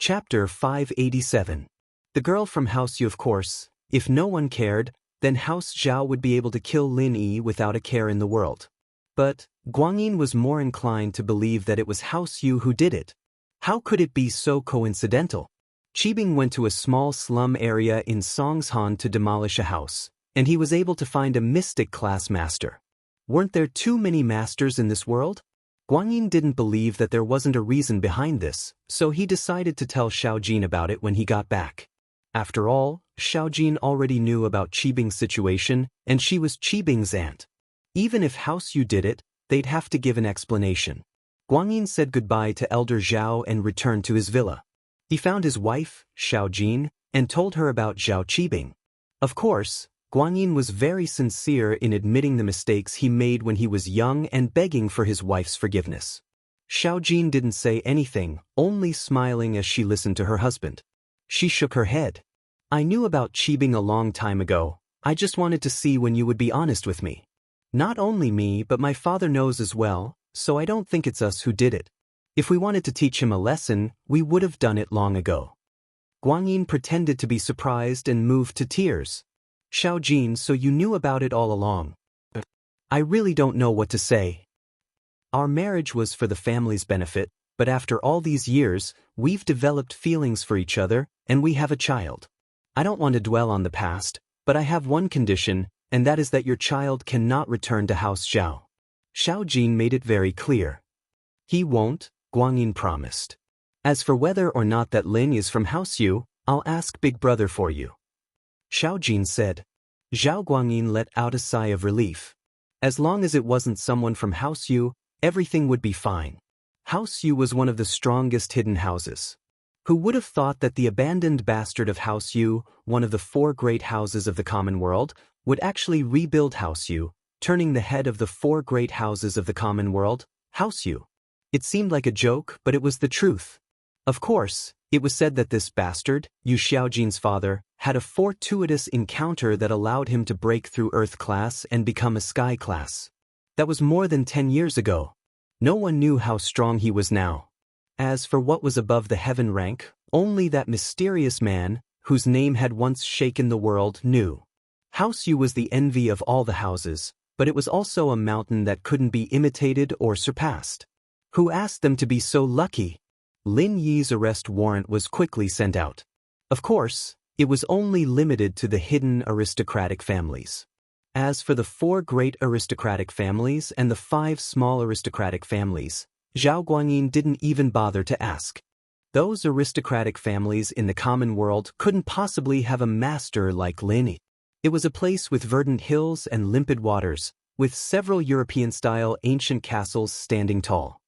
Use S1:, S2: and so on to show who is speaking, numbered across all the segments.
S1: Chapter 587. The girl from House Yu. Of course, if no one cared, then House Zhao would be able to kill Lin Yi without a care in the world. But Guanyin was more inclined to believe that it was House Yu who did it. How could it be so coincidental? Qibing went to a small slum area in Songshan to demolish a house, and he was able to find a mystic class master. Weren't there too many masters in this world? Guanyin didn't believe that there wasn't a reason behind this, so he decided to tell Xiaojin about it when he got back. After all, Xiaojin already knew about Qibing's situation, and she was Qibing's aunt. Even if House Yu did it, they'd have to give an explanation. Guanyin said goodbye to Elder Zhao and returned to his villa. He found his wife, Xiaojin, and told her about Zhao Qibing. Of course, Guanyin was very sincere in admitting the mistakes he made when he was young and begging for his wife's forgiveness. Xiaojin didn't say anything, only smiling as she listened to her husband. She shook her head. I knew about Qibing a long time ago. I just wanted to see when you would be honest with me. Not only me but my father knows as well, so I don't think it's us who did it. If we wanted to teach him a lesson, we would have done it long ago. Guanyin pretended to be surprised and moved to tears. Xiaojin, so you knew about it all along. I really don't know what to say. Our marriage was for the family's benefit, but after all these years, we've developed feelings for each other, and we have a child. I don't want to dwell on the past, but I have one condition, and that is that your child cannot return to House Zhao. Xiaojin made it very clear. He won't, Guanyin promised. As for whether or not that Lin is from House Yu, I'll ask Big Brother for you. Xiaojin said. Zhao Guanyin let out a sigh of relief. As long as it wasn't someone from House Yu, everything would be fine. House Yu was one of the strongest hidden houses. Who would have thought that the abandoned bastard of House Yu, one of the 4 great houses of the common world, would actually rebuild House Yu, turning the head of the 4 great houses of the common world, House Yu. It seemed like a joke, but it was the truth. Of course, it was said that this bastard, Yu Xiaojin's father, had a fortuitous encounter that allowed him to break through Earth class and become a Sky class. That was more than 10 years ago. No one knew how strong he was now. As for what was above the heaven rank, only that mysterious man, whose name had once shaken the world, knew. House Yu was the envy of all the houses, but it was also a mountain that couldn't be imitated or surpassed. Who asked them to be so lucky? Lin Yi's arrest warrant was quickly sent out. Of course, it was only limited to the hidden aristocratic families. As for the 4 great aristocratic families and the 5 small aristocratic families, Zhao Guanyin didn't even bother to ask. Those aristocratic families in the common world couldn't possibly have a master like Lin Yi. It was a place with verdant hills and limpid waters, with several European-style ancient castles standing tall.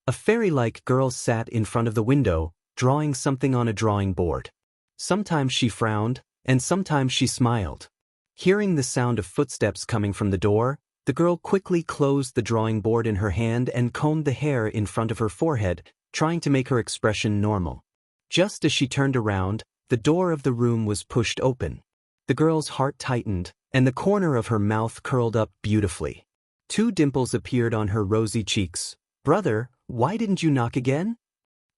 S1: A fairy-like girl sat in front of the window, drawing something on a drawing board. Sometimes she frowned, and sometimes she smiled. Hearing the sound of footsteps coming from the door, the girl quickly closed the drawing board in her hand and combed the hair in front of her forehead, trying to make her expression normal. Just as she turned around, the door of the room was pushed open. The girl's heart tightened, and the corner of her mouth curled up beautifully. 2 dimples appeared on her rosy cheeks. Brother, why didn't you knock again?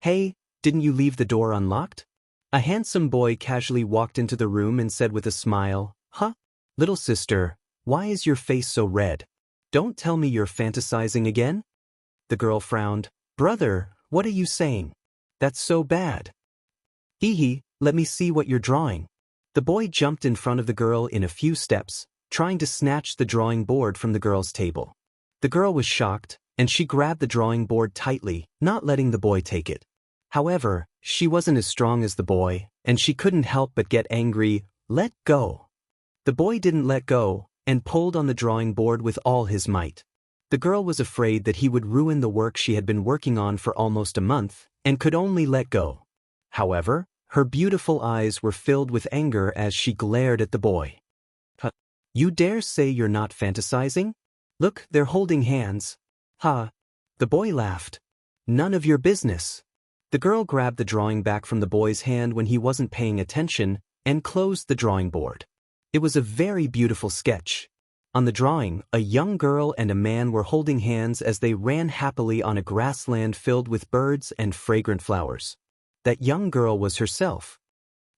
S1: Hey, didn't you leave the door unlocked? A handsome boy casually walked into the room and said with a smile, Huh? Little sister, why is your face so red? Don't tell me you're fantasizing again? The girl frowned. Brother, what are you saying? That's so bad. Hee hee, let me see what you're drawing. The boy jumped in front of the girl in a few steps, trying to snatch the drawing board from the girl's table. The girl was shocked, and she grabbed the drawing board tightly, not letting the boy take it. However, she wasn't as strong as the boy, and she couldn't help but get angry. Let go. The boy didn't let go, and pulled on the drawing board with all his might. The girl was afraid that he would ruin the work she had been working on for almost a month, and could only let go. However, her beautiful eyes were filled with anger as she glared at the boy. You dare say you're not fantasizing? Look, they're holding hands. Ha! The boy laughed. None of your business. The girl grabbed the drawing back from the boy's hand when he wasn't paying attention, and closed the drawing board. It was a very beautiful sketch. On the drawing, a young girl and a man were holding hands as they ran happily on a grassland filled with birds and fragrant flowers. That young girl was herself.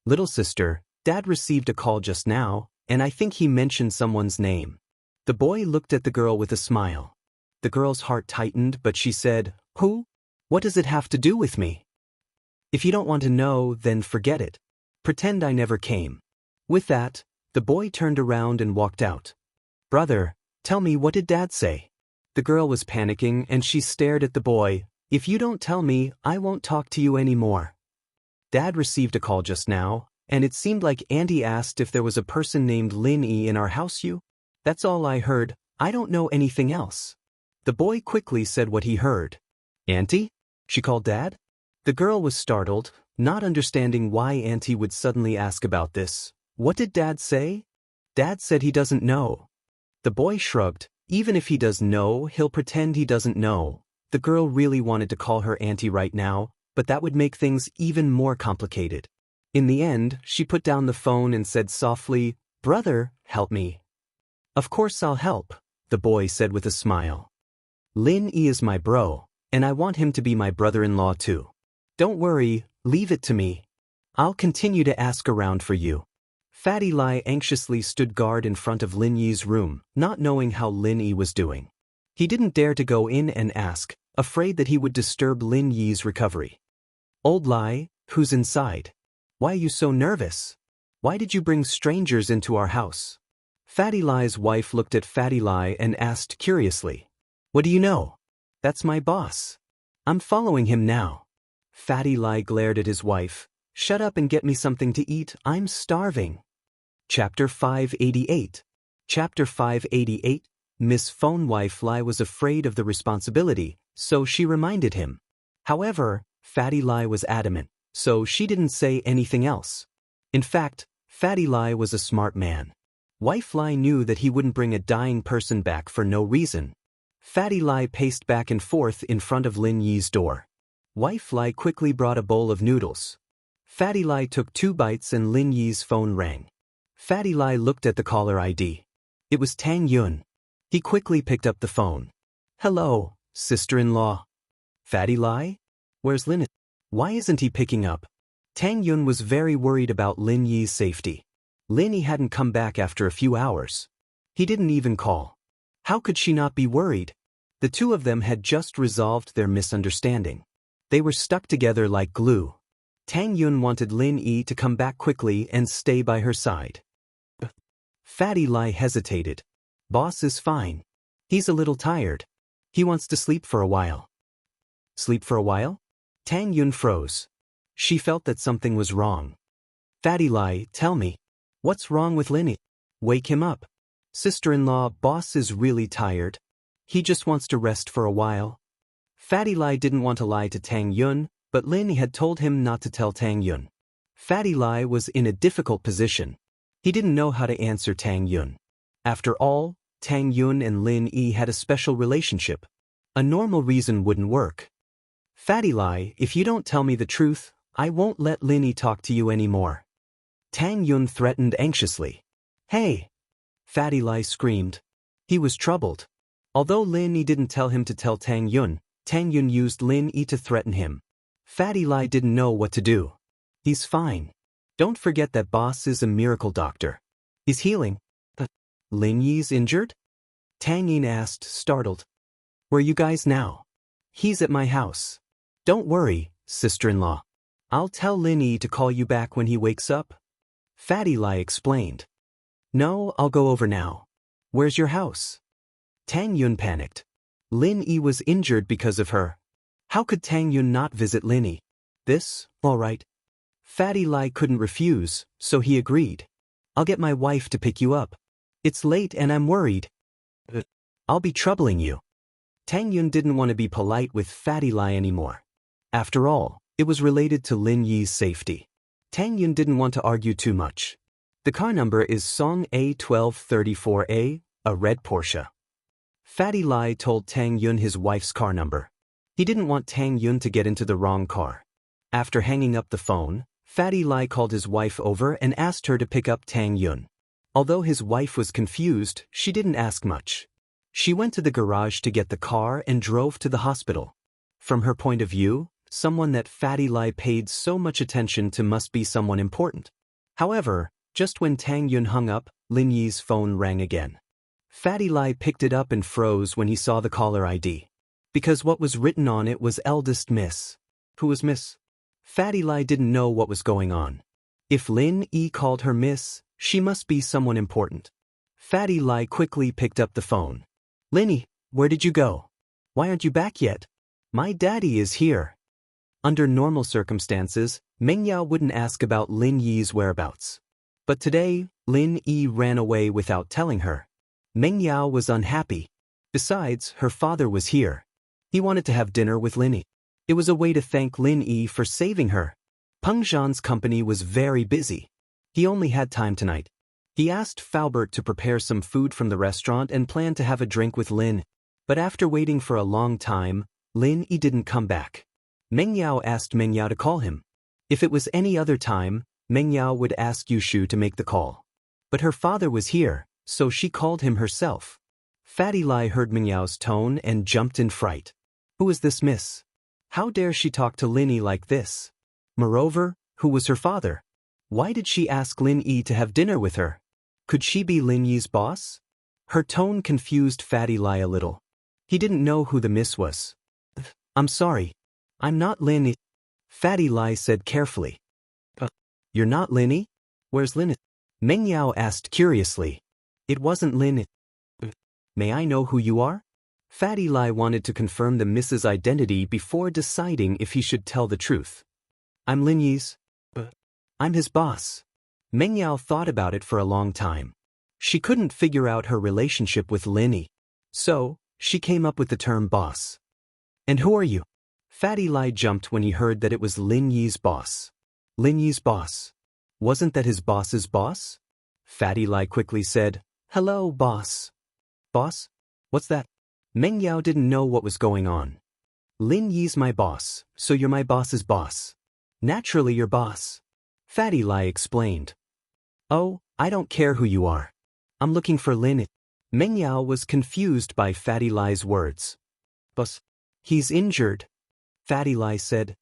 S1: Little sister, Dad received a call just now, and I think he mentioned someone's name. The boy looked at the girl with a smile. The girl's heart tightened, but she said, "Who? What does it have to do with me? If you don't want to know, then forget it. Pretend I never came." With that, the boy turned around and walked out. "Brother, tell me, what did Dad say?" The girl was panicking and she stared at the boy. "If you don't tell me, I won't talk to you anymore." Dad received a call just now, and it seemed like Auntie asked if there was a person named Lin Yi in our house. That's all I heard. I don't know anything else. The boy quickly said what he heard. "Auntie?" She called Dad? The girl was startled, not understanding why Auntie would suddenly ask about this. What did Dad say? Dad said he doesn't know. The boy shrugged. Even if he does know, he'll pretend he doesn't know. The girl really wanted to call her auntie right now, but that would make things even more complicated. In the end, she put down the phone and said softly, "Brother, help me." "Of course I'll help," the boy said with a smile. "Lin Yi is my bro, and I want him to be my brother-in-law too. Don't worry, leave it to me. I'll continue to ask around for you." Fatty Lai anxiously stood guard in front of Lin Yi's room, not knowing how Lin Yi was doing. He didn't dare to go in and ask, afraid that he would disturb Lin Yi's recovery. "Old Lai, who's inside? Why are you so nervous? Why did you bring strangers into our house?" Fatty Lai's wife looked at Fatty Lai and asked curiously, "What do you know?" "That's my boss. I'm following him now." Fatty Lai glared at his wife. "Shut up and get me something to eat, I'm starving." Chapter 588. Chapter 588. Miss Phone Wife Lai was afraid of the responsibility, so she reminded him. However, Fatty Lai was adamant, so she didn't say anything else. In fact, Fatty Lai was a smart man. Wife Lai knew that he wouldn't bring a dying person back for no reason. Fatty Lai paced back and forth in front of Lin Yi's door. Wife Lai quickly brought a bowl of noodles. Fatty Lai took 2 bites and Lin Yi's phone rang. Fatty Lai looked at the caller ID. It was Tang Yun. He quickly picked up the phone. "Hello, sister-in-law." "Fatty Lai? Where's Lin? Why isn't he picking up?" Tang Yun was very worried about Lin Yi's safety. Lin Yi hadn't come back after a few hours. He didn't even call. How could she not be worried? The two of them had just resolved their misunderstanding. They were stuck together like glue. Tang Yun wanted Lin Yi to come back quickly and stay by her side. Fatty Lai hesitated. "Boss is fine. He's a little tired. He wants to sleep for a while." "Sleep for a while?" Tang Yun froze. She felt that something was wrong. "Fatty Lai, tell me. What's wrong with Lin Yi? Wake him up." "Sister-in-law, boss is really tired. He just wants to rest for a while." Fatty Lai didn't want to lie to Tang Yun, but Lin Yi had told him not to tell Tang Yun. Fatty Lai was in a difficult position. He didn't know how to answer Tang Yun. After all, Tang Yun and Lin Yi had a special relationship. A normal reason wouldn't work. "Fatty Lai, if you don't tell me the truth, I won't let Lin Yi talk to you anymore." Tang Yun threatened anxiously. "Hey!" Fatty Lai screamed. He was troubled. Although Lin Yi didn't tell him to tell Tang Yun used Lin Yi to threaten him. Fatty Lai didn't know what to do. "He's fine. Don't forget that boss is a miracle doctor. He's healing." "Lin Yi's injured?" Tang Yin asked, startled. "Where are you guys now?" "He's at my house. Don't worry, sister-in-law. I'll tell Lin Yi to call you back when he wakes up." Fatty Lai explained. "No, I'll go over now." "Where's your house?" Tang Yun panicked. Lin Yi was injured because of her. How could Tang Yun not visit Lin Yi? All right. Fatty Lai couldn't refuse, so he agreed. "I'll get my wife to pick you up. It's late and I'm worried. I'll be troubling you." Tang Yun didn't want to be polite with Fatty Lai anymore. After all, it was related to Lin Yi's safety. Tang Yun didn't want to argue too much. The car number is Song A1234A, a red Porsche. Fatty Lai told Tang Yun his wife's car number. He didn't want Tang Yun to get into the wrong car. After hanging up the phone, Fatty Lai called his wife over and asked her to pick up Tang Yun. Although his wife was confused, she didn't ask much. She went to the garage to get the car and drove to the hospital. From her point of view, someone that Fatty Lai paid so much attention to must be someone important. However, just when Tang Yun hung up, Lin Yi's phone rang again. Fatty Lai picked it up and froze when he saw the caller ID. Because what was written on it was eldest miss. Who was miss? Fatty Lai didn't know what was going on. If Lin Yi called her miss, she must be someone important. Fatty Lai quickly picked up the phone. Linny, where did you go? Why aren't you back yet? My daddy is here. Under normal circumstances, Meng Yao wouldn't ask about Lin Yi's whereabouts. But today, Lin Yi ran away without telling her. Meng Yao was unhappy. Besides, her father was here. He wanted to have dinner with Lin Yi. It was a way to thank Lin Yi for saving her. Peng Zhan's company was very busy. He only had time tonight. He asked Faubert to prepare some food from the restaurant and planned to have a drink with Lin. But after waiting for a long time, Lin Yi didn't come back. Meng Yao asked Meng Yao to call him. If it was any other time, Meng Yao would ask Yushu to make the call. But her father was here, so she called him herself. Fatty Lai heard Meng Yao's tone and jumped in fright. Who is this miss? How dare she talk to Lin Yi like this? Moreover, who was her father? Why did she ask Lin Yi to have dinner with her? Could she be Lin Yi's boss? Her tone confused Fatty Lai a little. He didn't know who the miss was. I'm sorry. I'm not Lin Yi. Fatty Lai said carefully. You're not Lin Yi? Where's Lin Yi? Meng Yao asked curiously. It wasn't Lin Yi. May I know who you are? Fatty Lai wanted to confirm the miss's identity before deciding if he should tell the truth. I'm Lin Yi's. I'm his boss. Meng Yao thought about it for a long time. She couldn't figure out her relationship with Lin Yi. So, she came up with the term boss. And who are you? Fatty Lai jumped when he heard that it was Lin Yi's boss. Lin Yi's boss. Wasn't that his boss's boss? Fatty Lai quickly said, Hello, boss. Boss? What's that? Meng Yao didn't know what was going on. Lin Yi's my boss, so you're my boss's boss. Naturally your boss. Fatty Lai explained. Oh, I don't care who you are. I'm looking for Lin Yi. Meng Yao was confused by Fatty Lai's words. Boss, he's injured. Fatty Lai said.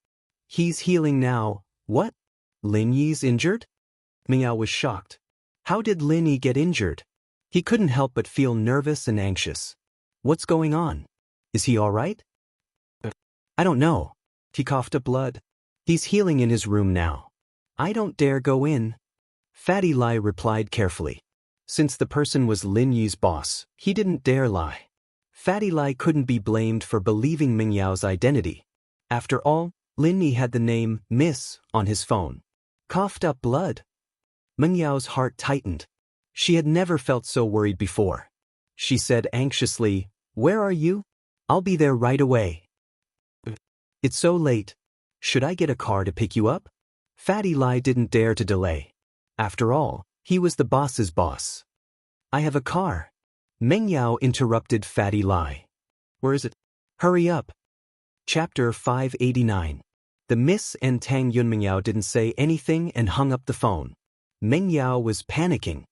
S1: He's healing now. What? Lin Yi's injured? Meng Yao was shocked. How did Lin Yi get injured? He couldn't help but feel nervous and anxious. What's going on? Is he all right? I don't know. He coughed up blood. He's healing in his room now. I don't dare go in. Fatty Lai replied carefully. Since the person was Lin Yi's boss, he didn't dare lie. Fatty Lai couldn't be blamed for believing Meng Yao's identity. After all, Lin Yi had the name Miss on his phone. Coughed up blood. Meng Yao's heart tightened. She had never felt so worried before. She said anxiously, Where are you? I'll be there right away. It's so late. Should I get a car to pick you up? Fatty Lai didn't dare to delay. After all, he was the boss's boss. I have a car. Meng Yao interrupted Fatty Lai. Where is it? Hurry up. Chapter 589. The Miss and Tang Yun. Meng Yao didn't say anything and hung up the phone. Meng Yao was panicking.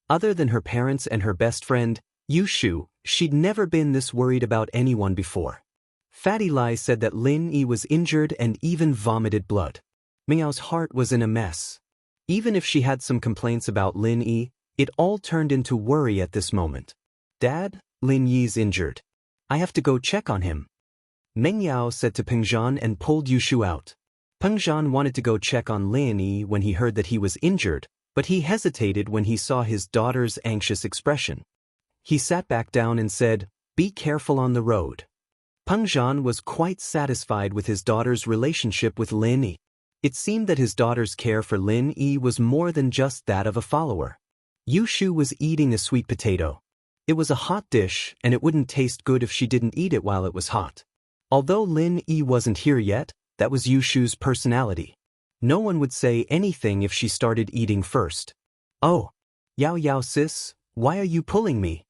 S1: Other than her parents and her best friend, Yushu, she'd never been this worried about anyone before. Fatty Lai said that Lin Yi was injured and even vomited blood. Meng Yao's heart was in a mess. Even if she had some complaints about Lin Yi, it all turned into worry at this moment. Dad, Lin Yi's injured. I have to go check on him. Meng Yao said to Peng Zhan and pulled Yushu out. Peng Zhan wanted to go check on Lin Yi when he heard that he was injured, but he hesitated when he saw his daughter's anxious expression. He sat back down and said, Be careful on the road. Peng Zhan was quite satisfied with his daughter's relationship with Lin Yi. It seemed that his daughter's care for Lin Yi was more than just that of a follower. Yushu was eating a sweet potato. It was a hot dish, and it wouldn't taste good if she didn't eat it while it was hot. Although Lin Yi wasn't here yet, that was Yushu's personality. No one would say anything if she started eating first. Oh, Yao Yao sis, why are you pulling me?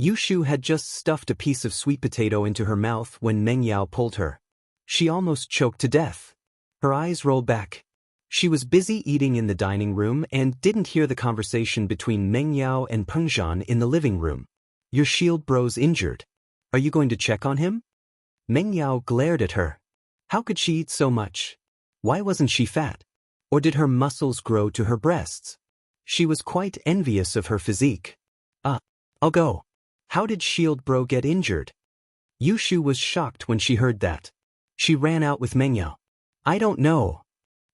S1: Yushu had just stuffed a piece of sweet potato into her mouth when Meng Yao pulled her. She almost choked to death. Her eyes rolled back. She was busy eating in the dining room and didn't hear the conversation between Meng Yao and Peng Zhan in the living room. Your shield bro's injured. Are you going to check on him? Meng Yao glared at her. How could she eat so much? Why wasn't she fat? Or did her muscles grow to her breasts? She was quite envious of her physique. I'll go. How did Shield Bro get injured? Yushu was shocked when she heard that. She ran out with Mengyao. I don't know.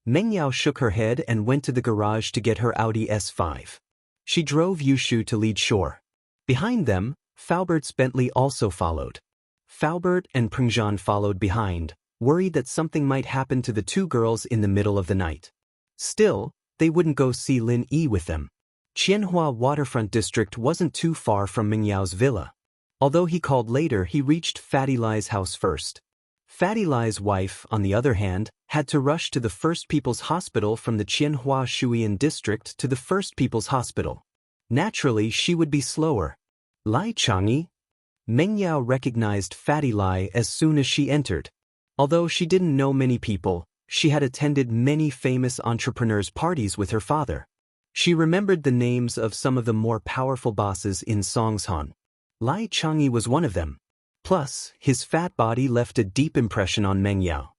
S1: Mengyao shook her head and went to the garage to get her Audi S5. She drove Yushu to lead shore. Behind them, Faubert's Bentley also followed. Faubert and Pringjan followed behind, worried that something might happen to the two girls in the middle of the night. Still, they wouldn't go see Lin Yi with them. Qianhua Waterfront District wasn't too far from Mingyao's villa. Although he called later, he reached Fatty Lai's house first. Fatty Lai's wife, on the other hand, had to rush to the First People's Hospital from the Qianhua Shuiyan District to the First People's Hospital. Naturally, she would be slower. Lai Chang'e? Mengyao recognized Fatty Lai as soon as she entered. Although she didn't know many people, she had attended many famous entrepreneurs' parties with her father. She remembered the names of some of the more powerful bosses in Songshan. Lai Chang'e was one of them. Plus, his fat body left a deep impression on Mengyao.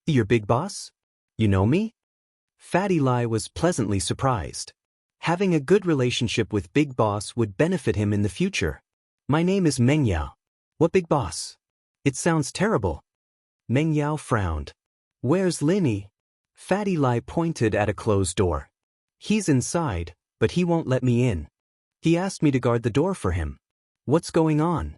S1: Your big boss? You know me? Fatty Lai was pleasantly surprised. Having a good relationship with Big Boss would benefit him in the future. My name is Mengyao. What big boss? It sounds terrible. Mengyao frowned. Where's Lin Yi? Fatty Lai pointed at a closed door. He's inside, but he won't let me in. He asked me to guard the door for him. What's going on?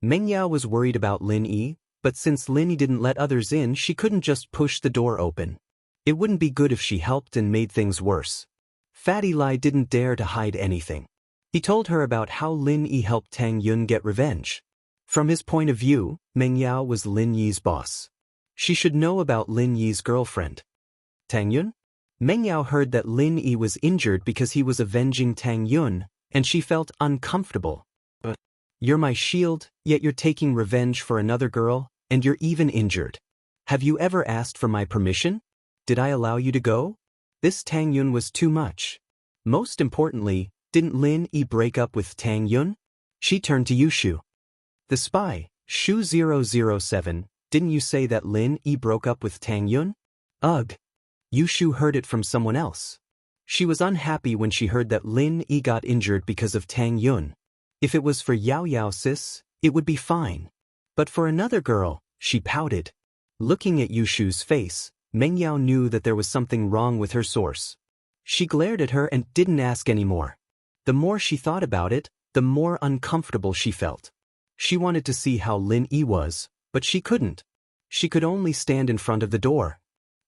S1: Mengyao was worried about Lin Yi, but since Lin Yi didn't let others in, she couldn't just push the door open. It wouldn't be good if she helped and made things worse. Fatty Lai didn't dare to hide anything. He told her about how Lin Yi helped Tang Yun get revenge. From his point of view, Mengyao was Lin Yi's boss. She should know about Lin Yi's girlfriend. Tang Yun? Mengyao heard that Lin Yi was injured because he was avenging Tang Yun, and she felt uncomfortable. But you're my shield, yet you're taking revenge for another girl, and you're even injured. Have you ever asked for my permission? Did I allow you to go? This Tang Yun was too much. Most importantly, didn't Lin Yi break up with Tang Yun? She turned to Yushu. The spy, Shu 007, didn't you say that Lin Yi broke up with Tang Yun? Ugh. Yushu heard it from someone else. She was unhappy when she heard that Lin Yi got injured because of Tang Yun. If it was for Yao Yao sis, it would be fine. But for another girl, she pouted. Looking at Yushu's face, Mengyao knew that there was something wrong with her source. She glared at her and didn't ask anymore. The more she thought about it, the more uncomfortable she felt. She wanted to see how Lin Yi was, but she couldn't. She could only stand in front of the door.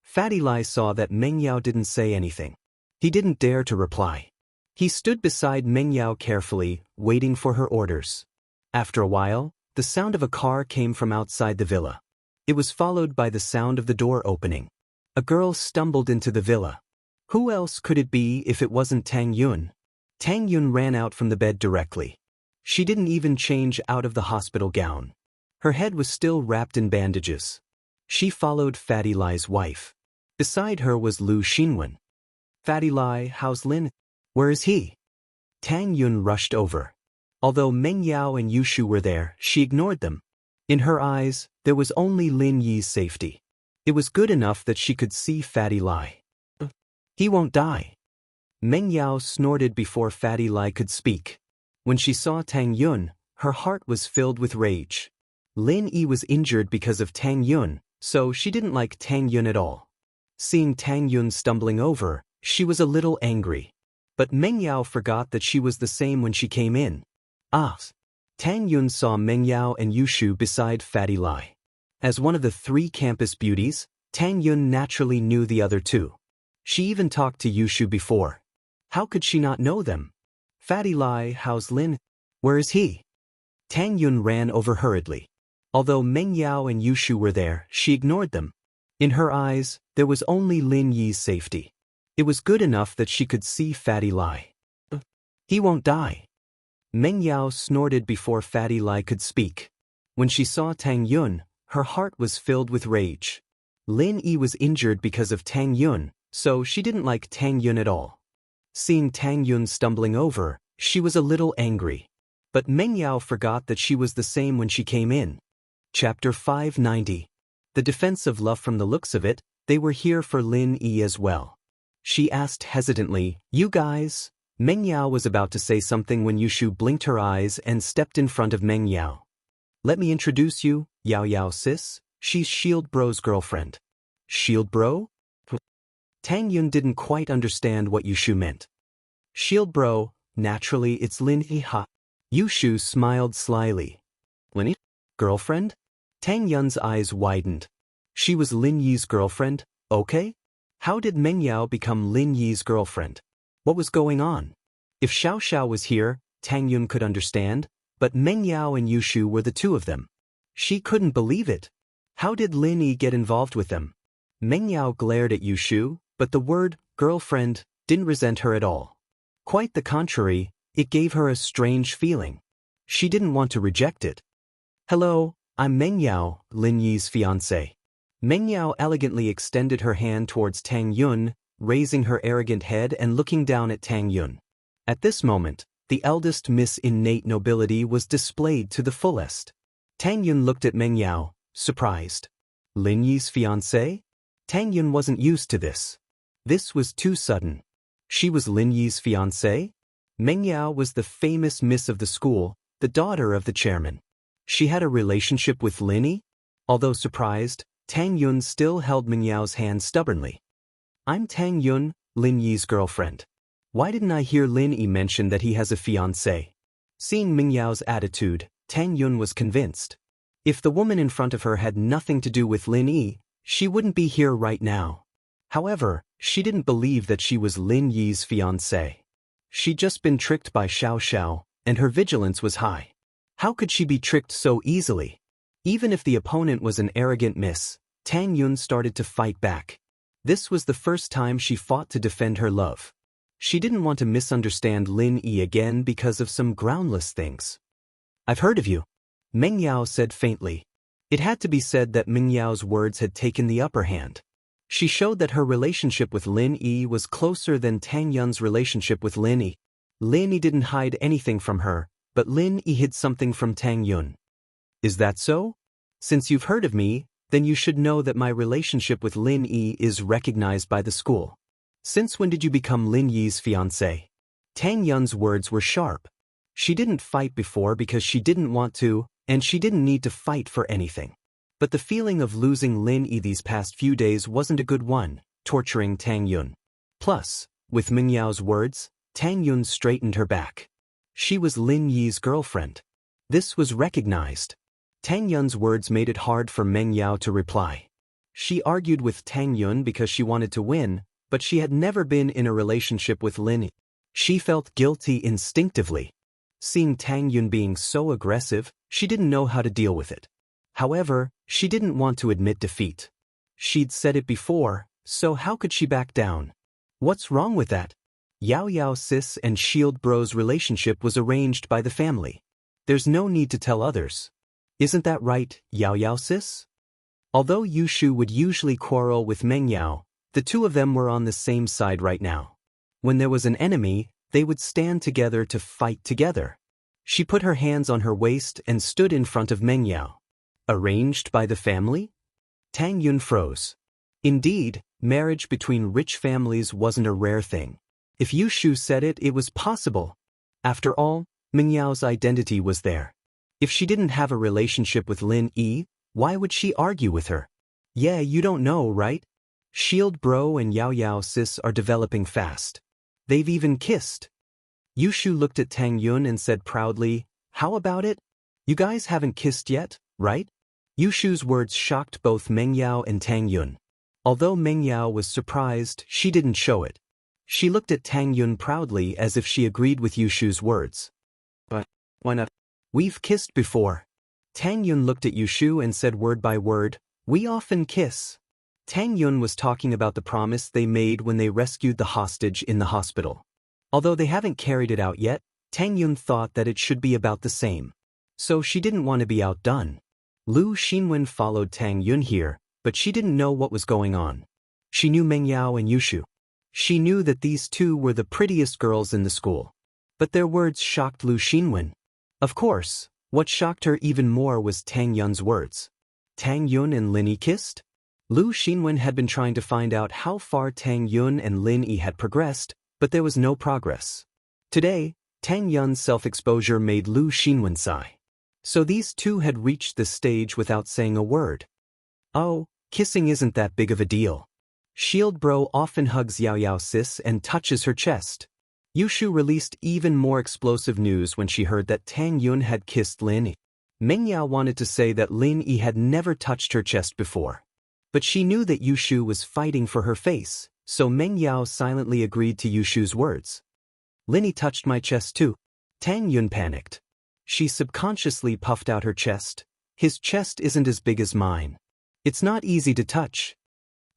S1: Fatty Lai saw that Mengyao didn't say anything. He didn't dare to reply. He stood beside Mengyao carefully, waiting for her orders. After a while, the sound of a car came from outside the villa. It was followed by the sound of the door opening. A girl stumbled into the villa. Who else could it be if it wasn't Tang Yun? Tang Yun ran out from the bed directly. She didn't even change out of the hospital gown. Her head was still wrapped in bandages. She followed Fatty Lai's wife. Beside her was Lu Xinwen. Fatty Lai, how's Lin? Where is he? Tang Yun rushed over. Although Mengyao and Yushu were there, she ignored them. In her eyes, there was only Lin Yi's safety. It was good enough that she could see Fatty Lai. He won't die. Mengyao snorted before Fatty Lai could speak. When she saw Tang Yun, her heart was filled with rage. Lin Yi was injured because of Tang Yun, so she didn't like Tang Yun at all. Seeing Tang Yun stumbling over, she was a little angry. But Mengyao forgot that she was the same when she came in. Tang Yun saw Mengyao and Yushu beside Fatty Lai. As one of the three campus beauties, Tang Yun naturally knew the other two. She even talked to Yushu before. How could she not know them? Fatty Lai, how's Lin? Where is he? Tang Yun ran over hurriedly. Although Mengyao and Yushu were there, she ignored them. In her eyes, there was only Lin Yi's safety. It was good enough that she could see Fatty Lai. He won't die. Mengyao snorted before Fatty Lai could speak. When she saw Tang Yun, her heart was filled with rage. Lin Yi was injured because of Tang Yun, so she didn't like Tang Yun at all. Seeing Tang Yun stumbling over, she was a little angry. But Mengyao forgot that she was the same when she came in. Chapter 590. The defensive love from the looks of it, they were here for Lin Yi as well. She asked hesitantly, "You guys?" Meng Yao was about to say something when Yushu blinked her eyes and stepped in front of Meng Yao. "Let me introduce you, Yao Yao sis, she's Shield Bro's girlfriend." Shield Bro? Tang Yun didn't quite understand what Yushu meant. Shield Bro, naturally it's Lin Yi ha. Yushu smiled slyly. Lin Yi? Girlfriend? Tang Yun's eyes widened. She was Lin Yi's girlfriend, okay? How did Meng Yao become Lin Yi's girlfriend? What was going on? If Xiao was here, Tang Yun could understand, but Meng Yao and Yushu were the two of them. She couldn't believe it. How did Lin Yi get involved with them? Meng Yao glared at Yushu, but the word, girlfriend, didn't resent her at all. Quite the contrary, it gave her a strange feeling. She didn't want to reject it. "Hello, I'm Meng Yao, Lin Yi's fiancé." Meng Yao elegantly extended her hand towards Tang Yun, raising her arrogant head and looking down at Tang Yun. At this moment, the eldest Miss Innate Nobility was displayed to the fullest. Tang Yun looked at Meng Yao, surprised. Lin Yi's fiancé? Tang Yun wasn't used to this. This was too sudden. She was Lin Yi's fiancé? Meng Yao was the famous miss of the school, the daughter of the chairman. She had a relationship with Lin Yi? Although surprised, Tang Yun still held Meng Yao's hand stubbornly. "I'm Tang Yun, Lin Yi's girlfriend. Why didn't I hear Lin Yi mention that he has a fiancé?" Seeing Meng Yao's attitude, Tang Yun was convinced. If the woman in front of her had nothing to do with Lin Yi, she wouldn't be here right now. However, she didn't believe that she was Lin Yi's fiancé. She'd just been tricked by Xiao, and her vigilance was high. How could she be tricked so easily? Even if the opponent was an arrogant miss, Tang Yun started to fight back. This was the first time she fought to defend her love. She didn't want to misunderstand Lin Yi again because of some groundless things. "I've heard of you," Meng Yao said faintly. It had to be said that Meng Yao's words had taken the upper hand. She showed that her relationship with Lin Yi was closer than Tang Yun's relationship with Lin Yi. Lin Yi didn't hide anything from her, but Lin Yi hid something from Tang Yun. "Is that so? Since you've heard of me, then you should know that my relationship with Lin Yi is recognized by the school. Since when did you become Lin Yi's fiancé?" Tang Yun's words were sharp. She didn't fight before because she didn't want to, and she didn't need to fight for anything. But the feeling of losing Lin Yi these past few days wasn't a good one, torturing Tang Yun. Plus, with Meng Yao's words, Tang Yun straightened her back. She was Lin Yi's girlfriend. This was recognized. Tang Yun's words made it hard for Meng Yao to reply. She argued with Tang Yun because she wanted to win, but she had never been in a relationship with Lin Yi. She felt guilty instinctively. Seeing Tang Yun being so aggressive, she didn't know how to deal with it. However, she didn't want to admit defeat. She'd said it before, so how could she back down? What's wrong with that? Yao Yao sis and Shield Bro's relationship was arranged by the family. There's no need to tell others. Isn't that right, Yao Yao sis? Although Yushu would usually quarrel with Meng Yao, the two of them were on the same side right now. When there was an enemy, they would stand together to fight together. She put her hands on her waist and stood in front of Meng Yao. Arranged by the family? Tang Yun froze. Indeed, marriage between rich families wasn't a rare thing. If Yushu said it, it was possible. After all, Meng Yao's identity was there. If she didn't have a relationship with Lin Yi, why would she argue with her? Yeah, you don't know, right? Shield Bro and Yao Yao sis are developing fast. They've even kissed. Yushu looked at Tang Yun and said proudly, "How about it? You guys haven't kissed yet, right?" Yushu's words shocked both Meng Yao and Tang Yun. Although Meng Yao was surprised, she didn't show it. She looked at Tang Yun proudly as if she agreed with Yushu's words. "But why not? We've kissed before." Tang Yun looked at Yushu and said word by word, "We often kiss." Tang Yun was talking about the promise they made when they rescued the hostage in the hospital. Although they haven't carried it out yet, Tang Yun thought that it should be about the same. So she didn't want to be outdone. Lu Xinwen followed Tang Yun here, but she didn't know what was going on. She knew Meng Yao and Yushu. She knew that these two were the prettiest girls in the school. But their words shocked Lu Xinwen. Of course, what shocked her even more was Tang Yun's words. Tang Yun and Lin Yi kissed? Lu Xinwen had been trying to find out how far Tang Yun and Lin Yi had progressed, but there was no progress. Today, Tang Yun's self-exposure made Lu Xinwen sigh. So these two had reached this stage without saying a word. Oh, kissing isn't that big of a deal. Shield Bro often hugs Yao Yao Sis and touches her chest. Yushu released even more explosive news when she heard that Tang Yun had kissed Lin Yi. Meng Yao wanted to say that Lin Yi had never touched her chest before. But she knew that Yushu was fighting for her face, so Meng Yao silently agreed to Yushu's words. Lin Yi touched my chest too. Tang Yun panicked. She subconsciously puffed out her chest. His chest isn't as big as mine. It's not easy to touch.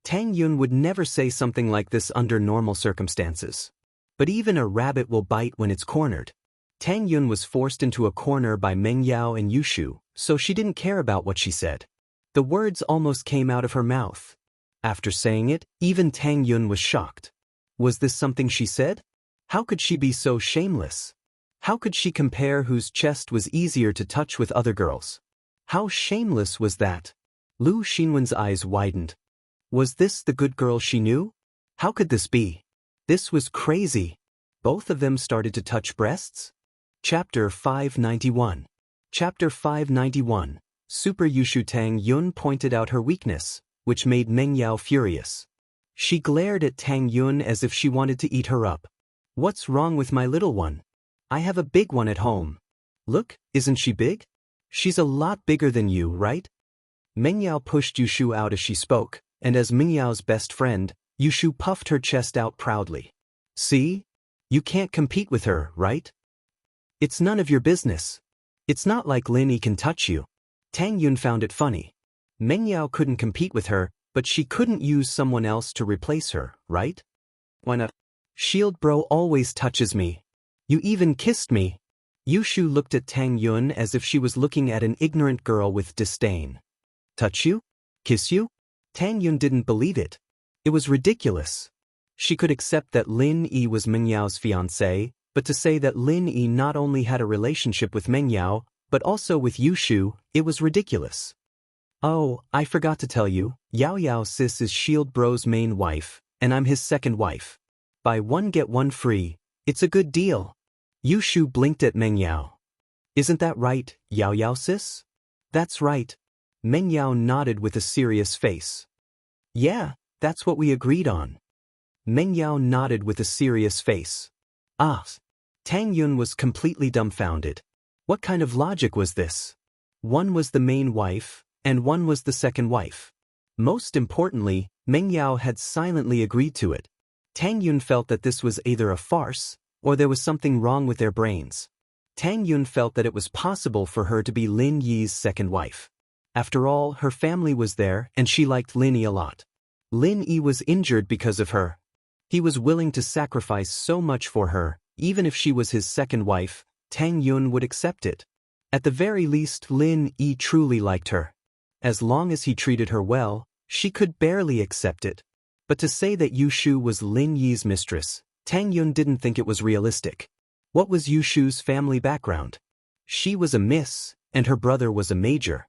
S1: Tang Yun would never say something like this under normal circumstances. But even a rabbit will bite when it's cornered. Tang Yun was forced into a corner by Meng Yao and Yushu, so she didn't care about what she said. The words almost came out of her mouth. After saying it, even Tang Yun was shocked. Was this something she said? How could she be so shameless? How could she compare whose chest was easier to touch with other girls? How shameless was that? Lu Xinwen's eyes widened. Was this the good girl she knew? How could this be? This was crazy. Both of them started to touch breasts? Chapter 591. Chapter 591. Super Yushu. Tang Yun pointed out her weakness, which made Meng Yao furious. She glared at Tang Yun as if she wanted to eat her up. What's wrong with my little one? I have a big one at home. Look, isn't she big? She's a lot bigger than you, right? Meng Yao pushed Yushu out as she spoke, and as Meng Yao's best friend, Yushu puffed her chest out proudly. See? You can't compete with her, right? It's none of your business. It's not like Lin Yi can touch you. Tang Yun found it funny. Meng Yao couldn't compete with her, but she couldn't use someone else to replace her, right? Why not? Shield Bro always touches me. You even kissed me. Yushu looked at Tang Yun as if she was looking at an ignorant girl with disdain. Touch you? Kiss you? Tang Yun didn't believe it. It was ridiculous. She could accept that Lin Yi was Meng Yao's fiancé, but to say that Lin Yi not only had a relationship with Meng Yao, but also with Yushu, it was ridiculous. Oh, I forgot to tell you, Yao Yao Sis is Shield Bro's main wife, and I'm his second wife. Buy one get one free. It's a good deal. Yushu blinked at Meng Yao. Isn't that right, Yao Yao Sis? That's right. Meng Yao nodded with a serious face. Yeah, that's what we agreed on. Meng Yao nodded with a serious face. Ah. Tang Yun was completely dumbfounded. What kind of logic was this? One was the main wife, and one was the second wife. Most importantly, Meng Yao had silently agreed to it. Tang Yun felt that this was either a farce, or there was something wrong with their brains. Tang Yun felt that it was possible for her to be Lin Yi's second wife. After all, her family was there, and she liked Lin Yi a lot. Lin Yi was injured because of her. He was willing to sacrifice so much for her, even if she was his second wife. Tang Yun would accept it. At the very least, Lin Yi truly liked her. As long as he treated her well, she could barely accept it. But to say that Yushu was Lin Yi's mistress, Tang Yun didn't think it was realistic. What was Yushu's family background? She was a miss, and her brother was a major.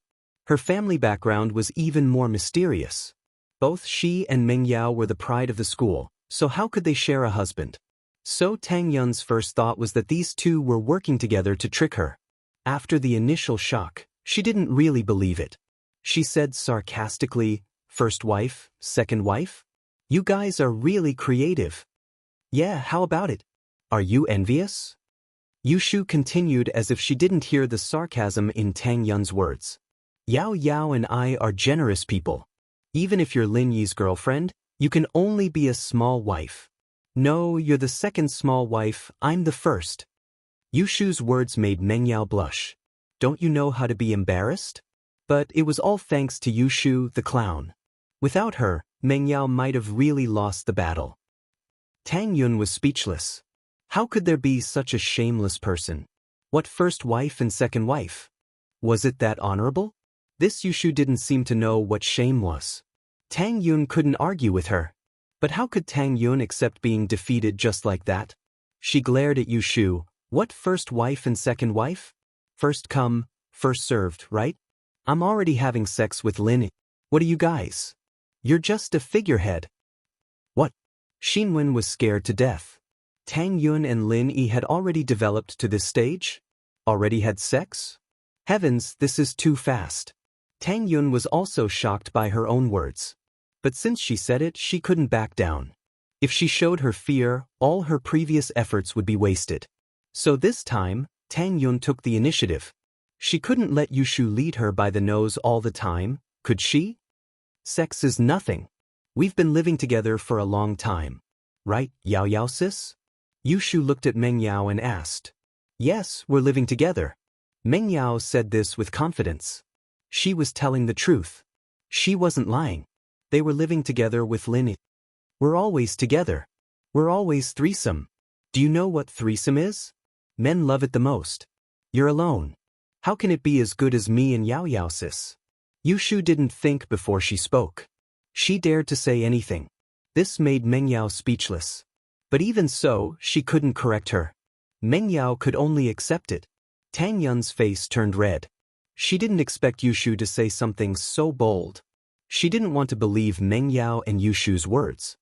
S1: Her family background was even more mysterious. Both she and Meng Yao were the pride of the school, so how could they share a husband? So Tang Yun's first thought was that these two were working together to trick her. After the initial shock, she didn't really believe it. She said sarcastically, "First wife, second wife? You guys are really creative." Yeah, how about it? Are you envious? Yushu continued as if she didn't hear the sarcasm in Tang Yun's words. Yao Yao and I are generous people. Even if you're Lin Yi's girlfriend, you can only be a small wife. No, you're the second small wife, I'm the first. Yushu's words made Meng Yao blush. Don't you know how to be embarrassed? But it was all thanks to Yushu, the clown. Without her, Meng Yao might have really lost the battle. Tang Yun was speechless. How could there be such a shameless person? What first wife and second wife? Was it that honorable? This Yushu didn't seem to know what shame was. Tang Yun couldn't argue with her. But how could Tang Yun accept being defeated just like that? She glared at Yushu. What first wife and second wife? First come, first served, right? I'm already having sex with Lin. What are you guys? You're just a figurehead. What? Xinwen was scared to death. Tang Yun and Lin Yi had already developed to this stage? Already had sex? Heavens, this is too fast. Tang Yun was also shocked by her own words. But since she said it, she couldn't back down. If she showed her fear, all her previous efforts would be wasted. So this time, Tang Yun took the initiative. She couldn't let Yushu lead her by the nose all the time, could she? Sex is nothing. We've been living together for a long time. Right, Yao Yao sis? Yushu looked at Meng Yao and asked. Yes, we're living together. Meng Yao said this with confidence. She was telling the truth. She wasn't lying. They were living together with Lin. We're always together. We're always threesome. Do you know what threesome is? Men love it the most. You're alone. How can it be as good as me and Yao Yao sis? Yushu didn't think before she spoke. She dared to say anything. This made Meng Yao speechless. But even so, she couldn't correct her. Meng Yao could only accept it. Tang Yun's face turned red. She didn't expect Yushu to say something so bold. She didn't want to believe Meng Yao and Yushu's words.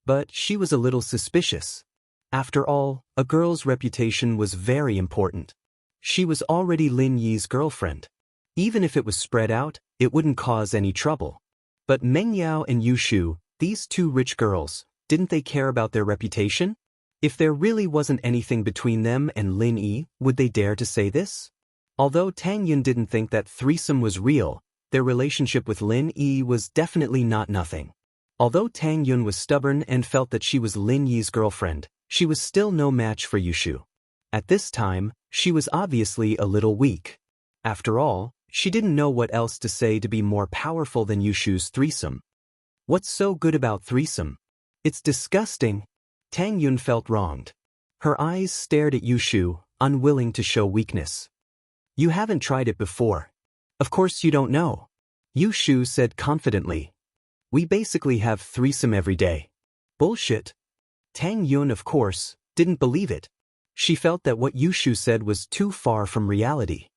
S1: But she was a little suspicious. After all, a girl's reputation was very important. She was already Lin Yi's girlfriend. Even if it was spread out, it wouldn't cause any trouble. But Meng Yao and Yushu, these two rich girls, didn't they care about their reputation? If there really wasn't anything between them and Lin Yi, would they dare to say this? Although Tang Yun didn't think that threesome was real, their relationship with Lin Yi was definitely not nothing. Although Tang Yun was stubborn and felt that she was Lin Yi's girlfriend, she was still no match for Yushu. At this time, she was obviously a little weak. After all, she didn't know what else to say to be more powerful than Yushu's threesome. What's so good about threesome? It's disgusting. Tang Yun felt wronged. Her eyes stared at Yushu, unwilling to show weakness. You haven't tried it before. Of course you don't know. Yushu said confidently. We basically have threesome every day. Bullshit. Tang Yun, of course, didn't believe it. She felt that what Yushu said was too far from reality.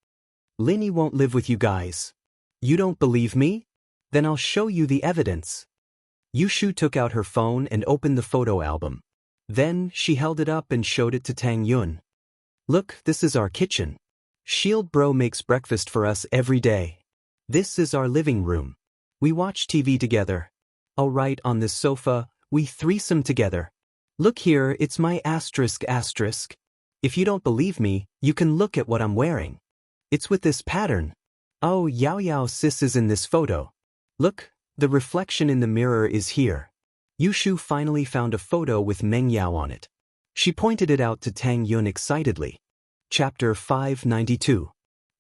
S1: Lin Yi won't live with you guys. You don't believe me? Then I'll show you the evidence. Yushu took out her phone and opened the photo album. Then she held it up and showed it to Tang Yun. Look, this is our kitchen. Shield Bro makes breakfast for us every day. This is our living room. We watch TV together. All right, on this sofa, we threesome together. Look here, it's my asterisk. If you don't believe me, you can look at what I'm wearing. It's with this pattern. Oh, Yao Yao sis is in this photo. Look, the reflection in the mirror is here. Yushu finally found a photo with Meng Yao on it. She pointed it out to Tang Yun excitedly. Chapter 592.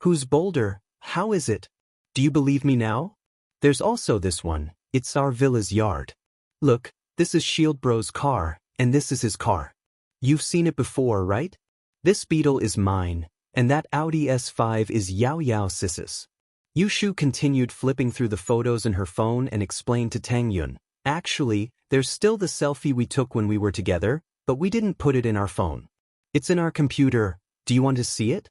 S1: Who's bolder? How is it? Do you believe me now? There's also this one. It's our villa's yard. Look, this is Shield Bro's car, and this is his car. You've seen it before, right? This Beetle is mine, and that Audi S5 is Yao Yao sis's. Yushu continued flipping through the photos in her phone and explained to Tang Yun. Actually, there's still the selfie we took when we were together, but we didn't put it in our phone. It's in our computer. Do you want to see it?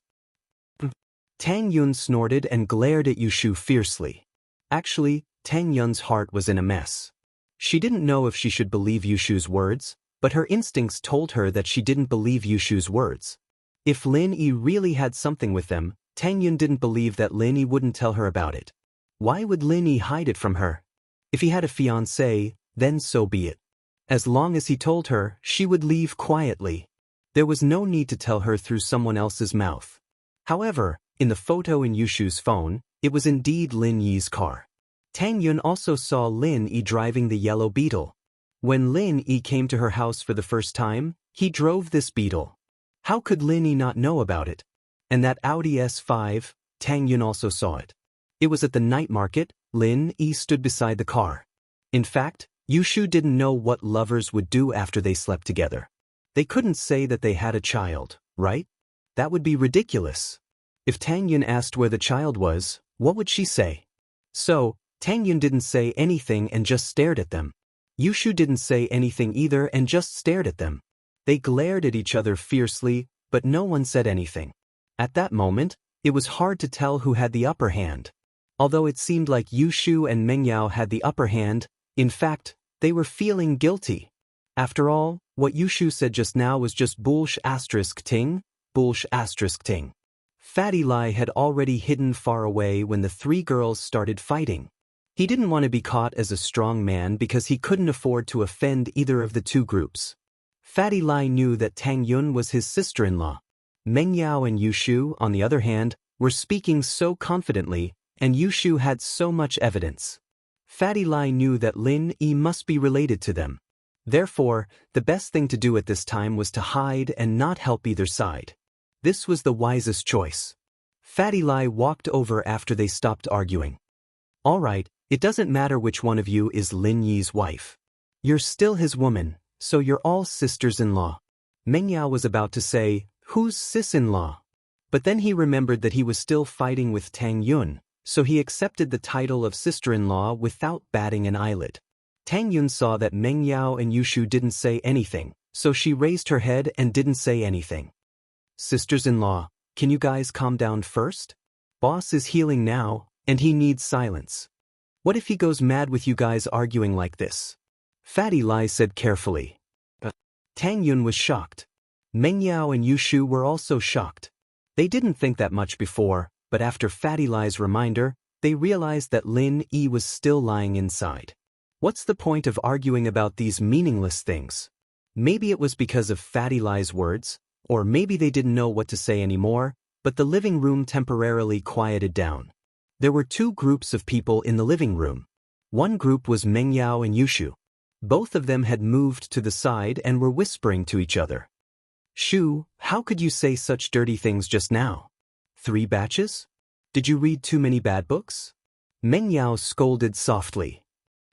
S1: Tang Yun snorted and glared at Yushu fiercely. Actually, Tang Yun's heart was in a mess. She didn't know if she should believe Yushu's words, but her instincts told her that she didn't believe Yushu's words. If Lin Yi really had something with them, Tang Yun didn't believe that Lin Yi wouldn't tell her about it. Why would Lin Yi hide it from her? If he had a fiancée, then so be it. As long as he told her, she would leave quietly. There was no need to tell her through someone else's mouth. However, in the photo in Yushu's phone, it was indeed Lin Yi's car. Tang Yun also saw Lin Yi driving the yellow Beetle. When Lin Yi came to her house for the first time, he drove this Beetle. How could Lin Yi not know about it? And that Audi S5, Tang Yun also saw it. It was at the night market. Lin Yi stood beside the car. In fact, Yushu didn't know what lovers would do after they slept together. They couldn't say that they had a child, right? That would be ridiculous. If Tang Yun asked where the child was, what would she say? So, Tang Yun didn't say anything and just stared at them. Yushu didn't say anything either and just stared at them. They glared at each other fiercely, but no one said anything. At that moment, it was hard to tell who had the upper hand. Although it seemed like Yushu and Mengyao had the upper hand, in fact, they were feeling guilty. After all, what Yushu said just now was just bullsh asterisk ting, bullsh asterisk ting. Fatty Lai had already hidden far away when the three girls started fighting. He didn't want to be caught as a strong man because he couldn't afford to offend either of the two groups. Fatty Lai knew that Tang Yun was his sister-in-law. Mengyao and Yushu, on the other hand, were speaking so confidently, and Yushu had so much evidence. Fatty Lai knew that Lin Yi must be related to them. Therefore, the best thing to do at this time was to hide and not help either side. This was the wisest choice. Fatty Lai walked over after they stopped arguing. All right, it doesn't matter which one of you is Lin Yi's wife. You're still his woman, so you're all sisters-in-law. Mengyao was about to say, who's sis-in-law? But then he remembered that he was still fighting with Tang Yun, so he accepted the title of sister-in-law without batting an eyelid. Tang Yun saw that Mengyao and Yushu didn't say anything, so she raised her head and didn't say anything. Sisters-in-law, can you guys calm down first? Boss is healing now, and he needs silence. What if he goes mad with you guys arguing like this? Fatty Lai said carefully. Tang Yun was shocked. Mengyao and Yushu were also shocked. They didn't think that much before, but after Fatty Lai's reminder, they realized that Lin Yi was still lying inside. What's the point of arguing about these meaningless things? Maybe it was because of Fatty Lai's words, or maybe they didn't know what to say anymore, but the living room temporarily quieted down. There were two groups of people in the living room. One group was Mengyao and Yushu. Both of them had moved to the side and were whispering to each other. Shu, how could you say such dirty things just now? 3 batches? Did you read too many bad books? Mengyao scolded softly.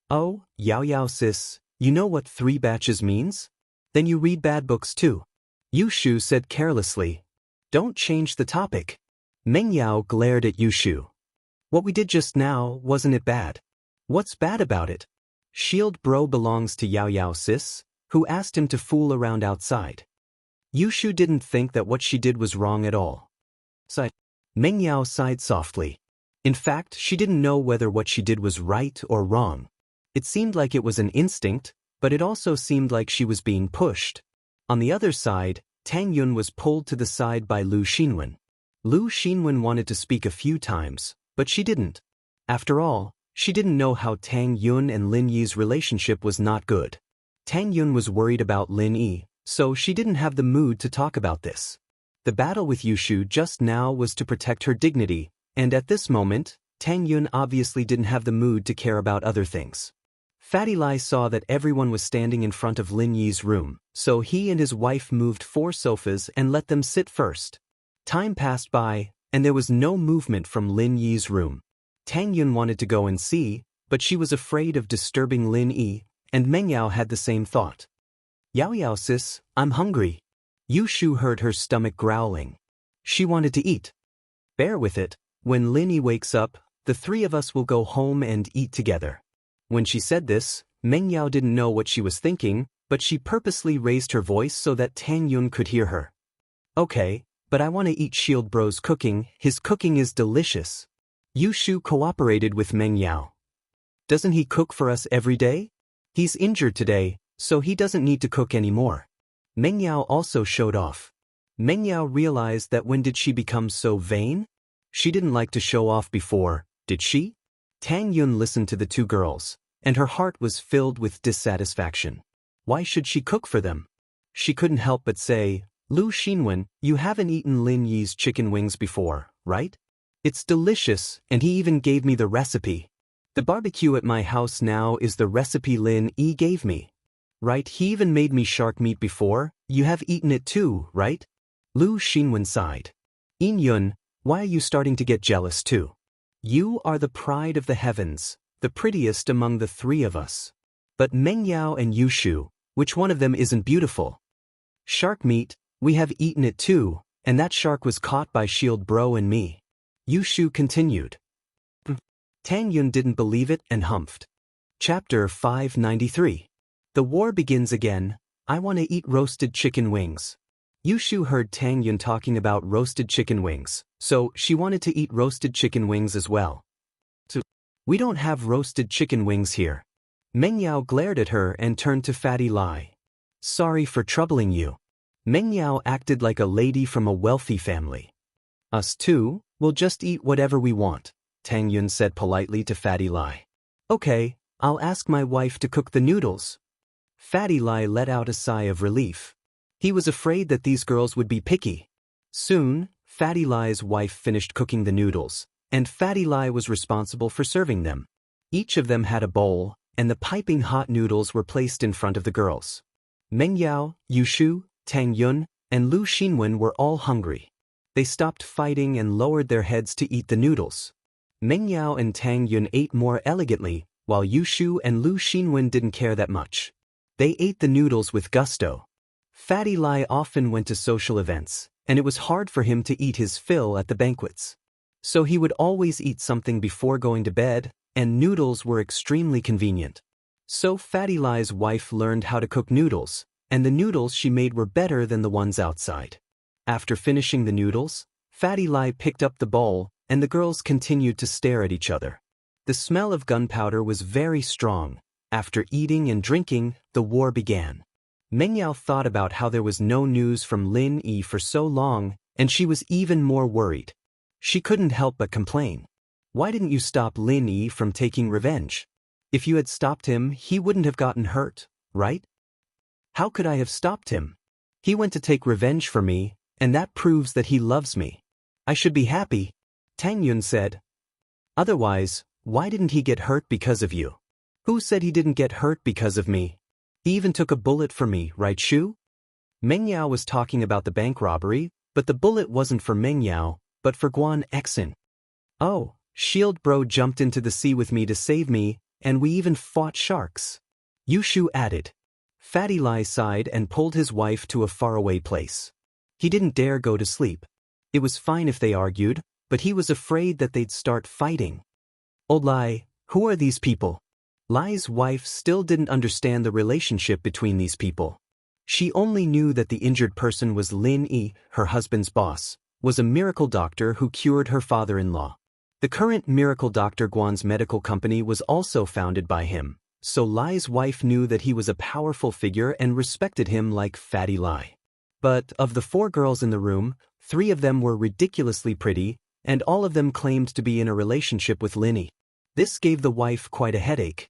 S1: Oh, Yao sis, you know what 3 batches means? Then you read bad books too. Yushu said carelessly. Don't change the topic. Mengyao glared at Yushu. What we did just now, wasn't it bad? What's bad about it? Shield bro belongs to Yao sis, who asked him to fool around outside. Yushu didn't think that what she did was wrong at all. Mengyao sighed softly. In fact, she didn't know whether what she did was right or wrong. It seemed like it was an instinct, but it also seemed like she was being pushed. On the other side, Tang Yun was pulled to the side by Lu Xinwen. Lu Xinwen wanted to speak a few times, but she didn't. After all, she didn't know how Tang Yun and Lin Yi's relationship was not good. Tang Yun was worried about Lin Yi, so she didn't have the mood to talk about this. The battle with Yushu just now was to protect her dignity, and at this moment, Tang Yun obviously didn't have the mood to care about other things. Fatty Lai saw that everyone was standing in front of Lin Yi's room, so he and his wife moved 4 sofas and let them sit first. Time passed by, and there was no movement from Lin Yi's room. Tang Yun wanted to go and see, but she was afraid of disturbing Lin Yi, and Mengyao had the same thought. Yao sis, I'm hungry. Yushu heard her stomach growling. She wanted to eat. Bear with it, when Lin Yi wakes up, the 3 of us will go home and eat together. When she said this, Mengyao didn't know what she was thinking, but she purposely raised her voice so that Tang Yun could hear her. Okay, but I want to eat Shield Bro's cooking, his cooking is delicious. Yushu cooperated with Mengyao. Doesn't he cook for us every day? He's injured today, so he doesn't need to cook anymore. Mengyao also showed off. Mengyao realized that when did she become so vain? She didn't like to show off before, did she? Tang Yun listened to the 2 girls, and her heart was filled with dissatisfaction. Why should she cook for them? She couldn't help but say, Lu Xinwen, you haven't eaten Lin Yi's chicken wings before, right? It's delicious, and he even gave me the recipe. The barbecue at my house now is the recipe Lin Yi gave me. Right, he even made me shark meat before, you have eaten it too, right? Lu Xinwen sighed. In Yun, why are you starting to get jealous too? You are the pride of the heavens, the prettiest among the 3 of us. But Mengyao and Yushu, which one of them isn't beautiful? Shark meat, we have eaten it too, and that shark was caught by Shield Bro and me. Yushu continued. Tang Yun didn't believe it and humphed. Chapter 593. The war begins again. I want to eat roasted chicken wings. Yushu heard Tang Yun talking about roasted chicken wings, so she wanted to eat roasted chicken wings as well. We don't have roasted chicken wings here. Meng Yao glared at her and turned to Fatty Lai. Sorry for troubling you. Meng Yao acted like a lady from a wealthy family. Us too, we'll just eat whatever we want, Tang Yun said politely to Fatty Lai. Okay, I'll ask my wife to cook the noodles. Fatty Lai let out a sigh of relief. He was afraid that these girls would be picky. Soon, Fatty Lai's wife finished cooking the noodles, and Fatty Lai was responsible for serving them. Each of them had a bowl, and the piping hot noodles were placed in front of the girls. Meng Yao, Yu Shu, Tang Yun, and Lu Xinwen were all hungry. They stopped fighting and lowered their heads to eat the noodles. Meng Yao and Tang Yun ate more elegantly, while Yu Shu and Lu Xinwen didn't care that much. They ate the noodles with gusto. Fatty Lai often went to social events, and it was hard for him to eat his fill at the banquets. So he would always eat something before going to bed, and noodles were extremely convenient. So Fatty Lai's wife learned how to cook noodles, and the noodles she made were better than the ones outside. After finishing the noodles, Fatty Lai picked up the bowl, and the girls continued to stare at each other. The smell of gunpowder was very strong. After eating and drinking, the war began. Meng Yao thought about how there was no news from Lin Yi for so long, and she was even more worried. She couldn't help but complain. Why didn't you stop Lin Yi from taking revenge? If you had stopped him, he wouldn't have gotten hurt, right? How could I have stopped him? He went to take revenge for me, and that proves that he loves me. I should be happy, Tang Yun said. Otherwise, why didn't he get hurt because of you? Who said he didn't get hurt because of me? He even took a bullet for me, right, Shu? Meng Yao was talking about the bank robbery, but the bullet wasn't for Meng Yao, but for Guan Exin. Oh, Shield Bro jumped into the sea with me to save me, and we even fought sharks. Yu Shu added. Fatty Lai sighed and pulled his wife to a faraway place. He didn't dare go to sleep. It was fine if they argued, but he was afraid that they'd start fighting. Old Lai, who are these people? Lai's wife still didn't understand the relationship between these people. She only knew that the injured person was Lin Yi, her husband's boss, was a miracle doctor who cured her father-in-law. The current miracle doctor Guan's medical company was also founded by him, so Lai's wife knew that he was a powerful figure and respected him like Fatty Lai. But of the 4 girls in the room, 3 of them were ridiculously pretty, and all of them claimed to be in a relationship with Lin Yi. This gave the wife quite a headache.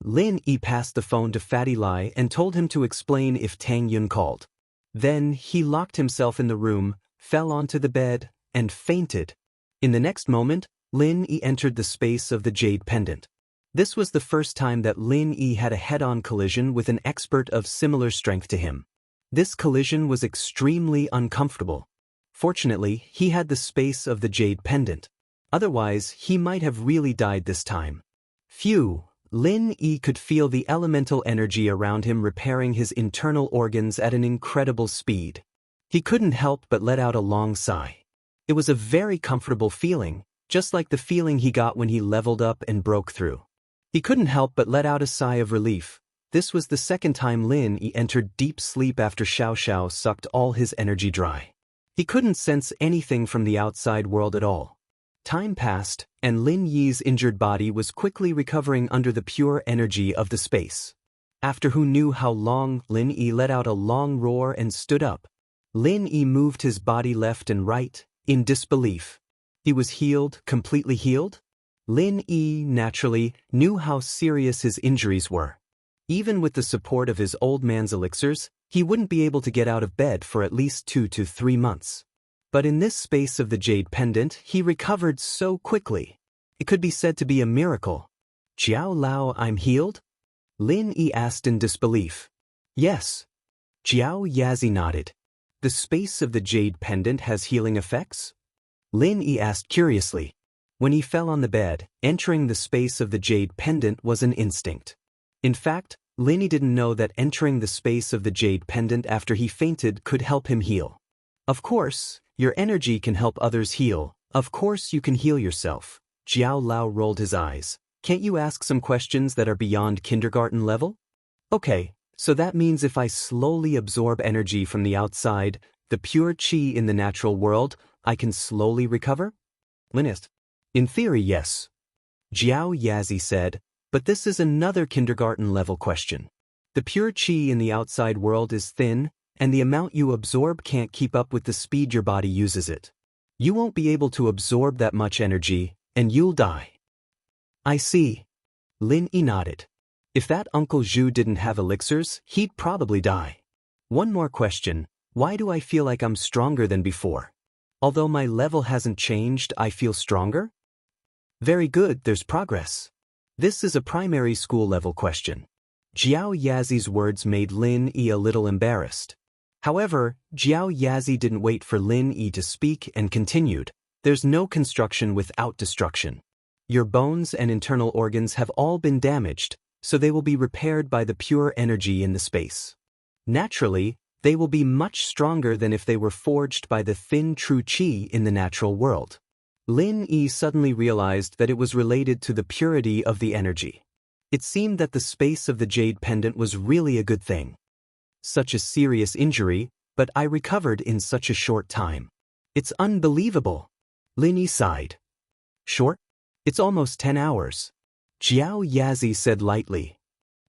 S1: Lin Yi passed the phone to Fatty Lai and told him to explain if Tang Yun called. Then he locked himself in the room, fell onto the bed, and fainted. In the next moment, Lin Yi entered the space of the jade pendant. This was the first time that Lin Yi had a head-on collision with an expert of similar strength to him. This collision was extremely uncomfortable. Fortunately, he had the space of the jade pendant. Otherwise, he might have really died this time. Phew! Lin Yi could feel the elemental energy around him repairing his internal organs at an incredible speed. He couldn't help but let out a long sigh. It was a very comfortable feeling, just like the feeling he got when he leveled up and broke through. He couldn't help but let out a sigh of relief. This was the second time Lin Yi entered deep sleep after Xiao Xiao sucked all his energy dry. He couldn't sense anything from the outside world at all. Time passed, and Lin Yi's injured body was quickly recovering under the pure energy of the space. After who knew how long, Lin Yi let out a long roar and stood up. Lin Yi moved his body left and right, in disbelief. He was healed, completely healed? Lin Yi, naturally, knew how serious his injuries were. Even with the support of his old man's elixirs, he wouldn't be able to get out of bed for at least 2 to 3 months. But in this space of the jade pendant, he recovered so quickly. It could be said to be a miracle. Jiao Lao, I'm healed? Lin Yi asked in disbelief. Yes. Jiao Yazi nodded. The space of the jade pendant has healing effects? Lin Yi asked curiously. When he fell on the bed, entering the space of the jade pendant was an instinct. In fact, Lin Yi didn't know that entering the space of the jade pendant after he fainted could help him heal. Of course, your energy can help others heal. Of course you can heal yourself. Jiao Lao rolled his eyes. Can't you ask some questions that are beyond kindergarten level? Okay, so that means if I slowly absorb energy from the outside, the pure qi in the natural world, I can slowly recover? Linist. In theory, yes. Jiao Yazi said, but this is another kindergarten-level question. The pure qi in the outside world is thin, and the amount you absorb can't keep up with the speed your body uses it. You won't be able to absorb that much energy, and you'll die. I see. Lin Yi nodded. If that Uncle Zhu didn't have elixirs, he'd probably die. One more question, why do I feel like I'm stronger than before? Although my level hasn't changed, I feel stronger? Very good, there's progress. This is a primary school level question. Jiao Yazi's words made Lin Yi a little embarrassed. However, Jiao Yazi didn't wait for Lin Yi to speak and continued, there's no construction without destruction. Your bones and internal organs have all been damaged, so they will be repaired by the pure energy in the space. Naturally, they will be much stronger than if they were forged by the thin true qi in the natural world. Lin Yi suddenly realized that it was related to the purity of the energy. It seemed that the space of the jade pendant was really a good thing. Such a serious injury, but I recovered in such a short time. It's unbelievable. Lin Yi sighed. Short? It's almost 10 hours. Jiao Yazi said lightly.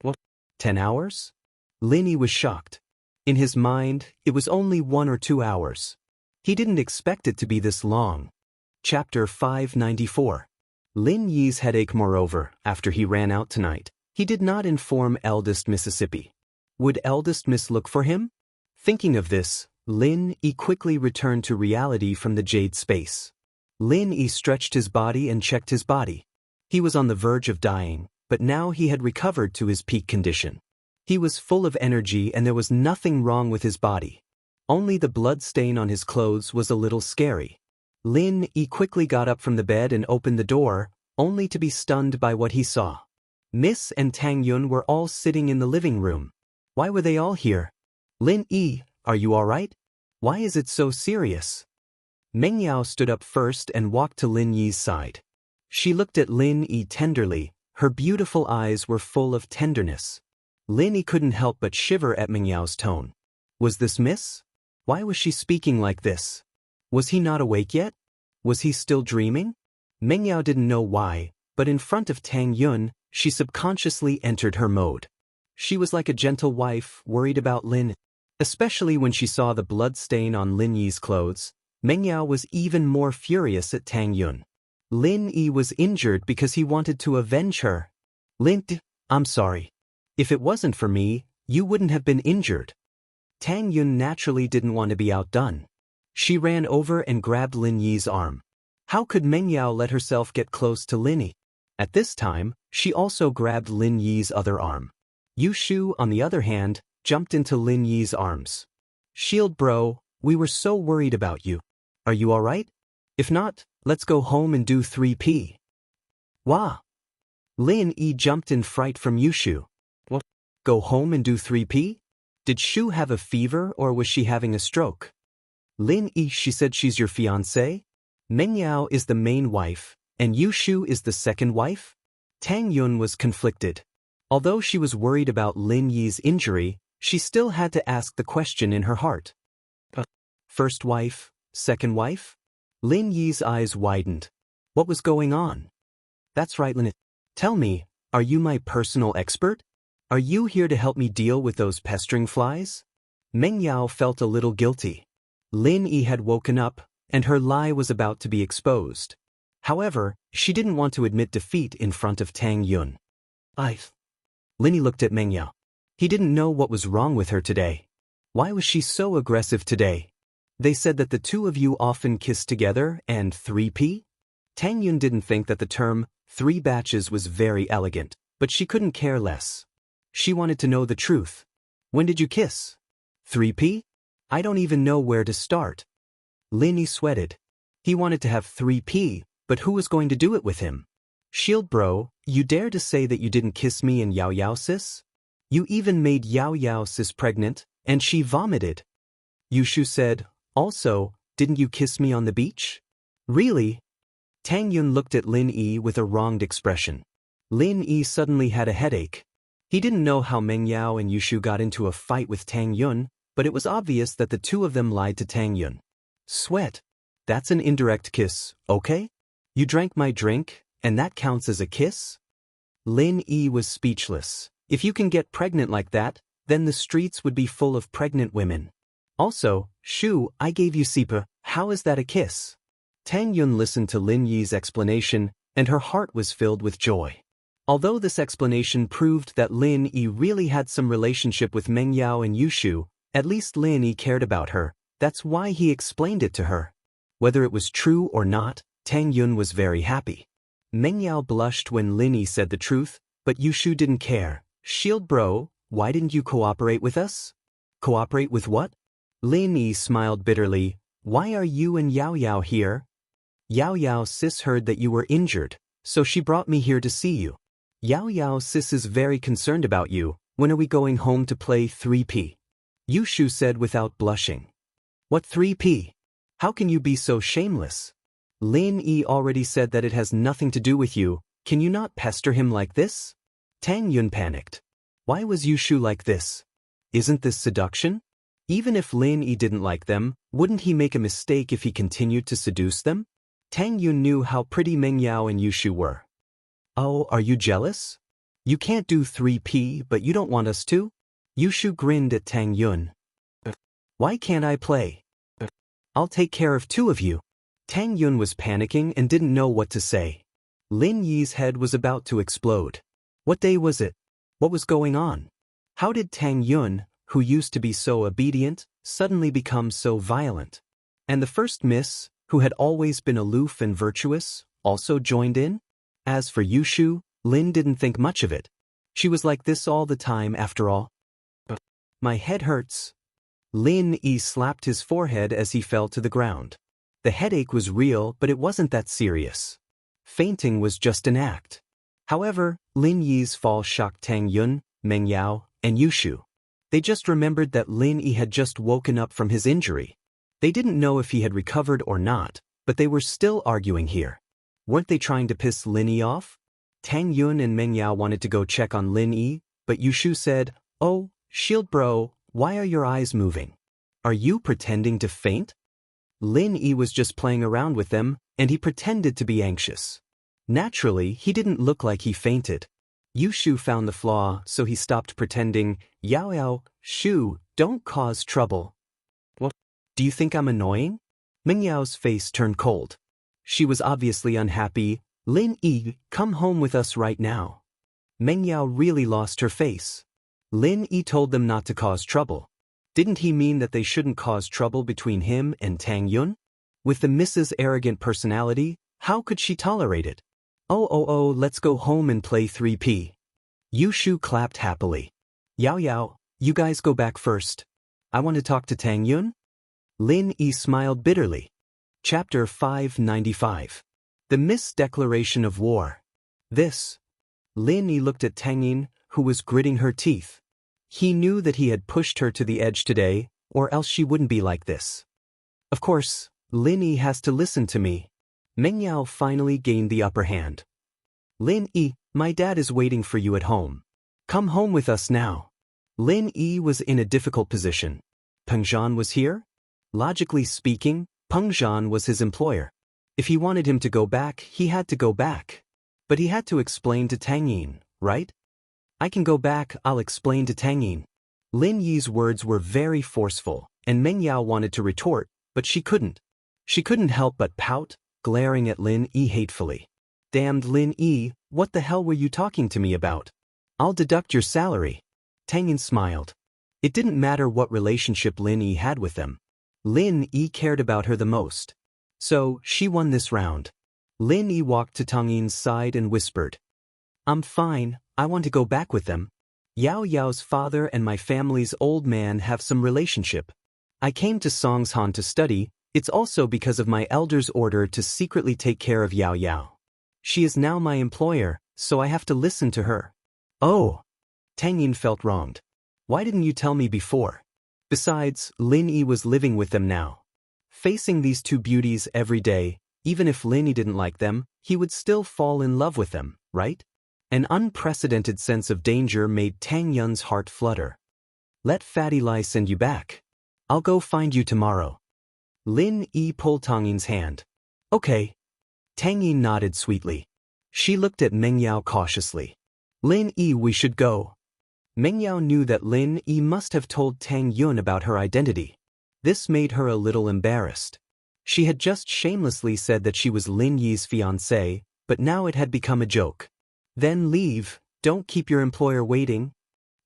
S1: What? 10 hours? Lin Yi was shocked. In his mind, it was only 1 or 2 hours. He didn't expect it to be this long. Chapter 594. Lin Yi's headache. Moreover, after he ran out tonight, he did not inform eldest Mississippi. Would eldest Miss look for him? Thinking of this, Lin Yi quickly returned to reality from the jade space. Lin Yi stretched his body and checked his body. He was on the verge of dying, but now he had recovered to his peak condition. He was full of energy and there was nothing wrong with his body. Only the blood stain on his clothes was a little scary. Lin Yi quickly got up from the bed and opened the door, only to be stunned by what he saw. Miss and Tang Yun were all sitting in the living room. Why were they all here? Lin Yi, are you all right? Why is it so serious? Meng Yao stood up first and walked to Lin Yi's side. She looked at Lin Yi tenderly, her beautiful eyes were full of tenderness. Lin Yi couldn't help but shiver at Meng Yao's tone. Was this Miss? Why was she speaking like this? Was he not awake yet? Was he still dreaming? Meng Yao didn't know why, but in front of Tang Yun, she subconsciously entered her mode. She was like a gentle wife, worried about Lin. Especially when she saw the blood stain on Lin Yi's clothes, Meng Yao was even more furious at Tang Yun. Lin Yi was injured because he wanted to avenge her. Lin, I'm sorry. If it wasn't for me, you wouldn't have been injured. Tang Yun naturally didn't want to be outdone. She ran over and grabbed Lin Yi's arm. How could Meng Yao let herself get close to Lin Yi? At this time, she also grabbed Lin Yi's other arm. Yu Shu, on the other hand, jumped into Lin Yi's arms. Shield bro, we were so worried about you. Are you alright? If not, let's go home and do 3P. Wah! Lin Yi jumped in fright from Yu Shu. What? Go home and do 3P? Did Shu have a fever or was she having a stroke? Lin Yi, she said she's your fiancé? Meng Yao is the main wife, and Yu Shu is the second wife? Tang Yun was conflicted. Although she was worried about Lin Yi's injury, she still had to ask the question in her heart. First wife, second wife? Lin Yi's eyes widened. What was going on? That's right, Lin. Tell me, are you my personal expert? Are you here to help me deal with those pestering flies? Meng Yao felt a little guilty. Lin Yi had woken up, and her lie was about to be exposed. However, she didn't want to admit defeat in front of Tang Yun. Lin Yi looked at Meng Yao. He didn't know what was wrong with her today. Why was she so aggressive today? They said that the two of you often kiss together and 3P? Tang Yun didn't think that the term 3 batches was very elegant, but she couldn't care less. She wanted to know the truth. When did you kiss? 3P? I don't even know where to start. Lin Yi sweated. He wanted to have 3P, but who was going to do it with him? Shield bro, you dare to say that you didn't kiss me and Yao Yao sis? You even made Yao Yao sis pregnant, and she vomited. Yu Shu said, also, didn't you kiss me on the beach? Really? Tang Yun looked at Lin Yi with a wronged expression. Lin Yi suddenly had a headache. He didn't know how Meng Yao and Yu Shu got into a fight with Tang Yun, but it was obvious that the two of them lied to Tang Yun. Sweat. That's an indirect kiss, okay? You drank my drink, And that counts as a kiss? Lin Yi was speechless. If you can get pregnant like that, then the streets would be full of pregnant women. Also, Shu, I gave you Sipa, how is that a kiss? Tang Yun listened to Lin Yi's explanation, and her heart was filled with joy. Although this explanation proved that Lin Yi really had some relationship with Meng Yao and Yushu, at least Lin Yi cared about her, that's why he explained it to her. Whether it was true or not, Tang Yun was very happy. Meng Yao blushed when Lin Yi said the truth, but Yushu didn't care. Shield bro, why didn't you cooperate with us? Cooperate with what? Lin Yi smiled bitterly. Why are you and Yao Yao here? Yao Yao sis heard that you were injured, so she brought me here to see you. Yao Yao sis is very concerned about you. When are we going home to play 3P? Yushu said without blushing. What 3P? How can you be so shameless? Lin Yi already said that it has nothing to do with you. Can you not pester him like this? Tang Yun panicked. Why was Yushu like this? Isn't this seduction? Even if Lin Yi didn't like them, wouldn't he make a mistake if he continued to seduce them? Tang Yun knew how pretty Meng Yao and Yushu were. Oh, are you jealous? You can't do 3P but you don't want us to? Yushu grinned at Tang Yun. Why can't I play? I'll take care of two of you. Tang Yun was panicking and didn't know what to say. Lin Yi's head was about to explode. What day was it? What was going on? How did Tang Yun, who used to be so obedient, suddenly become so violent? And the first miss, who had always been aloof and virtuous, also joined in? As for Yushu, Lin didn't think much of it. She was like this all the time after all. My head hurts. Lin Yi slapped his forehead as he fell to the ground. The headache was real, but it wasn't that serious. Fainting was just an act. However, Lin Yi's fall shocked Tang Yun, Meng Yao, and Yushu. They just remembered that Lin Yi had just woken up from his injury. They didn't know if he had recovered or not, but they were still arguing here. Weren't they trying to piss Lin Yi off? Tang Yun and Meng Yao wanted to go check on Lin Yi, but Yushu said, "Oh, Shield bro, why are your eyes moving? Are you pretending to faint?" Lin Yi was just playing around with them, and he pretended to be anxious. Naturally, he didn't look like he fainted. Yushu found the flaw, so he stopped pretending. Yao Yao, Shu, don't cause trouble. What? Do you think I'm annoying? Meng Yao's face turned cold. She was obviously unhappy. Lin Yi, come home with us right now. Meng Yao really lost her face. Lin Yi told them not to cause trouble. Didn't he mean that they shouldn't cause trouble between him and Tang Yun? With the Mrs. Arrogant personality, how could she tolerate it? Oh, let's go home and play 3P. Yushu clapped happily. Yao Yao, you guys go back first. I want to talk to Tang Yun. Lin Yi smiled bitterly. Chapter 595. The Misdeclaration of War. This. Lin Yi looked at Tang Yin, who was gritting her teeth. He knew that he had pushed her to the edge today, or else she wouldn't be like this. Of course, Lin Yi has to listen to me. Meng Yao finally gained the upper hand. Lin Yi, my dad is waiting for you at home. Come home with us now. Lin Yi was in a difficult position. Peng Zhan was here? Logically speaking, Peng Zhan was his employer. If he wanted him to go back, he had to go back. But he had to explain to Tang Yin, right? I can go back, I'll explain to Tang Yin. Lin Yi's words were very forceful, and Meng Yao wanted to retort, but she couldn't. She couldn't help but pout, glaring at Lin Yi hatefully. Damned Lin Yi, what the hell were you talking to me about? I'll deduct your salary. Tang Yin smiled. It didn't matter what relationship Lin Yi had with them. Lin Yi cared about her the most. So, she won this round. Lin Yi walked to Tang Yin's side and whispered. I'm fine, I want to go back with them. Yao Yao's father and my family's old man have some relationship. I came to Songshan to study. It's also because of my elder's order to secretly take care of Yao Yao. She is now my employer, so I have to listen to her. Oh. Tang Yin felt wronged. Why didn't you tell me before? Besides, Lin Yi was living with them now. Facing these two beauties every day, even if Lin Yi didn't like them, he would still fall in love with them, right? An unprecedented sense of danger made Tang Yun's heart flutter. Let Fatty Lai send you back. I'll go find you tomorrow. Lin Yi pulled Tang Yin's hand. Okay. Tang Yin nodded sweetly. She looked at Meng Yao cautiously. Lin Yi, we should go. Meng Yao knew that Lin Yi must have told Tang Yun about her identity. This made her a little embarrassed. She had just shamelessly said that she was Lin Yi's fiancée, but now it had become a joke. Then leave, don't keep your employer waiting.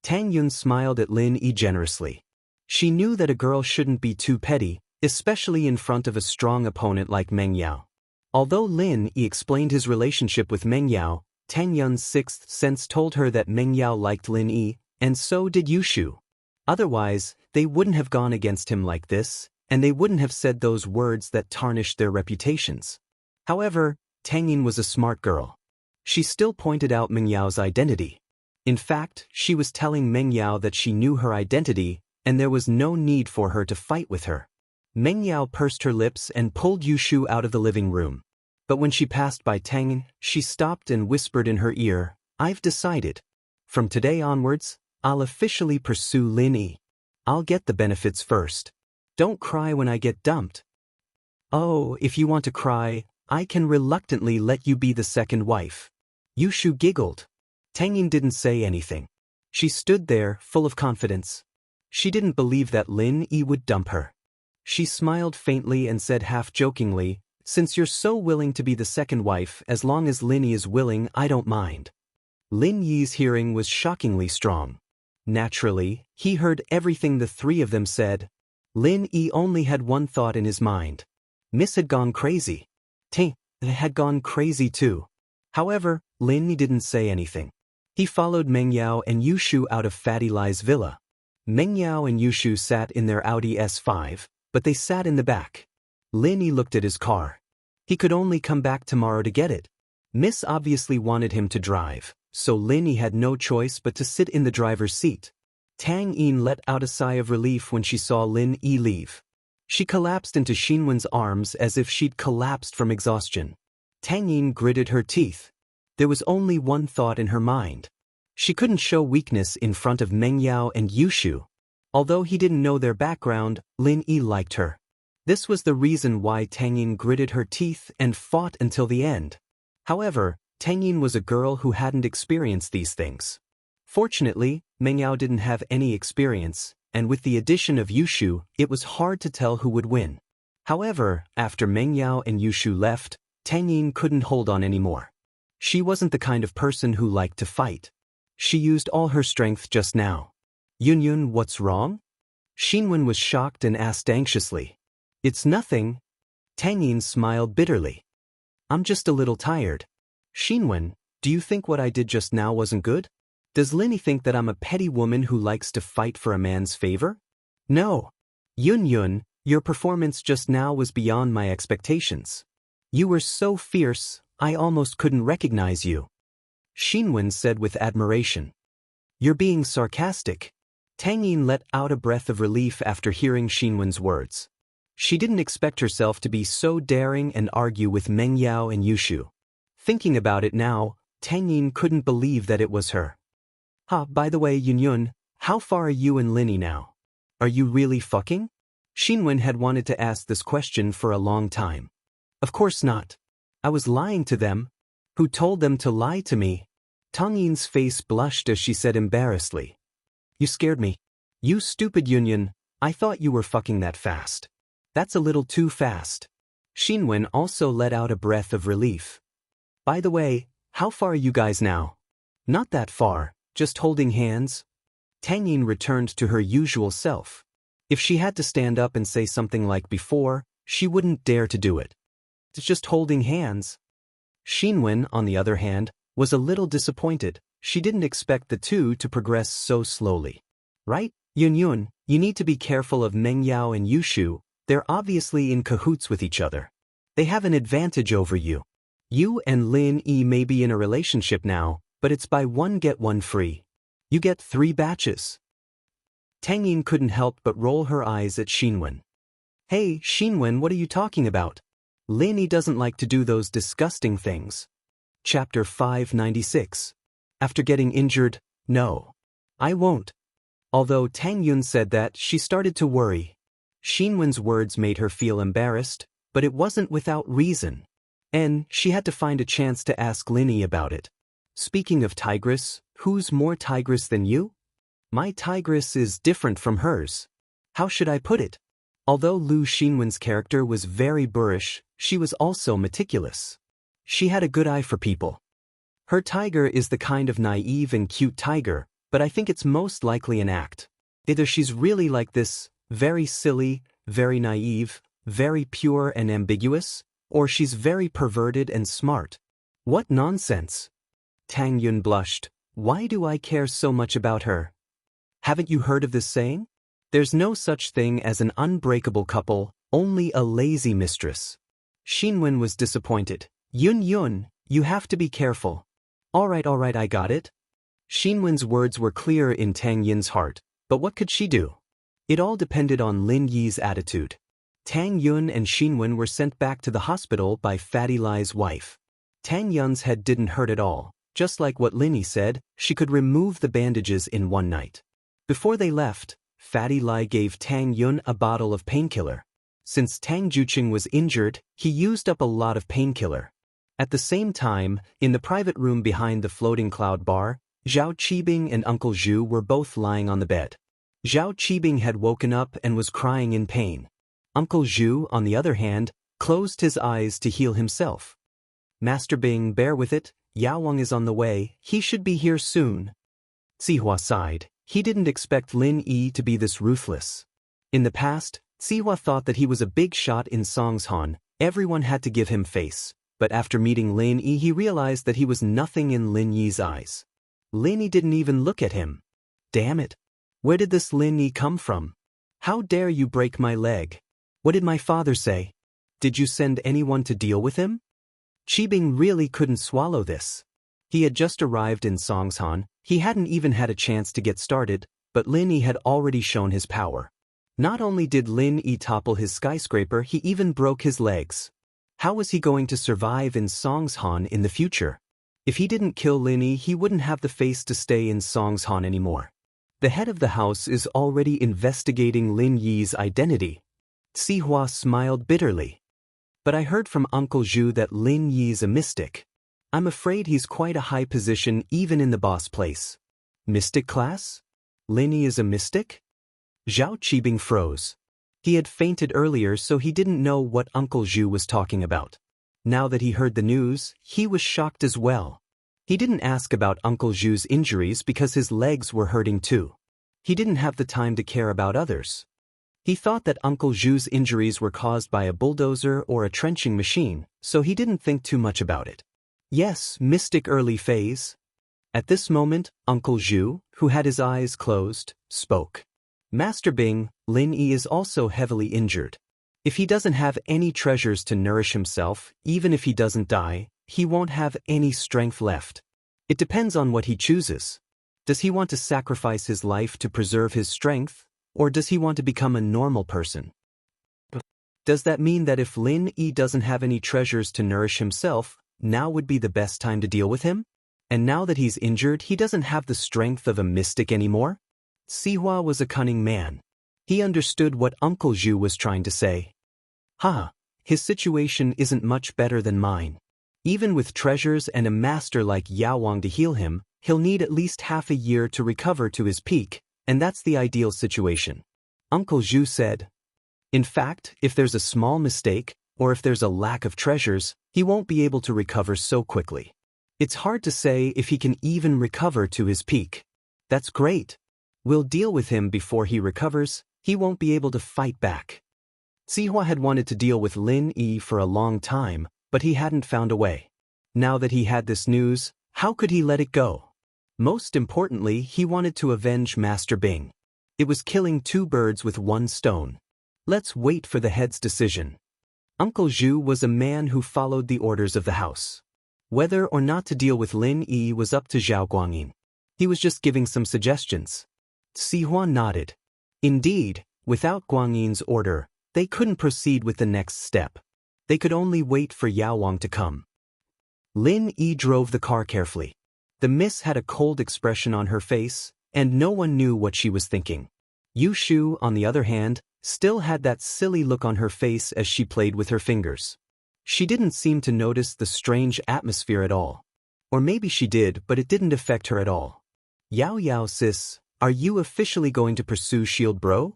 S1: Tang Yun smiled at Lin Yi generously. She knew that a girl shouldn't be too petty, especially in front of a strong opponent like Meng Yao. Although Lin Yi explained his relationship with Meng Yao, Tang Yun's sixth sense told her that Meng Yao liked Lin Yi, and so did Yushu. Otherwise, they wouldn't have gone against him like this, and they wouldn't have said those words that tarnished their reputations. However, Tang Yin was a smart girl. She still pointed out Meng Yao's identity. In fact, she was telling Meng Yao that she knew her identity, and there was no need for her to fight with her. Meng Yao pursed her lips and pulled Yushu out of the living room. But when she passed by Tang Yin, she stopped and whispered in her ear, I've decided. From today onwards, I'll officially pursue Lin Yi. I'll get the benefits first. Don't cry when I get dumped. Oh, if you want to cry, I can reluctantly let you be the second wife. Yushu giggled. Tang Yin didn't say anything. She stood there, full of confidence. She didn't believe that Lin Yi would dump her. She smiled faintly and said half-jokingly, Since you're so willing to be the second wife, as long as Lin Yi is willing, I don't mind. Lin Yi's hearing was shockingly strong. Naturally, he heard everything the three of them said. Lin Yi only had one thought in his mind. Miss had gone crazy. Tang had gone crazy too. However, Lin Yi didn't say anything. He followed Meng Yao and Yushu out of Fatty Lai's villa. Meng Yao and Yushu sat in their Audi S5, but they sat in the back. Lin Yi looked at his car. He could only come back tomorrow to get it. Miss obviously wanted him to drive, so Lin Yi had no choice but to sit in the driver's seat. Tang Yin let out a sigh of relief when she saw Lin Yi leave. She collapsed into Xinwen's arms as if she'd collapsed from exhaustion. Tang Yin gritted her teeth. There was only one thought in her mind. She couldn't show weakness in front of Meng Yao and Yushu. Although he didn't know their background, Lin Yi liked her. This was the reason why Tang Yin gritted her teeth and fought until the end. However, Tang Yin was a girl who hadn't experienced these things. Fortunately, Meng Yao didn't have any experience, and with the addition of Yushu, it was hard to tell who would win. However, after Meng Yao and Yushu left, Tang Yin couldn't hold on anymore. She wasn't the kind of person who liked to fight. She used all her strength just now. Yun, what's wrong? Xinwen was shocked and asked anxiously. It's nothing. Tang Yin smiled bitterly. I'm just a little tired. Xinwen, do you think what I did just now wasn't good? Does Lin Yi think that I'm a petty woman who likes to fight for a man's favor? No. Yun, your performance just now was beyond my expectations. You were so fierce, I almost couldn't recognize you. Xinwen said with admiration. You're being sarcastic. Tang Yin let out a breath of relief after hearing Xinwen's words. She didn't expect herself to be so daring and argue with Meng Yao and Yushu. Thinking about it now, Tang Yin couldn't believe that it was her. By the way, Yun, how far are you and Lin Yi now? Are you really fucking? Xinwen had wanted to ask this question for a long time. Of course not. I was lying to them. Who told them to lie to me? Tang Yin's face blushed as she said embarrassedly. You scared me. You stupid Yun, I thought you were fucking that fast. That's a little too fast. Xinwen also let out a breath of relief. By the way, how far are you guys now? Not that far, just holding hands. Tang Yin returned to her usual self. If she had to stand up and say something like before, she wouldn't dare to do it. It's just holding hands. Xinwen, on the other hand, was a little disappointed. She didn't expect the two to progress so slowly. Right, Yun, you need to be careful of Meng Yao and Yushu. They're obviously in cahoots with each other. They have an advantage over you. You and Lin Yi may be in a relationship now, but it's buy one get one free. You get 3 batches. Tang Yin couldn't help but roll her eyes at Xinwen. Hey, Xinwen, what are you talking about? Lin Yi doesn't like to do those disgusting things. Chapter 596. After getting injured, no. I won't. Although Tang Yun said that, she started to worry. Xinwen's words made her feel embarrassed, but it wasn't without reason. And she had to find a chance to ask Lin Yi about it. Speaking of tigress, who's more tigress than you? My tigress is different from hers. How should I put it? Although Lu Xinwen's character was very boorish, she was also meticulous. She had a good eye for people. Her tiger is the kind of naive and cute tiger, but I think it's most likely an act. Either she's really like this, very silly, very naive, very pure and ambiguous, or she's very perverted and smart. What nonsense! Tang Yun blushed. Why do I care so much about her? Haven't you heard of this saying? There's no such thing as an unbreakable couple, only a lazy mistress. Xinwen was disappointed. Yun, you have to be careful. Alright, I got it. Xinwen's words were clear in Tang Yun's heart, but what could she do? It all depended on Lin Yi's attitude. Tang Yun and Xinwen were sent back to the hospital by Fatty Lai's wife. Tang Yun's head didn't hurt at all. Just like what Lin Yi said, she could remove the bandages in one night. Before they left, Fatty Lai gave Tang Yun a bottle of painkiller. Since Tang Juqing was injured, he used up a lot of painkiller. At the same time, in the private room behind the floating cloud bar, Zhao Qibing and Uncle Zhu were both lying on the bed. Zhao Qibing had woken up and was crying in pain. Uncle Zhu, on the other hand, closed his eyes to heal himself. Master Bing, bear with it. Yao Wang is on the way, he should be here soon. Sihua sighed. He didn't expect Lin Yi to be this ruthless. In the past, Sihua thought that he was a big shot in Songshan, everyone had to give him face, but after meeting Lin Yi he realized that he was nothing in Lin Yi's eyes. Lin Yi didn't even look at him. Damn it. Where did this Lin Yi come from? How dare you break my leg? What did my father say? Did you send anyone to deal with him? Qibing really couldn't swallow this. He had just arrived in Songshan, he hadn't even had a chance to get started, but Lin Yi had already shown his power. Not only did Lin Yi topple his skyscraper, he even broke his legs. How was he going to survive in Songshan in the future? If he didn't kill Lin Yi, he wouldn't have the face to stay in Songshan anymore. The head of the house is already investigating Lin Yi's identity. Sihua smiled bitterly. But I heard from Uncle Zhu that Lin Yi's a mystic. I'm afraid he's quite a high position even in the boss place. Mystic class? Lin Yi is a mystic? Zhao Qibing froze. He had fainted earlier, so he didn't know what Uncle Zhu was talking about. Now that he heard the news, he was shocked as well. He didn't ask about Uncle Zhu's injuries because his legs were hurting too. He didn't have the time to care about others. He thought that Uncle Zhu's injuries were caused by a bulldozer or a trenching machine, so he didn't think too much about it. Yes, mystic early phase. At this moment, Uncle Zhu, who had his eyes closed, spoke. Master Bing, Lin Yi is also heavily injured. If he doesn't have any treasures to nourish himself, even if he doesn't die, he won't have any strength left. It depends on what he chooses. Does he want to sacrifice his life to preserve his strength? Or does he want to become a normal person? Does that mean that if Lin Yi doesn't have any treasures to nourish himself, now would be the best time to deal with him? And now that he's injured, he doesn't have the strength of a mystic anymore? Sihua was a cunning man. He understood what Uncle Zhu was trying to say. His situation isn't much better than mine. Even with treasures and a master like Yao Wang to heal him, he'll need at least half a year to recover to his peak. And that's the ideal situation. Uncle Zhu said. In fact, if there's a small mistake, or if there's a lack of treasures, he won't be able to recover so quickly. It's hard to say if he can even recover to his peak. That's great. We'll deal with him before he recovers, he won't be able to fight back. Sihua had wanted to deal with Lin Yi for a long time, but he hadn't found a way. Now that he had this news, how could he let it go? Most importantly, he wanted to avenge Master Bing. It was killing two birds with one stone. Let's wait for the head's decision. Uncle Zhu was a man who followed the orders of the house. Whether or not to deal with Lin Yi was up to Zhao Guangyin. He was just giving some suggestions. Sihua nodded. Indeed, without Guangyin's order, they couldn't proceed with the next step. They could only wait for Yao Wang to come. Lin Yi drove the car carefully. The miss had a cold expression on her face, and no one knew what she was thinking. Yu Shu, on the other hand, still had that silly look on her face as she played with her fingers. She didn't seem to notice the strange atmosphere at all. Or maybe she did, but it didn't affect her at all. Yao Yao sis, are you officially going to pursue Shield Bro?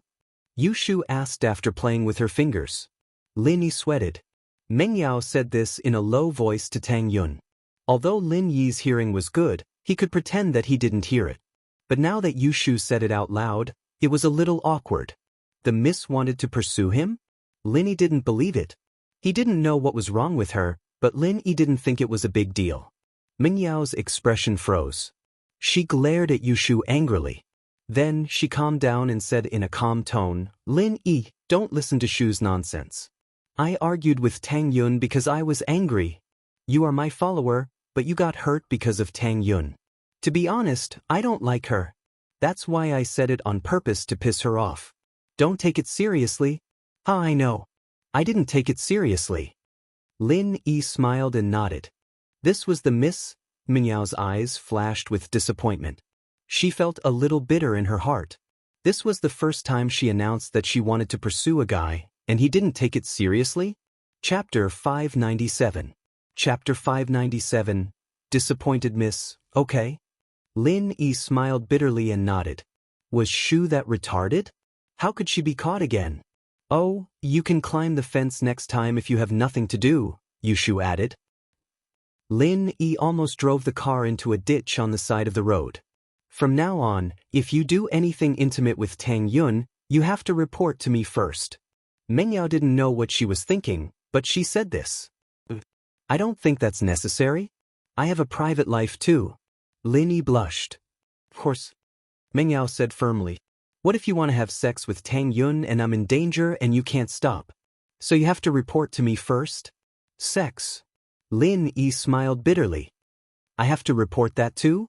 S1: Yushu asked after playing with her fingers. Lin Yi sweated. Meng Yao said this in a low voice to Tang Yun. Although Lin Yi's hearing was good, he could pretend that he didn't hear it. But now that Yushu said it out loud, it was a little awkward. The miss wanted to pursue him? Lin Yi didn't believe it. He didn't know what was wrong with her, but Lin Yi didn't think it was a big deal. Meng Yao's expression froze. She glared at Yushu angrily. Then she calmed down and said in a calm tone, Lin Yi, don't listen to Shu's nonsense. I argued with Tang Yun because I was angry. You are my follower, but you got hurt because of Tang Yun. To be honest, I don't like her. That's why I said it on purpose to piss her off. Don't take it seriously. I know. I didn't take it seriously. Lin Yi smiled and nodded. This was the miss? Meng Yao's eyes flashed with disappointment. She felt a little bitter in her heart. This was the first time she announced that she wanted to pursue a guy, and he didn't take it seriously? Chapter 597. Chapter 597. Disappointed miss, okay? Lin Yi smiled bitterly and nodded. Was Shu that retarded? How could she be caught again? Oh, you can climb the fence next time if you have nothing to do, Yushu added. Lin Yi almost drove the car into a ditch on the side of the road. From now on, if you do anything intimate with Tang Yun, you have to report to me first. Meng Yao didn't know what she was thinking, but she said this. I don't think that's necessary. I have a private life too. Lin Yi blushed. Of course. Meng Yao said firmly. What if you want to have sex with Tang Yun and I'm in danger and you can't stop? So you have to report to me first? Sex. Lin Yi smiled bitterly. I have to report that too?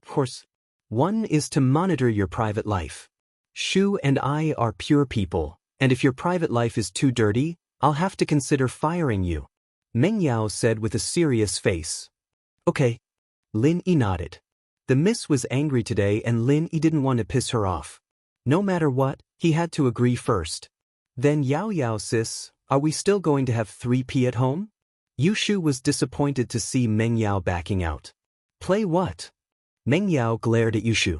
S1: Of course. One is to monitor your private life. Shu and I are pure people, and if your private life is too dirty, I'll have to consider firing you. Meng Yao said with a serious face. Okay. Lin Yi nodded. The miss was angry today and Lin Yi didn't want to piss her off. No matter what, he had to agree first. Then Yao Yao sis, are we still going to have 3P at home? Yushu was disappointed to see Meng Yao backing out. Play what? Meng Yao glared at Yushu.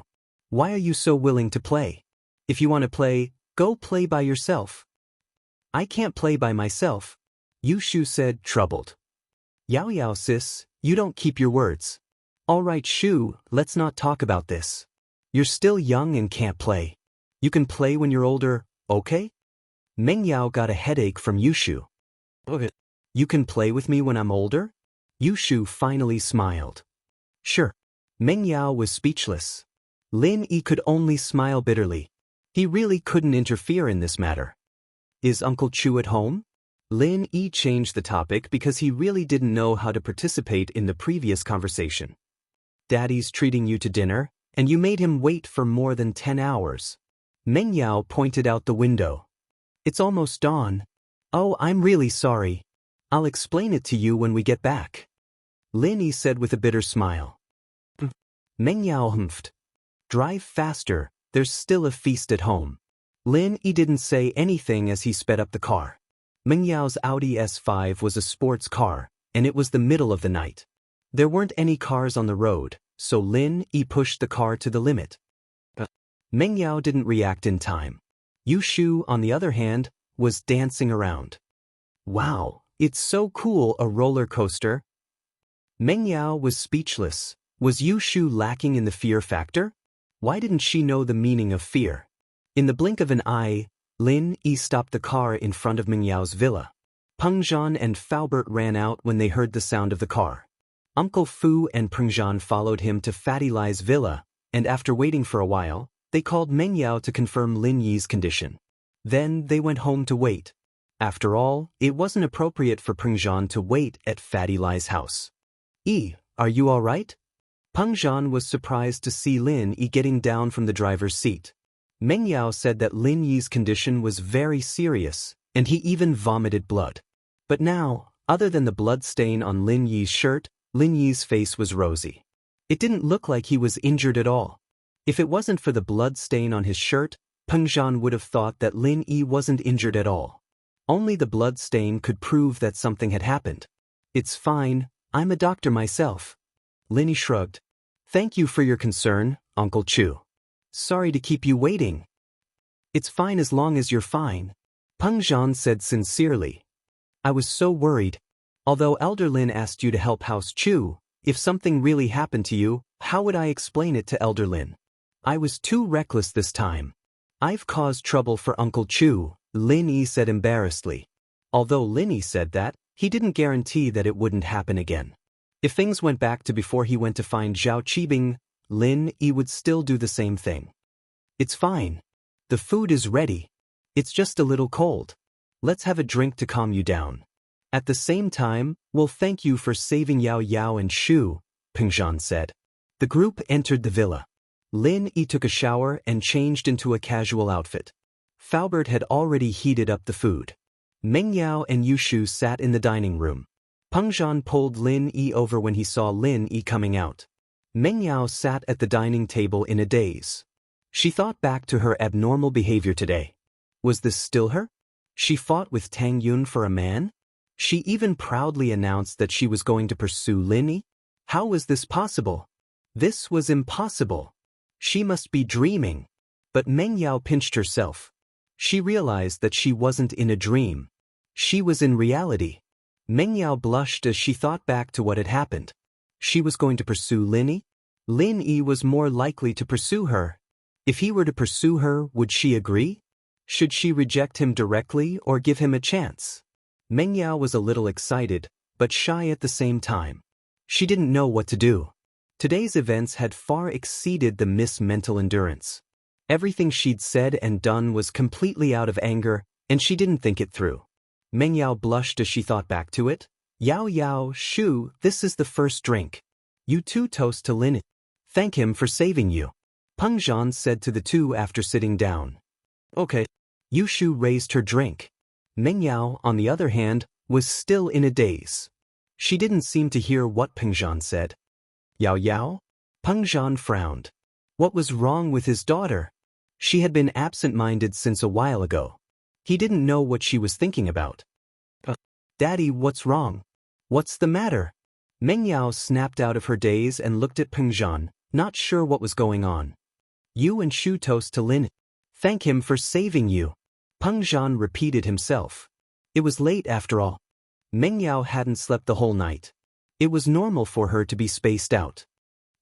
S1: Why are you so willing to play? If you want to play, go play by yourself. I can't play by myself, Yushu said, troubled. Yao Yao sis, you don't keep your words. All right Shu, let's not talk about this. You're still young and can't play. You can play when you're older, okay? Meng Yao got a headache from Yushu. Okay. You can play with me when I'm older? Yushu finally smiled. Sure. Meng Yao was speechless. Lin Yi could only smile bitterly. He really couldn't interfere in this matter. Is Uncle Chu at home? Lin Yi changed the topic because he really didn't know how to participate in the previous conversation. Daddy's treating you to dinner, and you made him wait for more than 10 hours. Meng Yao pointed out the window. It's almost dawn. Oh, I'm really sorry. I'll explain it to you when we get back. Lin Yi said with a bitter smile. Meng Yao humphed. Drive faster, there's still a feast at home. Lin Yi didn't say anything as he sped up the car. Meng Yao's Audi S5 was a sports car, and it was the middle of the night. There weren't any cars on the road, so Lin Yi pushed the car to the limit. Meng Yao didn't react in time. Yushu, on the other hand, was dancing around. Wow, it's so cool, a roller coaster. Meng Yao was speechless. Was Yushu lacking in the fear factor? Why didn't she know the meaning of fear? In the blink of an eye, Lin Yi stopped the car in front of Meng Yao's villa. Pengzhan and Faubert ran out when they heard the sound of the car. Uncle Fu and Pengzhan followed him to Fatty Lai's villa, and after waiting for a while, they called Meng Yao to confirm Lin Yi's condition. Then they went home to wait. After all, it wasn't appropriate for Pengzhan to wait at Fatty Lai's house. Yi, are you all right? Pengzhan was surprised to see Lin Yi getting down from the driver's seat. Meng Yao said that Lin Yi's condition was very serious, and he even vomited blood. But now, other than the blood stain on Lin Yi's shirt, Lin Yi's face was rosy. It didn't look like he was injured at all. If it wasn't for the blood stain on his shirt, Pengzhan would have thought that Lin Yi wasn't injured at all. Only the blood stain could prove that something had happened. It's fine, I'm a doctor myself. Lin shrugged. Thank you for your concern, Uncle Chu. Sorry to keep you waiting. It's fine as long as you're fine, Peng Zhan said sincerely. I was so worried. Although Elder Lin asked you to help House Chu, if something really happened to you, how would I explain it to Elder Lin? I was too reckless this time. I've caused trouble for Uncle Chu, Lin Yi said embarrassedly. Although Lin Yi said that, he didn't guarantee that it wouldn't happen again. If things went back to before he went to find Zhao Qibing, Lin Yi would still do the same thing. It's fine. The food is ready. It's just a little cold. Let's have a drink to calm you down. At the same time, we'll thank you for saving Yao Yao and Shu, Peng Zhan said. The group entered the villa. Lin Yi took a shower and changed into a casual outfit. Faubert had already heated up the food. Meng Yao and Yu Shu sat in the dining room. Peng Zhan pulled Lin Yi over when he saw Lin Yi coming out. Meng Yao sat at the dining table in a daze. She thought back to her abnormal behavior today. Was this still her? She fought with Tang Yun for a man? She even proudly announced that she was going to pursue Lin Yi? How was this possible? This was impossible. She must be dreaming. But Meng Yao pinched herself. She realized that she wasn't in a dream. She was in reality. Meng Yao blushed as she thought back to what had happened. She was going to pursue Lin Yi? Lin Yi was more likely to pursue her. If he were to pursue her, would she agree? Should she reject him directly or give him a chance? Meng Yao was a little excited, but shy at the same time. She didn't know what to do. Today's events had far exceeded the Miss' mental endurance. Everything she'd said and done was completely out of anger, and she didn't think it through. Meng Yao blushed as she thought back to it. Yao Yao, Shu, this is the first drink. You two toast to Lin Yi. Thank him for saving you. Peng Zhan said to the two after sitting down. Okay. Yu Shu raised her drink. Meng Yao, on the other hand, was still in a daze. She didn't seem to hear what Peng Zhan said. Yao Yao? Peng Zhan frowned. What was wrong with his daughter? She had been absent-minded since a while ago. He didn't know what she was thinking about. Daddy, what's wrong? What's the matter? Meng Yao snapped out of her daze and looked at Peng Zhan, not sure what was going on. You and Shu toast to Lin Yi. Thank him for saving you. Peng Zhan repeated himself. It was late after all. Meng Yao hadn't slept the whole night. It was normal for her to be spaced out.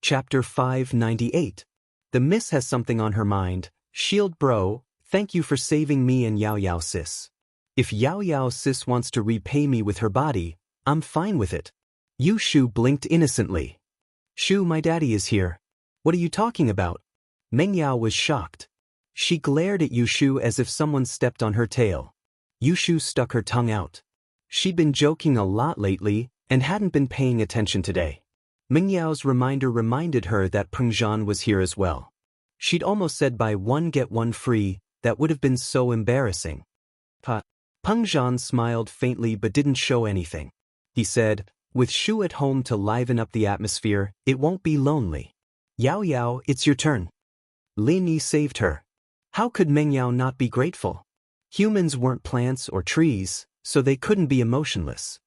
S1: Chapter 598. The Miss has something on her mind. Shield bro, thank you for saving me and Yao Yao sis. If Yao Yao sis wants to repay me with her body, I'm fine with it. Yu Shu blinked innocently. Shu, my daddy is here. What are you talking about? Meng Yao was shocked. She glared at Yu Shu as if someone stepped on her tail. Yu Shu stuck her tongue out. She'd been joking a lot lately and hadn't been paying attention today. Meng Yao's reminder reminded her that Peng Zhan was here as well. She'd almost said buy one get one free, that would have been so embarrassing. Peng Zhan smiled faintly but didn't show anything. He said, with Shu at home to liven up the atmosphere, it won't be lonely. Yao Yao, it's your turn. Lin Yi saved her. How could Meng Yao not be grateful? Humans weren't plants or trees, so they couldn't be emotionless.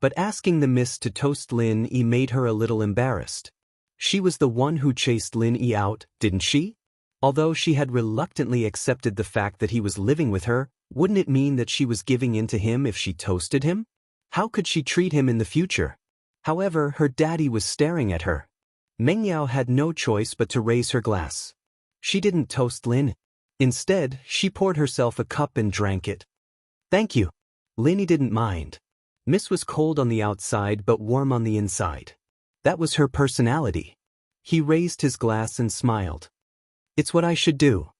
S1: But asking the Miss to toast Lin Yi made her a little embarrassed. She was the one who chased Lin Yi out, didn't she? Although she had reluctantly accepted the fact that he was living with her, wouldn't it mean that she was giving in to him if she toasted him? How could she treat him in the future? However, her daddy was staring at her. Meng Yao had no choice but to raise her glass. She didn't toast Lin. Instead, she poured herself a cup and drank it. Thank you. Lin Yi didn't mind. Miss was cold on the outside but warm on the inside. That was her personality. He raised his glass and smiled. It's what I should do.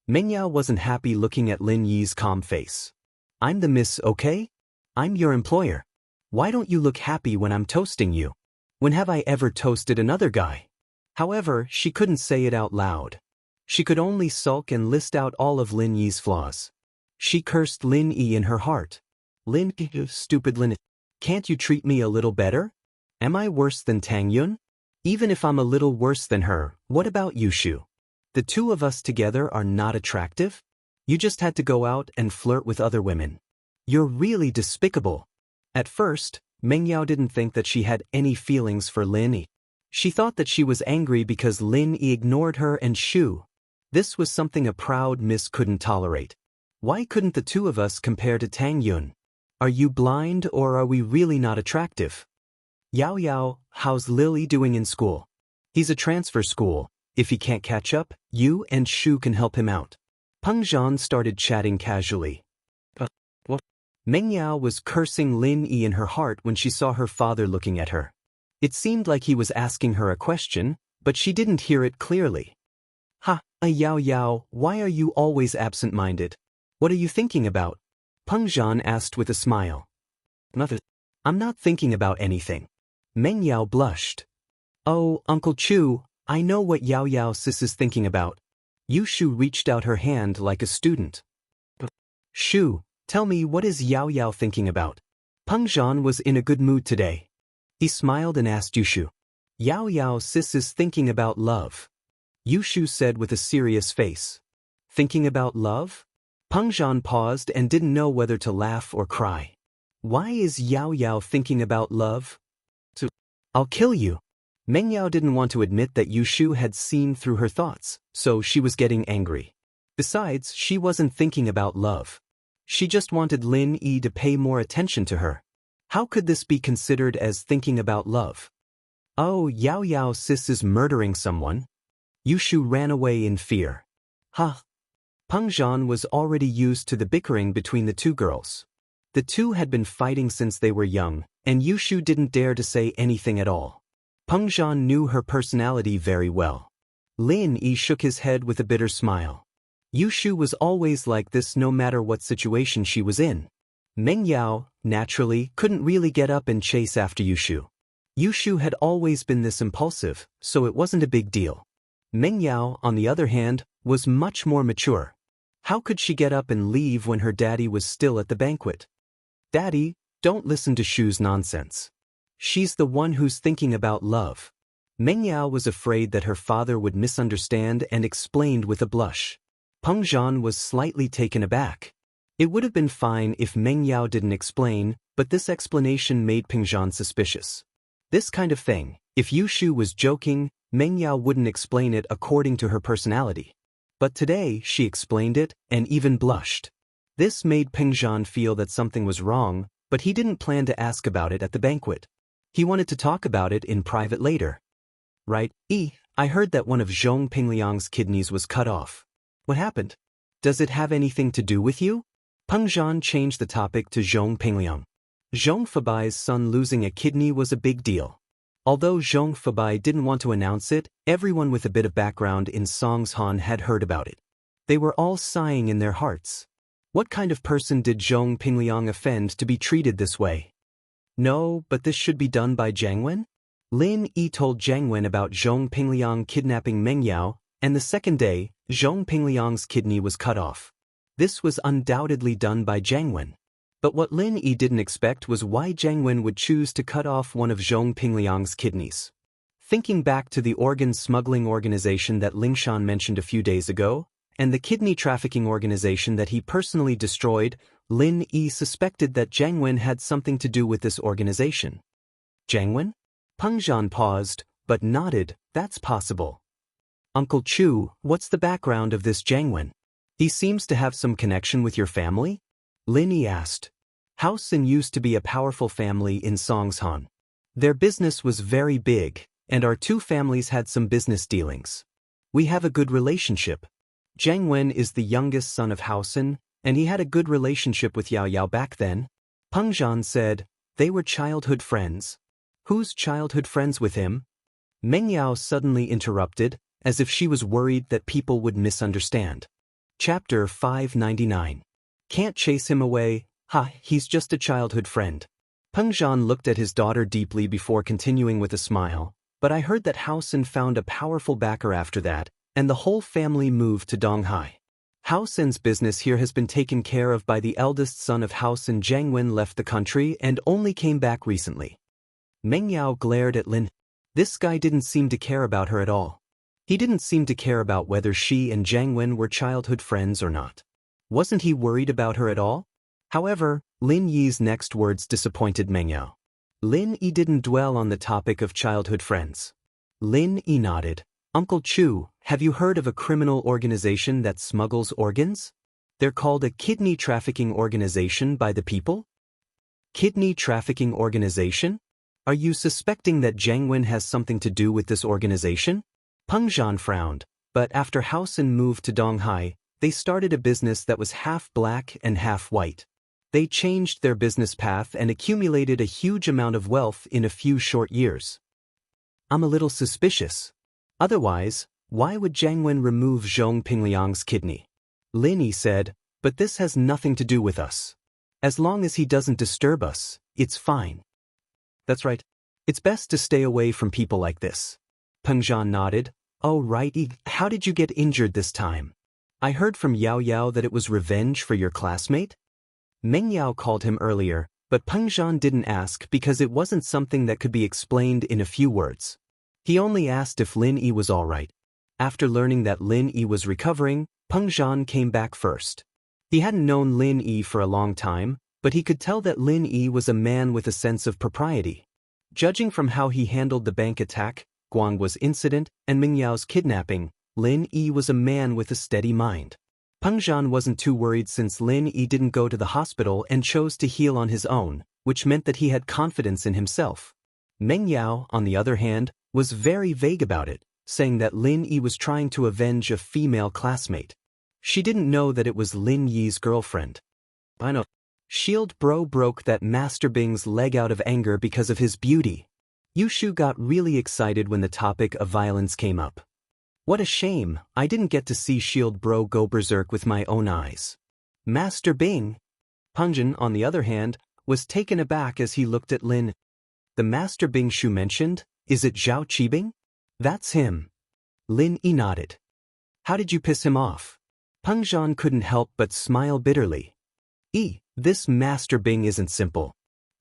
S1: Meng Yao wasn't happy looking at Lin Yi's calm face. I'm the Miss, okay? I'm your employer. Why don't you look happy when I'm toasting you? When have I ever toasted another guy? However, she couldn't say it out loud. She could only sulk and list out all of Lin Yi's flaws. She cursed Lin Yi in her heart. Lin Yi, stupid Lin Yi. Can't you treat me a little better? Am I worse than Tang Yun? Even if I'm a little worse than her, what about Yu Shu? The two of us together are not attractive? You just had to go out and flirt with other women. You're really despicable. At first, Meng Yao didn't think that she had any feelings for Lin Yi. She thought that she was angry because Lin Yi ignored her and Shu. This was something a proud miss couldn't tolerate. Why couldn't the two of us compare to Tang Yun? Are you blind or are we really not attractive? Yao Yao, how's Lily doing in school? He's a transfer school. If he can't catch up, you and Shu can help him out. Peng Zhan started chatting casually. What? Meng Yao was cursing Lin Yi in her heart when she saw her father looking at her. It seemed like he was asking her a question, but she didn't hear it clearly. Yao Yao, why are you always absent-minded? What are you thinking about? Peng Zhan asked with a smile. Nothing. I'm not thinking about anything. Meng Yao blushed. Oh, Uncle Chu, I know what Yao Yao sis is thinking about. Yu Shu reached out her hand like a student. Shu, tell me, what is Yao Yao thinking about? Peng Zhan was in a good mood today. He smiled and asked Yu Shu. Yao Yao sis is thinking about love. Yu Shu said with a serious face. Thinking about love? Peng Zhan paused and didn't know whether to laugh or cry. Why is Yao Yao thinking about love? I'll kill you. Meng Yao didn't want to admit that Yu Shu had seen through her thoughts, so she was getting angry. Besides, she wasn't thinking about love. She just wanted Lin Yi to pay more attention to her. How could this be considered as thinking about love? Oh, Yao Yao sis is murdering someone. Yu Shu ran away in fear. Peng Zhan was already used to the bickering between the two girls. The two had been fighting since they were young, and Yu Shu didn't dare to say anything at all. Peng Zhan knew her personality very well. Lin Yi shook his head with a bitter smile. Yu Shu was always like this no matter what situation she was in. Meng Yao, naturally, couldn't really get up and chase after Yu Shu. Yu Shu had always been this impulsive, so it wasn't a big deal. Meng Yao, on the other hand, was much more mature. How could she get up and leave when her daddy was still at the banquet? Daddy, don't listen to Shu's nonsense. She's the one who's thinking about love. Meng Yao was afraid that her father would misunderstand and explained with a blush. Peng Zhan was slightly taken aback. It would have been fine if Meng Yao didn't explain, but this explanation made Peng Zhan suspicious. This kind of thing, if Yu Shu was joking, Meng Yao wouldn't explain it according to her personality. But today she explained it and even blushed. This made Peng Zhan feel that something was wrong, but he didn't plan to ask about it at the banquet. He wanted to talk about it in private later. Right, I heard that one of Zhong Pingliang's kidneys was cut off. What happened? Does it have anything to do with you? Peng Zhan changed the topic to Zhong Pingliang. Zhong Fabai's son losing a kidney was a big deal. Although Zhong Fabai didn't want to announce it, everyone with a bit of background in Songshan had heard about it. They were all sighing in their hearts. What kind of person did Zhong Pingliang offend to be treated this way? No, but this should be done by Jiang Wen? Lin Yi told Jiang Wen about Zhong Pingliang kidnapping Meng Yao, and the second day, Zhong Pingliang's kidney was cut off. This was undoubtedly done by Jiang Wen. But what Lin Yi didn't expect was why Jiang Wen would choose to cut off one of Zhong Pingliang's kidneys. Thinking back to the organ smuggling organization that Lingshan mentioned a few days ago, and the kidney trafficking organization that he personally destroyed, Lin Yi suspected that Jiang Wen had something to do with this organization. Jiang Wen? Peng Zhan paused, but nodded. That's possible. Uncle Chu, what's the background of this Jiang Wen? He seems to have some connection with your family? Lin Yi asked. House Sin used to be a powerful family in Songshan. Their business was very big, and our two families had some business dealings. We have a good relationship. Jiang Wen is the youngest son of House Sin, and he had a good relationship with Yao Yao back then. Peng Zhan said, they were childhood friends. Who's childhood friends with him? Meng Yao suddenly interrupted, as if she was worried that people would misunderstand. Chapter 599. Can't chase him away, he's just a childhood friend. Peng Zhan looked at his daughter deeply before continuing with a smile, but I heard that House Sin found a powerful backer after that, and the whole family moved to Donghai. House Sin's business here has been taken care of by the eldest son of House Sin. Jiang Wen left the country and only came back recently. Meng Yao glared at Lin. This guy didn't seem to care about her at all. He didn't seem to care about whether she and Jiang Wen were childhood friends or not. Wasn't he worried about her at all? However, Lin Yi's next words disappointed Meng Yao. Lin Yi didn't dwell on the topic of childhood friends. Lin Yi nodded. Uncle Chu, have you heard of a criminal organization that smuggles organs? They're called a kidney trafficking organization by the people? Kidney trafficking organization? Are you suspecting that Zhang Wen has something to do with this organization? Peng Zhan frowned, but after Housen moved to Donghai, they started a business that was half black and half white. They changed their business path and accumulated a huge amount of wealth in a few short years. I'm a little suspicious. Otherwise, why would Zhang Wen remove Zhong Pingliang's kidney? Lin Yi said, but this has nothing to do with us. As long as he doesn't disturb us, it's fine. That's right. It's best to stay away from people like this. Peng Zhan nodded. Oh right, how did you get injured this time? I heard from Yao Yao that it was revenge for your classmate? Meng Yao called him earlier, but Peng Zhan didn't ask because it wasn't something that could be explained in a few words. He only asked if Lin Yi was all right. After learning that Lin Yi was recovering, Peng Zhan came back first. He hadn't known Lin Yi for a long time, but he could tell that Lin Yi was a man with a sense of propriety. Judging from how he handled the bank attack, Guang was incident, and Ming Yao's kidnapping, Lin Yi was a man with a steady mind. Peng Zhan wasn't too worried since Lin Yi didn't go to the hospital and chose to heal on his own, which meant that he had confidence in himself. Meng Yao, on the other hand, was very vague about it, saying that Lin Yi was trying to avenge a female classmate. She didn't know that it was Lin Yi's girlfriend. I know. Shield Bro broke that Master Bing's leg out of anger because of his beauty. Yushu got really excited when the topic of violence came up. What a shame, I didn't get to see Shield Bro go berserk with my own eyes. Master Bing. Peng Zhan, on the other hand, was taken aback as he looked at Lin. The Master Bing Shu mentioned, is it Zhao Qibing? That's him. Lin Yi nodded. How did you piss him off? Peng Zhan couldn't help but smile bitterly. This Master Bing isn't simple.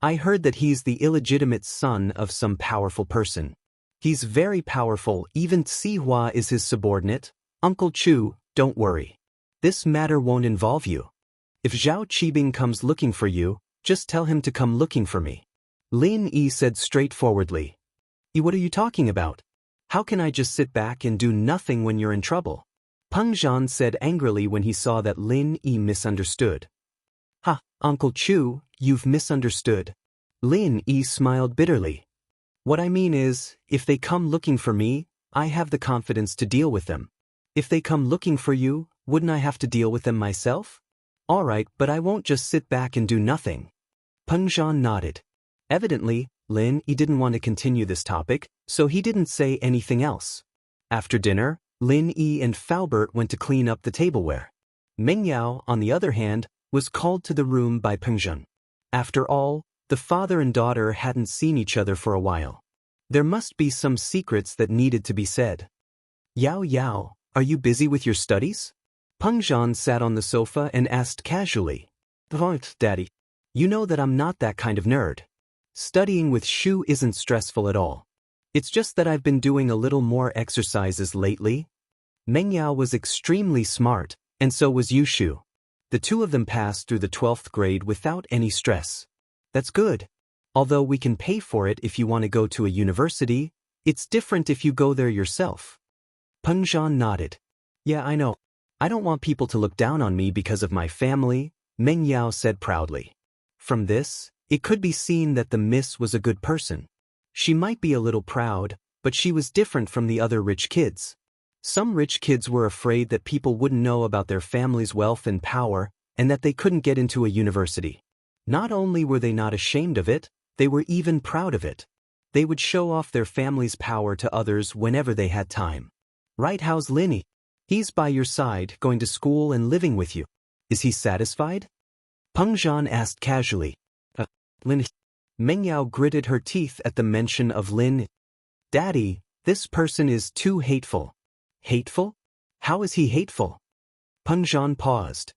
S1: I heard that he's the illegitimate son of some powerful person. He's very powerful, even Xihua is his subordinate. Uncle Chu, don't worry. This matter won't involve you. If Zhao Qibing comes looking for you, just tell him to come looking for me. Lin Yi said straightforwardly. What are you talking about? How can I just sit back and do nothing when you're in trouble? Peng Zhan said angrily when he saw that Lin Yi misunderstood. Ha, Uncle Chu, you've misunderstood. Lin Yi smiled bitterly. What I mean is, if they come looking for me, I have the confidence to deal with them. If they come looking for you, wouldn't I have to deal with them myself? All right, but I won't just sit back and do nothing. Peng Zhan nodded. Evidently, Lin Yi didn't want to continue this topic, so he didn't say anything else. After dinner, Lin Yi and Faubert went to clean up the tableware. Meng Yao, on the other hand, was called to the room by Peng Zhan. After all, the father and daughter hadn't seen each other for a while. There must be some secrets that needed to be said. Yao Yao, are you busy with your studies? Peng Zhan sat on the sofa and asked casually. Daddy, you know that I'm not that kind of nerd. Studying with Shu isn't stressful at all. It's just that I've been doing a little more exercises lately. Meng Yao was extremely smart, and so was Yushu. The two of them passed through the 12th grade without any stress. That's good. Although we can pay for it if you want to go to a university, it's different if you go there yourself. Peng Zhan nodded. Yeah, I know. I don't want people to look down on me because of my family, Meng Yao said proudly. From this, it could be seen that the miss was a good person. She might be a little proud, but she was different from the other rich kids. Some rich kids were afraid that people wouldn't know about their family's wealth and power, and that they couldn't get into a university. Not only were they not ashamed of it, they were even proud of it. They would show off their family's power to others whenever they had time. Right, how's Lin Yi? He's by your side, going to school and living with you. Is he satisfied? Peng Zhan asked casually. Lin Yi. Meng Yao gritted her teeth at the mention of Lin Yi. Daddy, this person is too hateful. Hateful? How is he hateful? Peng Zhan paused.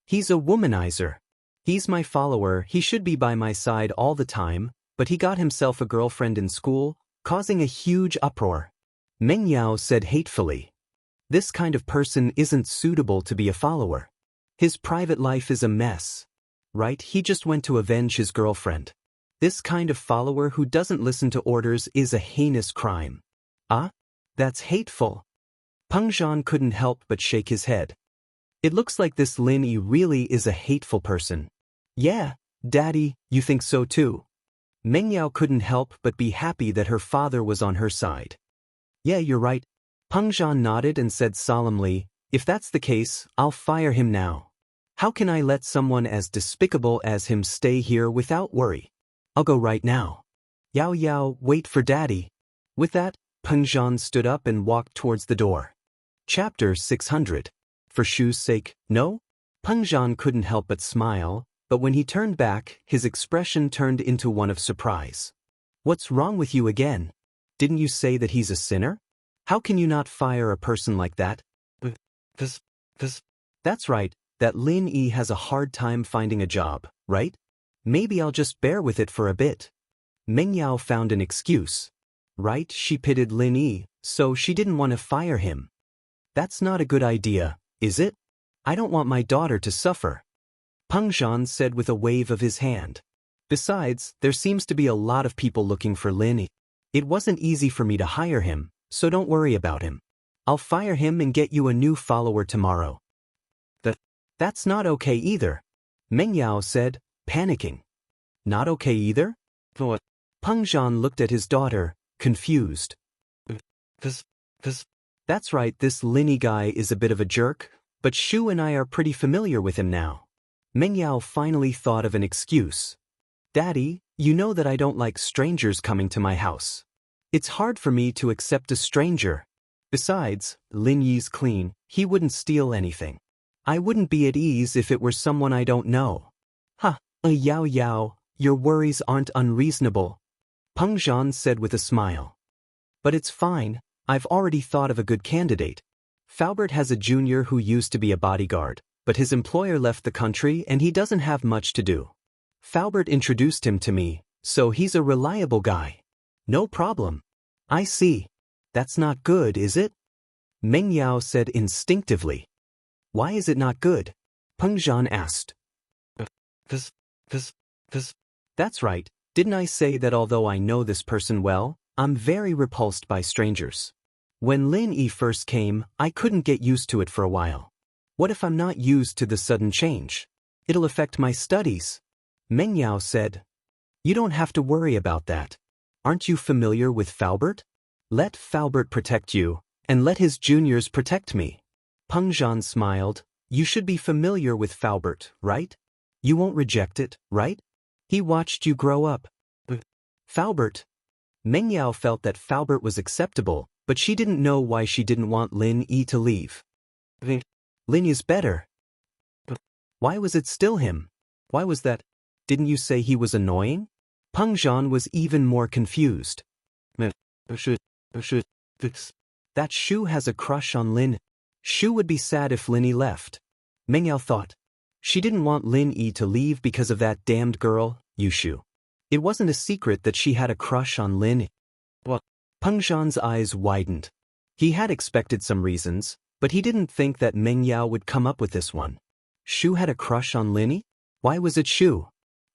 S1: He's a womanizer. He's my follower, he should be by my side all the time, but he got himself a girlfriend in school, causing a huge uproar. Meng Yao said hatefully. This kind of person isn't suitable to be a follower. His private life is a mess. right? He just went to avenge his girlfriend. This kind of follower who doesn't listen to orders is a heinous crime. Ah? That's hateful. Peng Zhan couldn't help but shake his head. It looks like this Lin Yi really is a hateful person. Yeah, Daddy, you think so too? Meng Yao couldn't help but be happy that her father was on her side. Yeah, you're right. Peng Zhan nodded and said solemnly, if that's the case, I'll fire him now. How can I let someone as despicable as him stay here without worry? I'll go right now. Yao Yao, wait for Daddy. With that, Peng Zhan stood up and walked towards the door. Chapter 600. For Shu's sake, no? Peng Zhan couldn't help but smile, but when he turned back, his expression turned into one of surprise. What's wrong with you again? Didn't you say that he's a sinner? How can you not fire a person like that? That's right, that Lin Yi has a hard time finding a job, right? Maybe I'll just bear with it for a bit. Meng Yao found an excuse. Right, she pitied Lin Yi, so she didn't want to fire him. That's not a good idea, is it? I don't want my daughter to suffer. Peng Zhan said with a wave of his hand. Besides, there seems to be a lot of people looking for Lin Yi. It wasn't easy for me to hire him, so don't worry about him. I'll fire him and get you a new follower tomorrow. That's not okay either. Meng Yao said, panicking. Not okay either? What? Peng Zhan looked at his daughter, confused. That's right, this Lin Yi guy is a bit of a jerk, but Shu and I are pretty familiar with him now. Meng Yao finally thought of an excuse. Daddy, you know that I don't like strangers coming to my house. It's hard for me to accept a stranger. Besides, Lin Yi's clean, he wouldn't steal anything. I wouldn't be at ease if it were someone I don't know. Yao Yao, your worries aren't unreasonable. Peng Zhan said with a smile. But it's fine, I've already thought of a good candidate. Faubert has a junior who used to be a bodyguard, but his employer left the country and he doesn't have much to do. Faubert introduced him to me, so he's a reliable guy. No problem. I see. That's not good, is it? Meng Yao said instinctively. Why is it not good? Peng Zhan asked. That's right, didn't I say that although I know this person well, I'm very repulsed by strangers. When Lin Yi first came, I couldn't get used to it for a while. What if I'm not used to the sudden change? It'll affect my studies. Meng Yao said. You don't have to worry about that. Aren't you familiar with Faubert? Let Faubert protect you, and let his juniors protect me. Peng Zhan smiled. You should be familiar with Faubert, right? You won't reject it, right? He watched you grow up. Faubert. Meng Yao felt that Faubert was acceptable, but she didn't know why she didn't want Lin Yi to leave. Lin is better. Why was it still him? Why was that? Didn't you say he was annoying? Peng Zhan was even more confused. That Shu has a crush on Lin. Shu would be sad if Lin Yi left. Meng Yao thought. She didn't want Lin Yi to leave because of that damned girl, Yushu. It wasn't a secret that she had a crush on Lin Yi. What? Peng Zhan's eyes widened. He had expected some reasons, but he didn't think that Meng Yao would come up with this one. Shu had a crush on Lin Yi? Why was it Shu?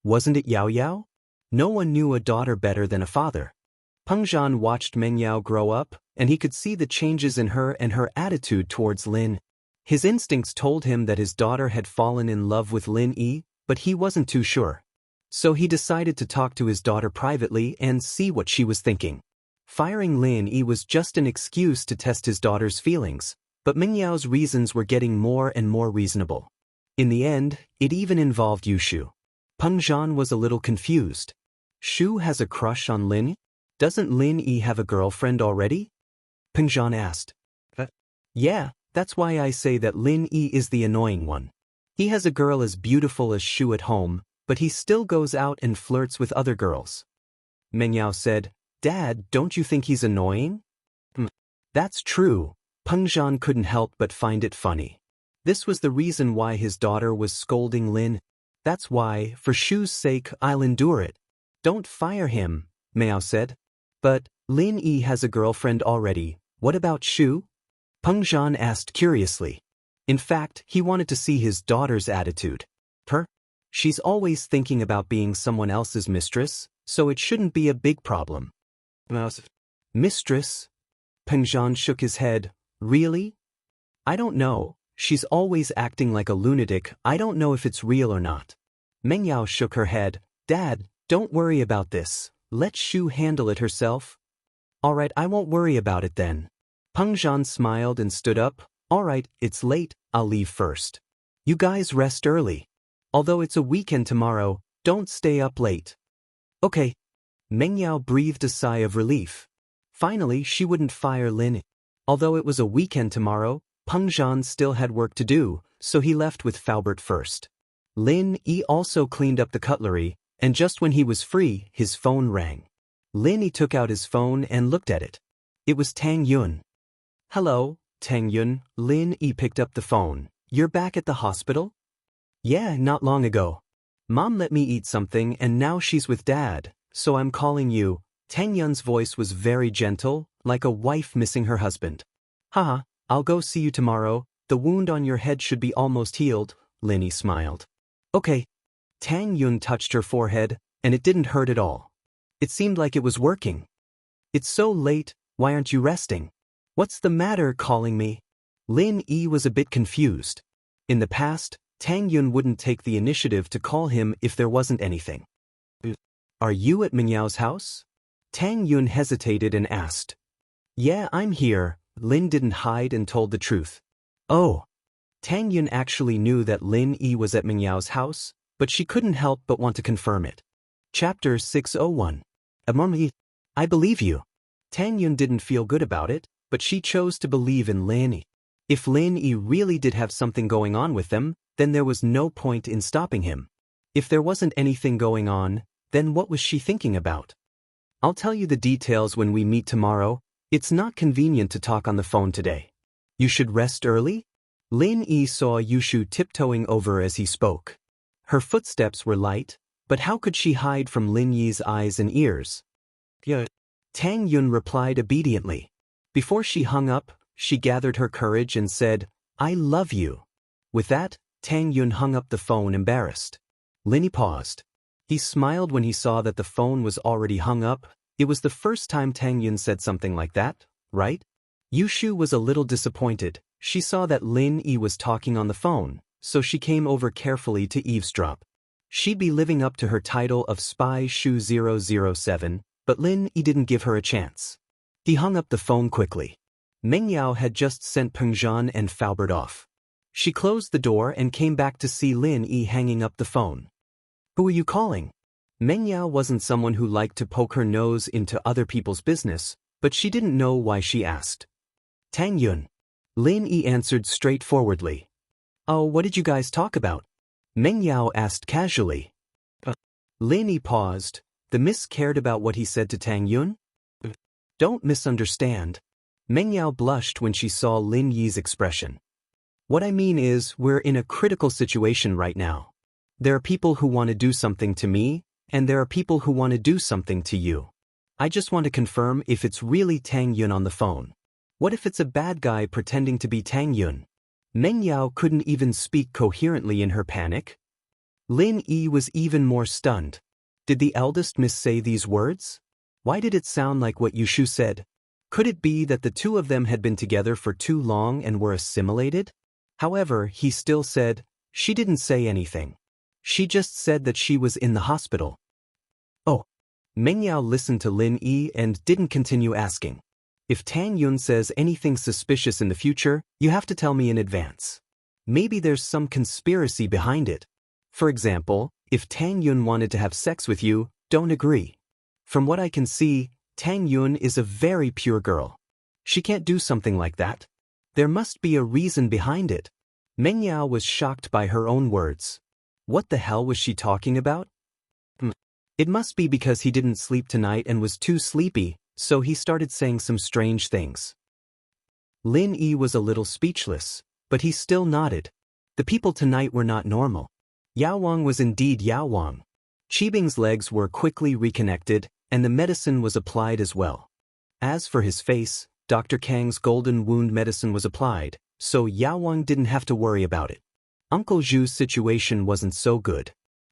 S1: Wasn't it Yao Yao? No one knew a daughter better than a father. Peng Zhan watched Meng Yao grow up, and he could see the changes in her and her attitude towards Lin. His instincts told him that his daughter had fallen in love with Lin Yi, but he wasn't too sure. So he decided to talk to his daughter privately and see what she was thinking. Firing Lin Yi was just an excuse to test his daughter's feelings, but Meng Yao's reasons were getting more and more reasonable. In the end, it even involved Yushu. Peng Zhan was a little confused. Shu has a crush on Lin Yi? Doesn't Lin Yi have a girlfriend already? Peng Zhan asked. Yeah, that's why I say that Lin Yi is the annoying one. He has a girl as beautiful as Shu at home, but he still goes out and flirts with other girls. Meng Yao said, Dad, don't you think he's annoying? That's true. Peng Zhan couldn't help but find it funny. This was the reason why his daughter was scolding Lin. That's why, for Shu's sake, I'll endure it. Don't fire him, Meng Yao said. But Lin Yi has a girlfriend already. What about Shu? Peng Zhan asked curiously. In fact, he wanted to see his daughter's attitude. She's always thinking about being someone else's mistress, so it shouldn't be a big problem. Mistress? Peng Zhan shook his head. Really? I don't know. She's always acting like a lunatic. I don't know if it's real or not. Meng Yao shook her head. Dad, don't worry about this. Let Shu handle it herself. Alright, I won't worry about it then. Peng Zhan smiled and stood up. Alright, it's late, I'll leave first. You guys rest early. Although it's a weekend tomorrow, don't stay up late. Okay. Meng Yao breathed a sigh of relief. Finally, she wouldn't fire Lin. Although it was a weekend tomorrow, Peng Zhan still had work to do, so he left with Faubert first. Lin Yi also cleaned up the cutlery, and just when he was free, his phone rang. Lin Yi took out his phone and looked at it. It was Tang Yun. Hello, Tang Yun. Lin Yi picked up the phone. You're back at the hospital? Yeah, not long ago. Mom let me eat something and now she's with Dad, so I'm calling you. Tang Yun's voice was very gentle, like a wife missing her husband. Haha, I'll go see you tomorrow. The wound on your head should be almost healed, Lin Yi smiled. Okay. Tang Yun touched her forehead, and it didn't hurt at all. It seemed like it was working. It's so late, why aren't you resting? What's the matter calling me? Lin Yi was a bit confused. In the past, Tang Yun wouldn't take the initiative to call him if there wasn't anything. Are you at Meng Yao's house? Tang Yun hesitated and asked. Yeah, I'm here. Lin didn't hide and told the truth. Oh. Tang Yun actually knew that Lin Yi was at Meng Yao's house, but she couldn't help but want to confirm it. Chapter 601. I believe you. Tang Yun didn't feel good about it, but she chose to believe in Lin Yi. If Lin Yi really did have something going on with them, then there was no point in stopping him. If there wasn't anything going on, then what was she thinking about? I'll tell you the details when we meet tomorrow. It's not convenient to talk on the phone today. You should rest early? Lin Yi saw Yushu tiptoeing over as he spoke. Her footsteps were light, but how could she hide from Lin Yi's eyes and ears? Yeah. Tang Yun replied obediently. Before she hung up, she gathered her courage and said, I love you. With that, Tang Yun hung up the phone embarrassed. Lin Yi paused. He smiled when he saw that the phone was already hung up. It was the first time Tang Yun said something like that, right? Yushu was a little disappointed. She saw that Lin Yi was talking on the phone, so she came over carefully to eavesdrop. She'd be living up to her title of Spy Shu 007, but Lin Yi didn't give her a chance. He hung up the phone quickly. Meng Yao had just sent Peng Zhan and Faubert off. She closed the door and came back to see Lin Yi hanging up the phone. Who are you calling? Meng Yao wasn't someone who liked to poke her nose into other people's business, but she didn't know why she asked. Tang Yun. Lin Yi answered straightforwardly. Oh, what did you guys talk about? Meng Yao asked casually. Lin Yi paused. The miss cared about what he said to Tang Yun? Don't misunderstand. Meng Yao blushed when she saw Lin Yi's expression. What I mean is, we're in a critical situation right now. There are people who want to do something to me, and there are people who want to do something to you. I just want to confirm if it's really Tang Yun on the phone. What if it's a bad guy pretending to be Tang Yun? Meng Yao couldn't even speak coherently in her panic. Lin Yi was even more stunned. Did the eldest miss say these words? Why did it sound like what Yushu said? Could it be that the two of them had been together for too long and were assimilated? However, he still said, she didn't say anything. She just said that she was in the hospital. Oh. Meng Yao listened to Lin Yi and didn't continue asking. If Tang Yun says anything suspicious in the future, you have to tell me in advance. Maybe there's some conspiracy behind it. For example, if Tang Yun wanted to have sex with you, don't agree. From what I can see, Tang Yun is a very pure girl. She can't do something like that. There must be a reason behind it. Meng Yao was shocked by her own words. What the hell was she talking about? It must be because he didn't sleep tonight and was too sleepy, so he started saying some strange things. Lin Yi was a little speechless, but he still nodded. The people tonight were not normal. Yao Wang was indeed Yao Wang. Qibing's legs were quickly reconnected, and the medicine was applied as well. As for his face, Dr. Kang's golden wound medicine was applied, so Yao Wang didn't have to worry about it. Uncle Zhu's situation wasn't so good.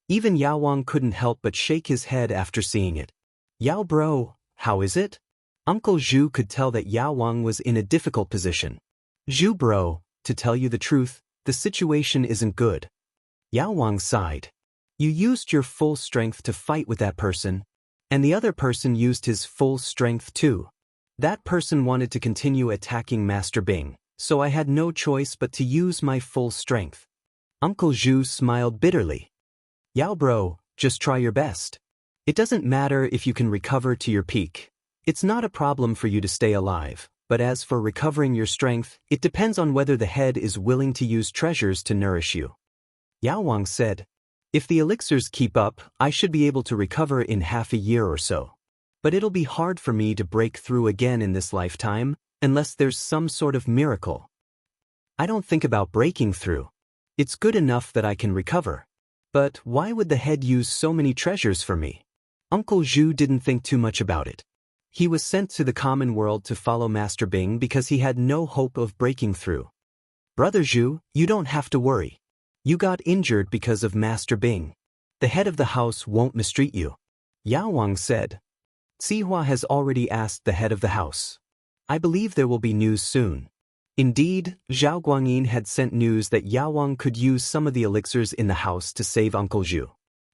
S1: Even Yao Wang couldn't help but shake his head after seeing it. Yao bro, how is it? Uncle Zhu could tell that Yao Wang was in a difficult position. Zhu bro, to tell you the truth, the situation isn't good. Yao Wang sighed. You used your full strength to fight with that person, and the other person used his full strength too. That person wanted to continue attacking Master Bing, so I had no choice but to use my full strength. Uncle Zhu smiled bitterly. Yao bro, just try your best. It doesn't matter if you can recover to your peak. It's not a problem for you to stay alive, but as for recovering your strength, it depends on whether the head is willing to use treasures to nourish you. Yao Wang said, if the elixirs keep up, I should be able to recover in half a year or so. But it'll be hard for me to break through again in this lifetime, unless there's some sort of miracle. I don't think about breaking through. It's good enough that I can recover. But why would the head use so many treasures for me? Uncle Zhu didn't think too much about it. He was sent to the common world to follow Master Bing because he had no hope of breaking through. Brother Zhu, you don't have to worry. You got injured because of Master Bing. The head of the house won't mistreat you. Yao Wang said. Sihua has already asked the head of the house. I believe there will be news soon. Indeed, Zhao Guanyin had sent news that Yao Wang could use some of the elixirs in the house to save Uncle Zhu.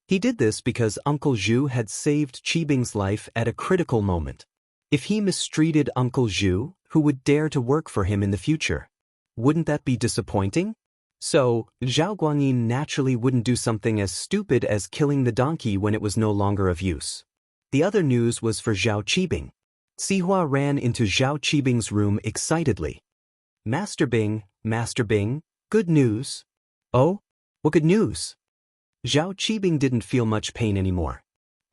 S1: He did this because Uncle Zhu had saved Qibing's life at a critical moment. If he mistreated Uncle Zhu, who would dare to work for him in the future? Wouldn't that be disappointing? So, Zhao Guanyin naturally wouldn't do something as stupid as killing the donkey when it was no longer of use. The other news was for Zhao Qibing. Sihua ran into Zhao Qibing's room excitedly. Master Bing, good news. Oh? What good news? Zhao Qibing didn't feel much pain anymore.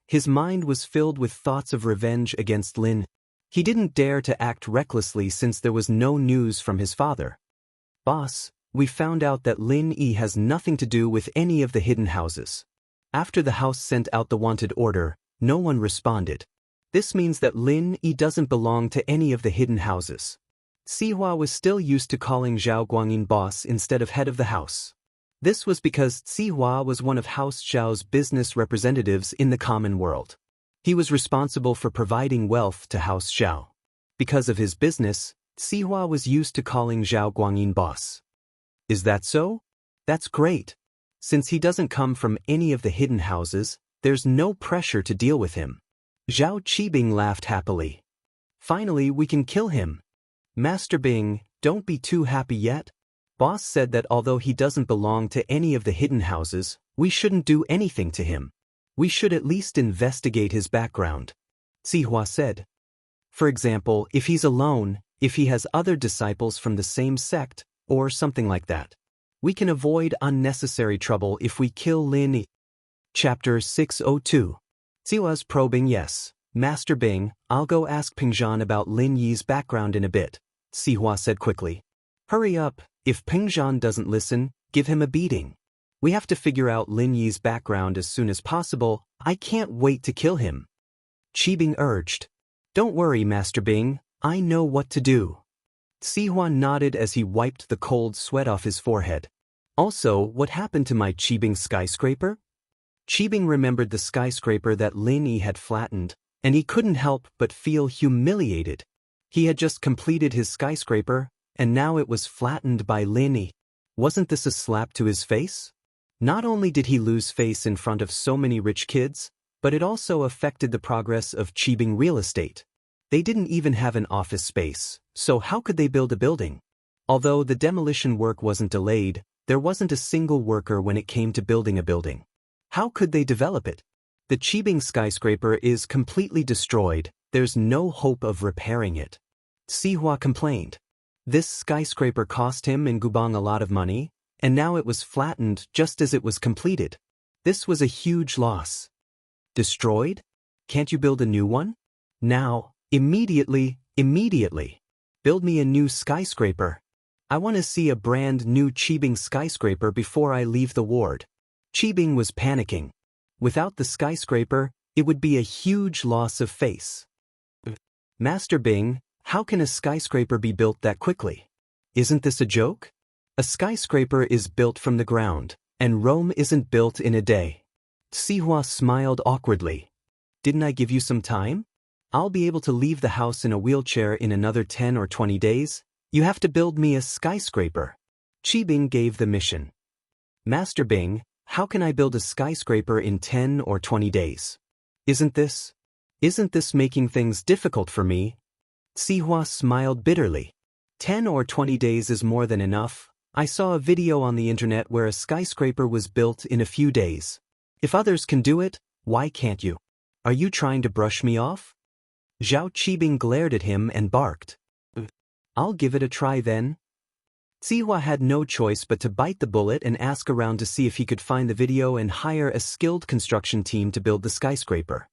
S1: His mind was filled with thoughts of revenge against Lin. He didn't dare to act recklessly since there was no news from his father. Boss, we found out that Lin Yi has nothing to do with any of the hidden houses. After the house sent out the wanted order, no one responded. This means that Lin Yi doesn't belong to any of the hidden houses. Sihua was still used to calling Zhao Guanyin boss instead of head of the house. This was because Sihua was one of House Zhao's business representatives in the common world. He was responsible for providing wealth to House Zhao. Because of his business, Sihua was used to calling Zhao Guanyin boss. Is that so? That's great. Since he doesn't come from any of the hidden houses, there's no pressure to deal with him. Zhao Qibing laughed happily. Finally, we can kill him. Master Bing, don't be too happy yet. Boss said that although he doesn't belong to any of the hidden houses, we shouldn't do anything to him. We should at least investigate his background. Sihua said. For example, if he's alone, if he has other disciples from the same sect, or something like that. We can avoid unnecessary trouble if we kill Lin Yi. Chapter 602. Sihua's probing. Yes, Master Bing, I'll go ask Pingzhan about Lin Yi's background in a bit, Sihua said quickly. Hurry up, if Pingzhan doesn't listen, give him a beating. We have to figure out Lin Yi's background as soon as possible. I can't wait to kill him. Qibing urged. Don't worry, Master Bing, I know what to do. Sihua nodded as he wiped the cold sweat off his forehead. Also, what happened to my Qibing skyscraper? Qibing remembered the skyscraper that Lin Yi had flattened, and he couldn't help but feel humiliated. He had just completed his skyscraper, and now it was flattened by Lin Yi. Wasn't this a slap to his face? Not only did he lose face in front of so many rich kids, but it also affected the progress of Qibing real estate. They didn't even have an office space, so how could they build a building? Although the demolition work wasn't delayed, there wasn't a single worker when it came to building a building. How could they develop it? The Qibing skyscraper is completely destroyed, there's no hope of repairing it. Sihua complained. This skyscraper cost him and Gubang a lot of money, and now it was flattened just as it was completed. This was a huge loss. Destroyed? Can't you build a new one? Now, immediately. Build me a new skyscraper. I want to see a brand new Qibing skyscraper before I leave the ward. Qibing was panicking. Without the skyscraper, it would be a huge loss of face. Master Bing, how can a skyscraper be built that quickly? Isn't this a joke? A skyscraper is built from the ground, and Rome isn't built in a day. Sihua smiled awkwardly. Didn't I give you some time? I'll be able to leave the house in a wheelchair in another 10 or 20 days. You have to build me a skyscraper. Qibing gave the mission. Master Bing, how can I build a skyscraper in 10 or 20 days? Isn't this making things difficult for me? Sihua smiled bitterly. 10 or 20 days is more than enough. I saw a video on the internet where a skyscraper was built in a few days. If others can do it, why can't you? Are you trying to brush me off? Zhao Qibing glared at him and barked. I'll give it a try then. Sihua had no choice but to bite the bullet and ask around to see if he could find the video and hire a skilled construction team to build the skyscraper.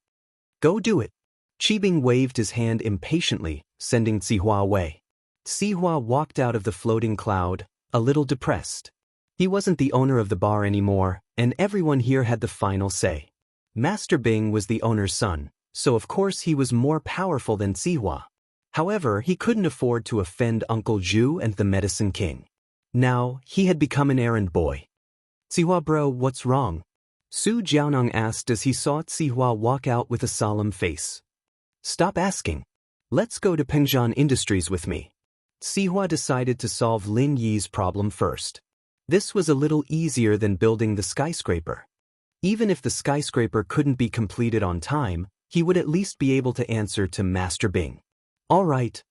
S1: Go do it. Qibing waved his hand impatiently, sending Sihua away. Sihua walked out of the floating cloud, a little depressed. He wasn't the owner of the bar anymore, and everyone here had the final say. Master Bing was the owner's son, so of course he was more powerful than Sihua. However, he couldn't afford to offend Uncle Zhu and the Medicine King. Now, he had become an errand boy. Sihua bro, what's wrong? Su Jiaonong asked as he saw Sihua walk out with a solemn face. Stop asking. Let's go to Pengzhan Industries with me. Sihua decided to solve Lin Yi's problem first. This was a little easier than building the skyscraper. Even if the skyscraper couldn't be completed on time, he would at least be able to answer to Master Bing. All right.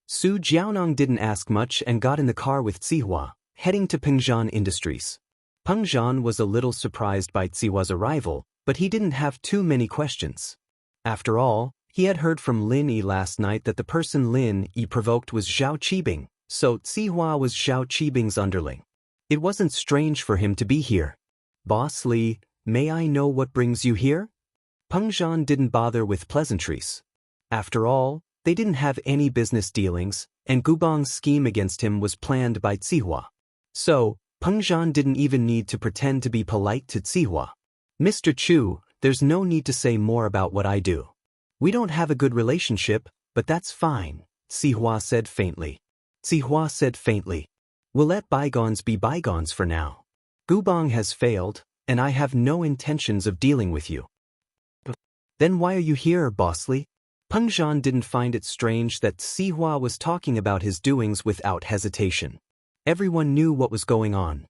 S1: Su Jiaonong didn't ask much and got in the car with Sihua, heading to Pengzhan Industries. Pengzhan was a little surprised by Sihua's arrival, but he didn't have too many questions. After all, he had heard from Lin Yi last night that the person Lin Yi provoked was Zhao Qibing, so Sihua was Zhao Qibing's underling. It wasn't strange for him to be here. Boss Li, may I know what brings you here? Pengzhan didn't bother with pleasantries. After all, they didn't have any business dealings, and Gubong's scheme against him was planned by Sihua. So, Pengzhan didn't even need to pretend to be polite to Sihua. Mr. Chu, there's no need to say more about what I do. We don't have a good relationship, but that's fine, Sihua said faintly. We'll let bygones be bygones for now. Gubong has failed, and I have no intentions of dealing with you. Then why are you here, Boss Li? Pengzhan didn't find it strange that Sihua was talking about his doings without hesitation. Everyone knew what was going on.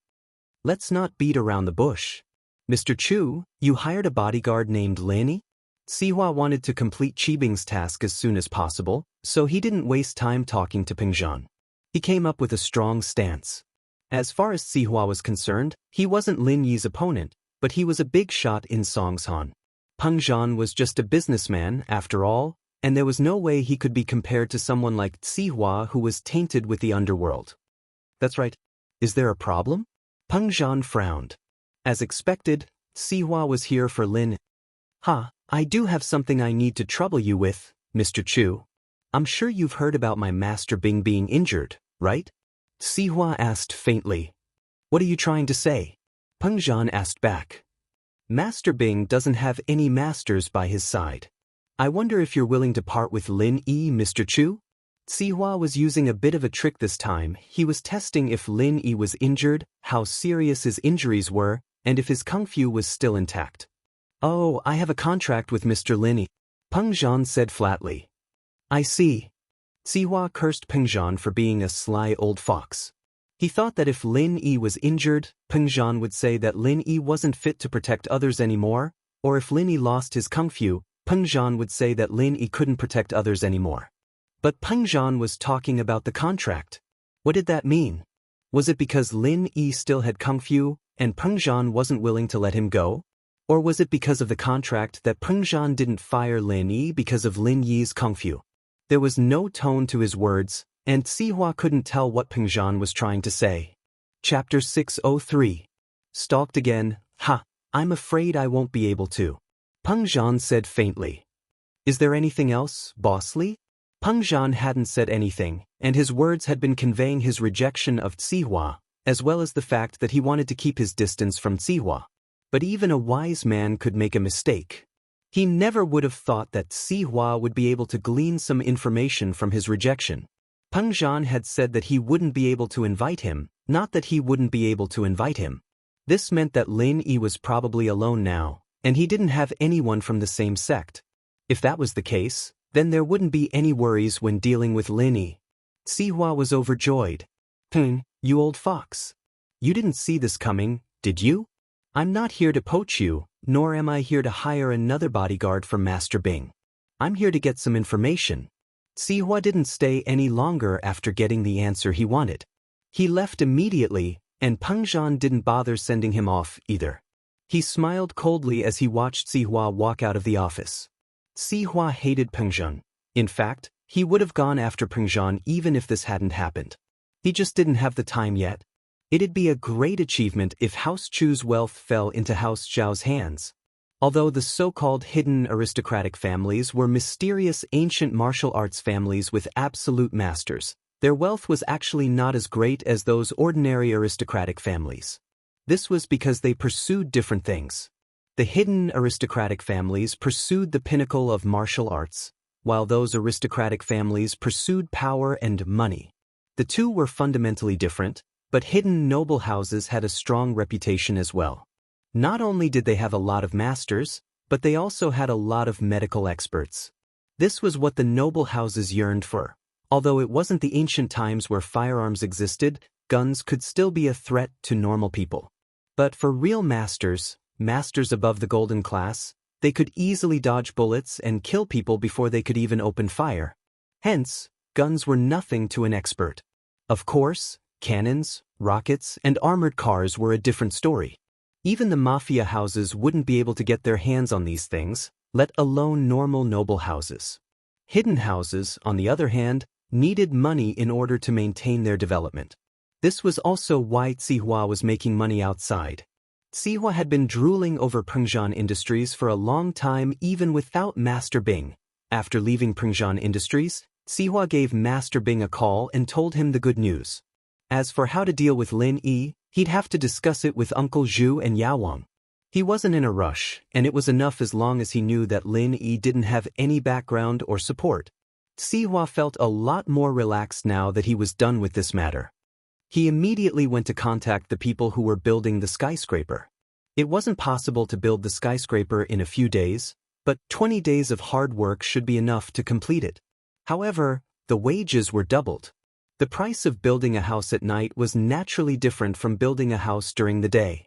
S1: Let's not beat around the bush. Mr. Chu, you hired a bodyguard named Lin Yi? Sihua wanted to complete Qibing's task as soon as possible, so he didn't waste time talking to Pengzhan. He came up with a strong stance. As far as Sihua was concerned, he wasn't Lin Yi's opponent, but he was a big shot in Songshan. Pengzhan was just a businessman, after all, and there was no way he could be compared to someone like Sihua who was tainted with the underworld. That's right. Is there a problem? Pengzhan frowned. As expected, Sihua was here for Lin. I do have something I need to trouble you with, Mr. Chu. I'm sure you've heard about my Master Bing being injured, right? Sihua asked faintly. What are you trying to say? Pengzhan asked back. Master Bing doesn't have any masters by his side. I wonder if you're willing to part with Lin Yi, Mr. Chu? Sihua was using a bit of a trick this time. He was testing if Lin Yi was injured, how serious his injuries were, and if his kung fu was still intact. Oh, I have a contract with Mr. Lin Yi, Pengzhan said flatly. I see. Sihua cursed Pengzhan for being a sly old fox. He thought that if Lin Yi was injured, Pengzhan would say that Lin Yi wasn't fit to protect others anymore, or if Lin Yi lost his kung fu, Pengzhan would say that Lin Yi couldn't protect others anymore. But Pengzhan was talking about the contract. What did that mean? Was it because Lin Yi still had kung fu, and Pengzhan wasn't willing to let him go? Or was it because of the contract that Pengzhan didn't fire Lin Yi because of Lin Yi's kung fu? There was no tone to his words, and Sihua couldn't tell what Pengzhan was trying to say. Chapter 603. Stalked again. I'm afraid I won't be able to. Pengzhan said faintly. Is there anything else, Boss Li? Pengzhan hadn't said anything, and his words had been conveying his rejection of Sihua, as well as the fact that he wanted to keep his distance from Sihua. But even a wise man could make a mistake. He never would have thought that Sihua would be able to glean some information from his rejection. Pengzhan had said that he wouldn't be able to invite him, not that he wouldn't be able to invite him. This meant that Lin Yi was probably alone now, and he didn't have anyone from the same sect. If that was the case, then there wouldn't be any worries when dealing with Lin Yi. Sihua was overjoyed. You old fox. You didn't see this coming, did you? I'm not here to poach you, nor am I here to hire another bodyguard from Master Bing. I'm here to get some information. Sihua didn't stay any longer after getting the answer he wanted. He left immediately, and Peng Zhan didn't bother sending him off either. He smiled coldly as he watched Sihua walk out of the office. Sihua hated Peng Zhan. In fact, he would have gone after Peng Zhan even if this hadn't happened. He just didn't have the time yet. It'd be a great achievement if House Chu's wealth fell into House Zhao's hands. Although the so-called hidden aristocratic families were mysterious ancient martial arts families with absolute masters, their wealth was actually not as great as those ordinary aristocratic families. This was because they pursued different things. The hidden aristocratic families pursued the pinnacle of martial arts, while those aristocratic families pursued power and money. The two were fundamentally different, but hidden noble houses had a strong reputation as well. Not only did they have a lot of masters, but they also had a lot of medical experts. This was what the noble houses yearned for. Although it wasn't the ancient times where firearms existed, guns could still be a threat to normal people. But for real masters, masters above the golden class, they could easily dodge bullets and kill people before they could even open fire. Hence, guns were nothing to an expert. Of course, cannons, rockets, and armored cars were a different story. Even the mafia houses wouldn't be able to get their hands on these things, let alone normal noble houses. Hidden houses, on the other hand, needed money in order to maintain their development. This was also why Sihua was making money outside. Sihua had been drooling over Peng Zhan Industries for a long time even without Master Bing. After leaving Peng Zhan Industries, Sihua gave Master Bing a call and told him the good news. As for how to deal with Lin Yi, he'd have to discuss it with Uncle Zhu and Yao Wang. He wasn't in a rush, and it was enough as long as he knew that Lin Yi didn't have any background or support. Sihua felt a lot more relaxed now that he was done with this matter. He immediately went to contact the people who were building the skyscraper. It wasn't possible to build the skyscraper in a few days, but 20 days of hard work should be enough to complete it. However, the wages were doubled. The price of building a house at night was naturally different from building a house during the day.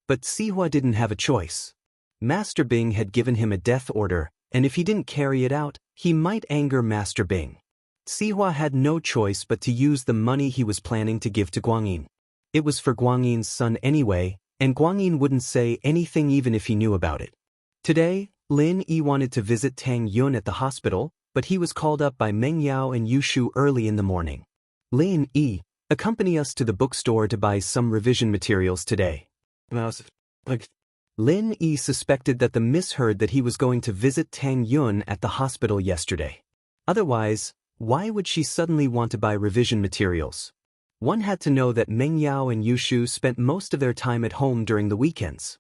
S1: But Sihua didn't have a choice. Master Bing had given him a death order, and if he didn't carry it out, he might anger Master Bing. Sihua had no choice but to use the money he was planning to give to Guanyin. It was for Guanyin's son anyway, and Guanyin wouldn't say anything even if he knew about it. Today, Lin Yi wanted to visit Tang Yun at the hospital, but he was called up by Meng Yao and Yushu early in the morning. Lin Yi, accompany us to the bookstore to buy some revision materials today. Lin Yi suspected that the miss heard that he was going to visit Tang Yun at the hospital yesterday. Otherwise, why would she suddenly want to buy revision materials? One had to know that Meng Yao and Yushu spent most of their time at home during the weekends.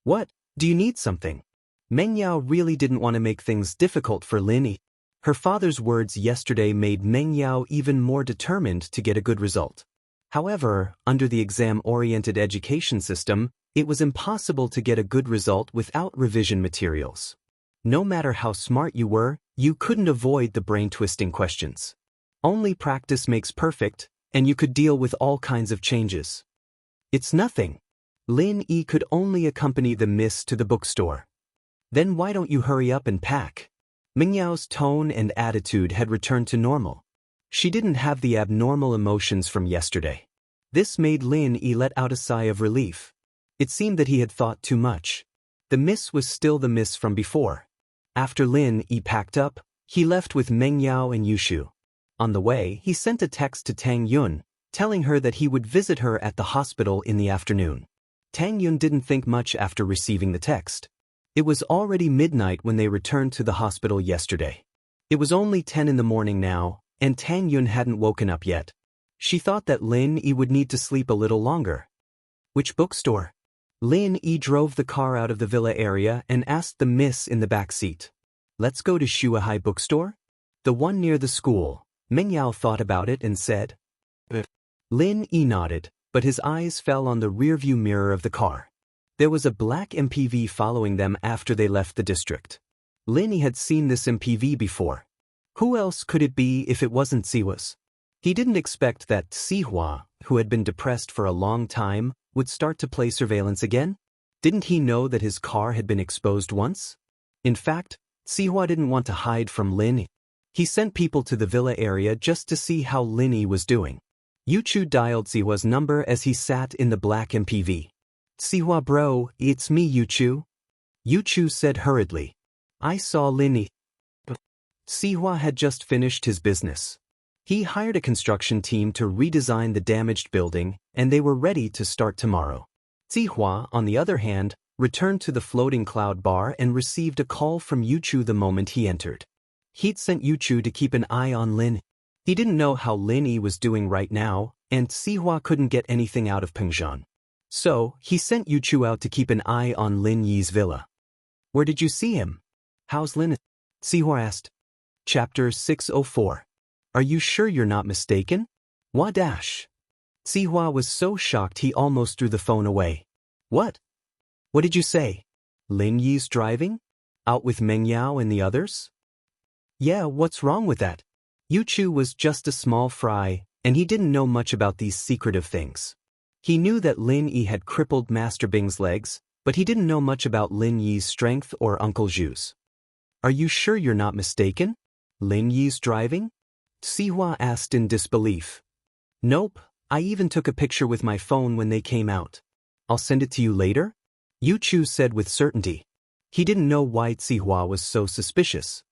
S1: What? Do you need something? Meng Yao really didn't want to make things difficult for Lin Yi. Her father's words yesterday made Meng Yao even more determined to get a good result. However, under the exam-oriented education system, it was impossible to get a good result without revision materials. No matter how smart you were, you couldn't avoid the brain-twisting questions. Only practice makes perfect, and you could deal with all kinds of changes. It's nothing. Lin Yi could only accompany the miss to the bookstore. Then why don't you hurry up and pack? Meng Yao's tone and attitude had returned to normal. She didn't have the abnormal emotions from yesterday. This made Lin Yi let out a sigh of relief. It seemed that he had thought too much. The miss was still the miss from before. After Lin Yi packed up, he left with Meng Yao and Yushu. On the way, he sent a text to Tang Yun, telling her that he would visit her at the hospital in the afternoon. Tang Yun didn't think much after receiving the text. It was already midnight when they returned to the hospital yesterday. It was only 10 in the morning now, and Tang Yun hadn't woken up yet. She thought that Lin Yi would need to sleep a little longer. Which bookstore? Lin Yi drove the car out of the villa area and asked the miss in the back seat. Let's go to Shuahai bookstore? The one near the school. Meng Yao thought about it and said. Lin Yi nodded, but his eyes fell on the rearview mirror of the car. There was a black MPV following them after they left the district. Lin Yi had seen this MPV before. Who else could it be if it wasn't Sihua's? He didn't expect that Sihua, who had been depressed for a long time, would start to play surveillance again. Didn't he know that his car had been exposed once? In fact, Sihua didn't want to hide from Lin Yi. He sent people to the villa area just to see how Lin Yi was doing. Yuchu dialed Sihua's number as he sat in the black MPV. "Sihua bro, it's me Yuchu." Yuchu said hurriedly. "I saw Lin Yi." Sihua had just finished his business. He hired a construction team to redesign the damaged building, and they were ready to start tomorrow. Sihua, on the other hand, returned to the floating cloud bar and received a call from Yuchu the moment he entered. He'd sent Yuchu to keep an eye on Lin. He didn't know how Lin Yi was doing right now, and Sihua couldn't get anything out of Pengzhan. So, he sent Yuchu out to keep an eye on Lin Yi's villa. "Where did you see him? How's Lin?" Sihua asked. Chapter 604. Are you sure you're not mistaken? Wadash. Sihua was so shocked he almost threw the phone away. What? What did you say? Lin Yi's driving? Out with Meng Yao and the others? Yeah, what's wrong with that? Yuchu was just a small fry, and he didn't know much about these secretive things. He knew that Lin Yi had crippled Master Bing's legs, but he didn't know much about Lin Yi's strength or Uncle Zhu's. Are you sure you're not mistaken? Lin Yi's driving? Sihua asked in disbelief. Nope, I even took a picture with my phone when they came out. I'll send it to you later? Yuchu said with certainty. He didn't know why Sihua was so suspicious.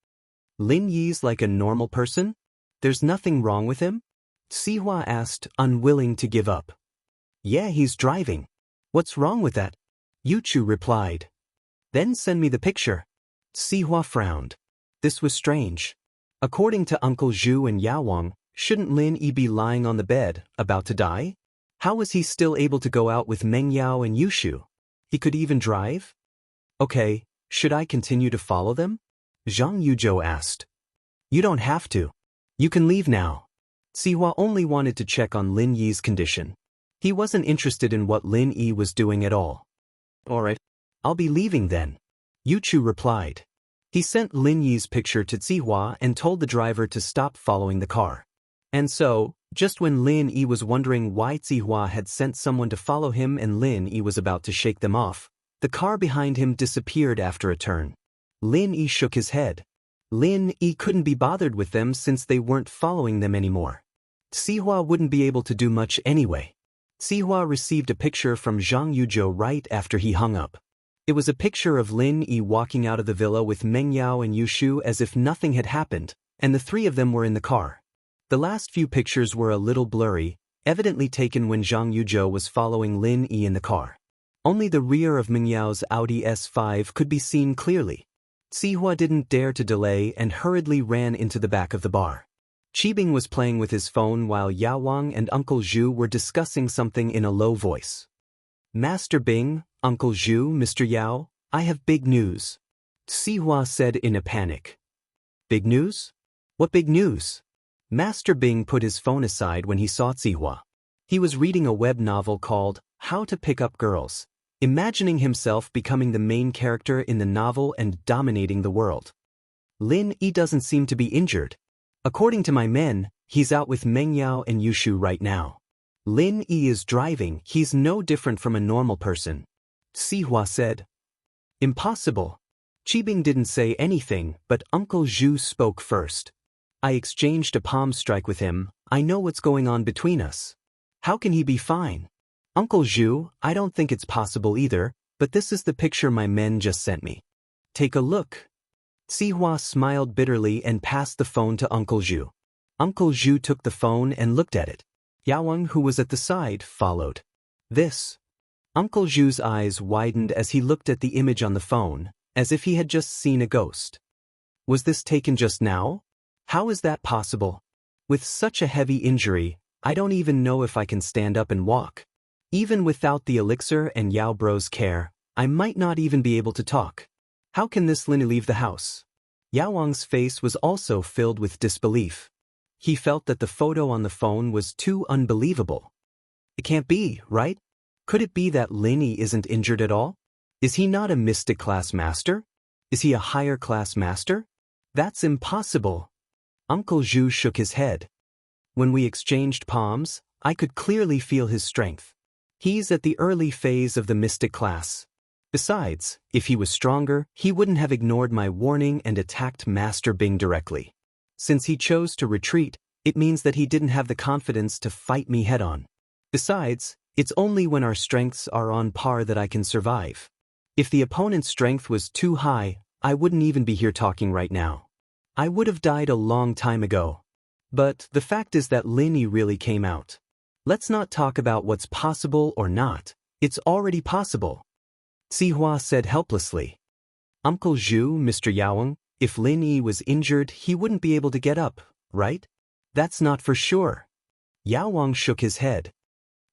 S1: Lin Yi's like a normal person? There's nothing wrong with him? Sihua asked, unwilling to give up. Yeah, he's driving. What's wrong with that? Yuchu replied. Then send me the picture. Sihua frowned. This was strange. According to Uncle Zhu and Yawang, shouldn't Lin Yi be lying on the bed, about to die? How was he still able to go out with Meng Yao and Yushu? He could even drive? Okay, should I continue to follow them? Zhang Yuzhou asked. You don't have to. You can leave now. Sihua only wanted to check on Lin Yi's condition. He wasn't interested in what Lin Yi was doing at all. Alright, I'll be leaving then. Yuchu replied. He sent Lin Yi's picture to Sihua and told the driver to stop following the car. And so, just when Lin Yi was wondering why Sihua had sent someone to follow him and Lin Yi was about to shake them off, the car behind him disappeared after a turn. Lin Yi shook his head. Lin Yi couldn't be bothered with them since they weren't following them anymore. Sihua wouldn't be able to do much anyway. Sihua received a picture from Zhang Yuzhou right after he hung up. It was a picture of Lin Yi walking out of the villa with Meng Yao and Yushu as if nothing had happened, and the three of them were in the car. The last few pictures were a little blurry, evidently taken when Zhang Yuzhou was following Lin Yi in the car. Only the rear of Meng Yao's Audi S5 could be seen clearly. Sihua didn't dare to delay and hurriedly ran into the back of the bar. Qibing was playing with his phone while Yawang and Uncle Zhu were discussing something in a low voice. Master Bing, Uncle Zhu, Mr. Yao, I have big news. Sihua said in a panic. Big news? What big news? Master Bing put his phone aside when he saw Sihua. He was reading a web novel called How to Pick Up Girls, imagining himself becoming the main character in the novel and dominating the world. Lin Yi doesn't seem to be injured. According to my men, he's out with Meng Yao and Yushu right now. Lin Yi is driving, he's no different from a normal person. Sihua said. Impossible. Qibing didn't say anything, but Uncle Zhu spoke first. I exchanged a palm strike with him, I know what's going on between us. How can he be fine? Uncle Zhu, I don't think it's possible either, but this is the picture my men just sent me. Take a look. Sihua smiled bitterly and passed the phone to Uncle Zhu. Uncle Zhu took the phone and looked at it. Yawang, who was at the side, followed. This. Uncle Zhu's eyes widened as he looked at the image on the phone, as if he had just seen a ghost. Was this taken just now? How is that possible? With such a heavy injury, I don't even know if I can stand up and walk. Even without the elixir and Yao Bro's care, I might not even be able to talk. How can this Lin leave the house? Yawang's face was also filled with disbelief. He felt that the photo on the phone was too unbelievable. It can't be, right? Could it be that Lin Yi isn't injured at all? Is he not a mystic class master? Is he a higher class master? That's impossible. Uncle Zhu shook his head. When we exchanged palms, I could clearly feel his strength. He's at the early phase of the mystic class. Besides, if he was stronger, he wouldn't have ignored my warning and attacked Master Bing directly. Since he chose to retreat, it means that he didn't have the confidence to fight me head-on. Besides, it's only when our strengths are on par that I can survive. If the opponent's strength was too high, I wouldn't even be here talking right now. I would have died a long time ago. But the fact is that Lin Yi really came out. Let's not talk about what's possible or not. It's already possible. Sihua said helplessly. Uncle Zhu, Mr. Yaowang, if Lin Yi was injured, he wouldn't be able to get up, right? That's not for sure. Yaowang shook his head.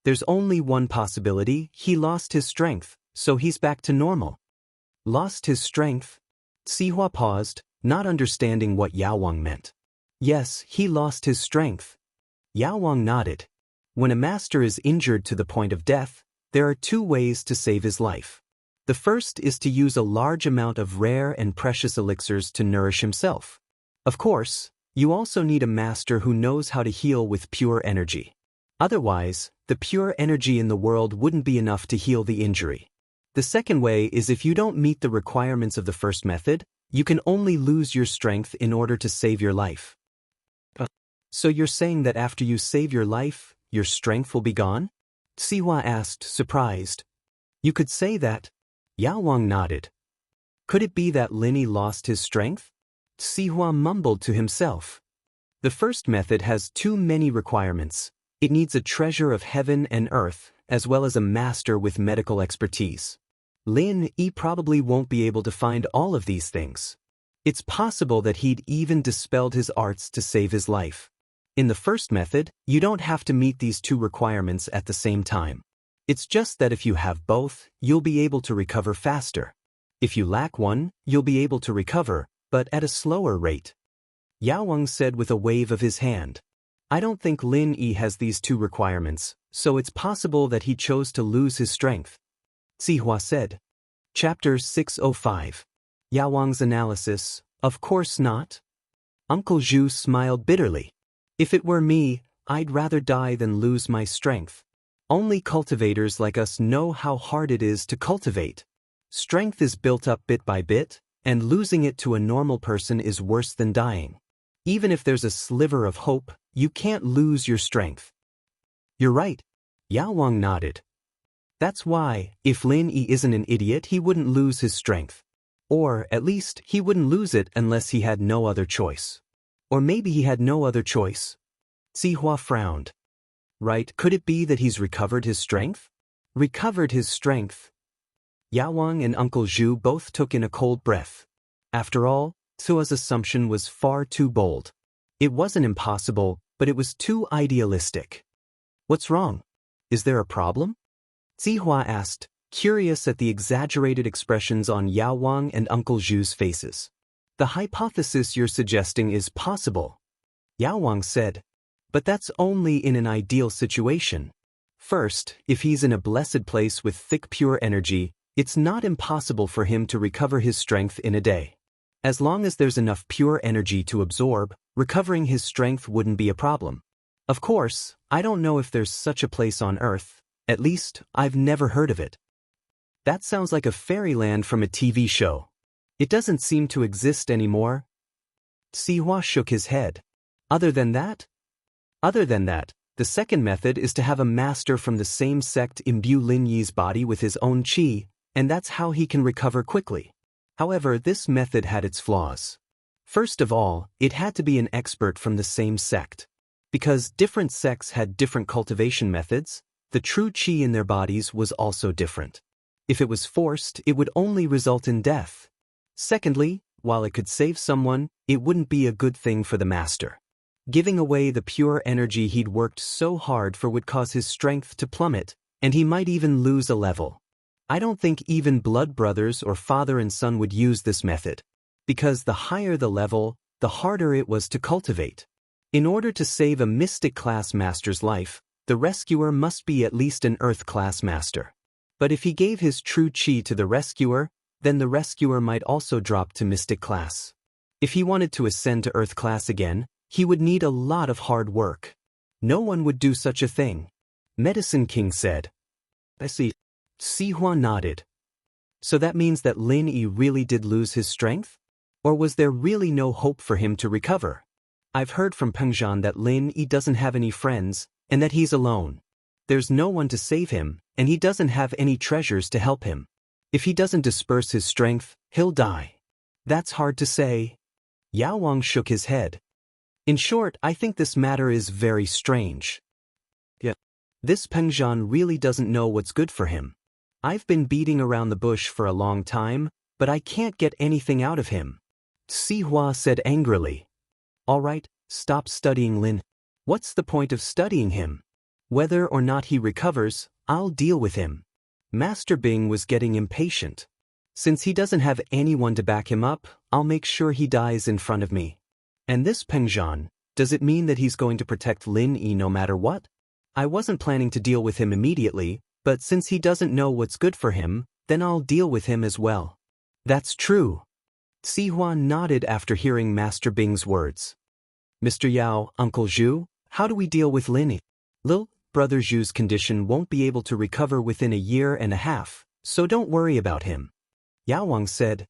S1: There's only one possibility: he lost his strength, so he's back to normal. Lost his strength? Sihua paused, not understanding what Yaowang meant. Yes, he lost his strength. Yaowang nodded. When a master is injured to the point of death, there are two ways to save his life. The first is to use a large amount of rare and precious elixirs to nourish himself. Of course, you also need a master who knows how to heal with pure energy. Otherwise, the pure energy in the world wouldn't be enough to heal the injury. The second way is if you don't meet the requirements of the first method, you can only lose your strength in order to save your life. So you're saying that after you save your life, your strength will be gone? Sihua asked, surprised. You could say that. Yaowang nodded. Could it be that Lin Yi lost his strength? Sihua mumbled to himself. The first method has too many requirements. It needs a treasure of heaven and earth, as well as a master with medical expertise. Lin Yi probably won't be able to find all of these things. It's possible that he'd even dispelled his arts to save his life. In the first method, you don't have to meet these two requirements at the same time. It's just that if you have both, you'll be able to recover faster. If you lack one, you'll be able to recover, but at a slower rate. Yaowang said with a wave of his hand. I don't think Lin Yi has these two requirements, so it's possible that he chose to lose his strength. Sihua said. Chapter 605. Yaowang's analysis. Of course not. Uncle Zhu smiled bitterly. If it were me, I'd rather die than lose my strength. Only cultivators like us know how hard it is to cultivate. Strength is built up bit by bit, and losing it to a normal person is worse than dying. Even if there's a sliver of hope, you can't lose your strength. You're right. Yaowang nodded. That's why, if Lin Yi isn't an idiot, he wouldn't lose his strength. Or, at least, he wouldn't lose it unless he had no other choice. Or maybe he had no other choice. Sihua frowned. Right, could it be that he's recovered his strength? Recovered his strength. Yaowang and Uncle Zhu both took in a cold breath. After all, Sua's assumption was far too bold. It wasn't impossible, but it was too idealistic. What's wrong? Is there a problem? Sihua asked, curious at the exaggerated expressions on Yaowang and Uncle Zhu's faces. The hypothesis you're suggesting is possible. Yaowang said. But that's only in an ideal situation. First, if he's in a blessed place with thick pure energy, it's not impossible for him to recover his strength in a day. As long as there's enough pure energy to absorb, recovering his strength wouldn't be a problem. Of course, I don't know if there's such a place on Earth. At least, I've never heard of it. That sounds like a fairyland from a TV show. It doesn't seem to exist anymore. Sihua shook his head. Other than that, the second method is to have a master from the same sect imbue Lin Yi's body with his own qi, and that's how he can recover quickly. However, this method had its flaws. First of all, it had to be an expert from the same sect. Because different sects had different cultivation methods, the true qi in their bodies was also different. If it was forced, it would only result in death. Secondly, while it could save someone, it wouldn't be a good thing for the master. Giving away the pure energy he'd worked so hard for would cause his strength to plummet, and he might even lose a level. I don't think even blood brothers or father and son would use this method, because the higher the level, the harder it was to cultivate. In order to save a mystic class master's life, the rescuer must be at least an Earth-class master. But if he gave his true chi to the rescuer, then the rescuer might also drop to mystic class. If he wanted to ascend to Earth class again, he would need a lot of hard work. No one would do such a thing. Medicine King said. I see. Xihua nodded. So that means that Lin Yi really did lose his strength? Or was there really no hope for him to recover? I've heard from Pengzhan that Lin Yi doesn't have any friends, and that he's alone. There's no one to save him, and he doesn't have any treasures to help him. If he doesn't disperse his strength, he'll die. That's hard to say. Yao Wang shook his head. In short, I think this matter is very strange. Yeah. This Pengzhan really doesn't know what's good for him. I've been beating around the bush for a long time, but I can't get anything out of him. Xihua said angrily. All right, stop studying Lin. What's the point of studying him? Whether or not he recovers, I'll deal with him. Master Bing was getting impatient. Since he doesn't have anyone to back him up, I'll make sure he dies in front of me. And this Pengzhan, does it mean that he's going to protect Lin Yi no matter what? I wasn't planning to deal with him immediately, but since he doesn't know what's good for him, then I'll deal with him as well. That's true. Xihua nodded after hearing Master Bing's words. Mr. Yao, Uncle Zhu, how do we deal with Lin Yi? Lil, Brother Zhu's condition won't be able to recover within a year and a half, so don't worry about him. Yao Wang said.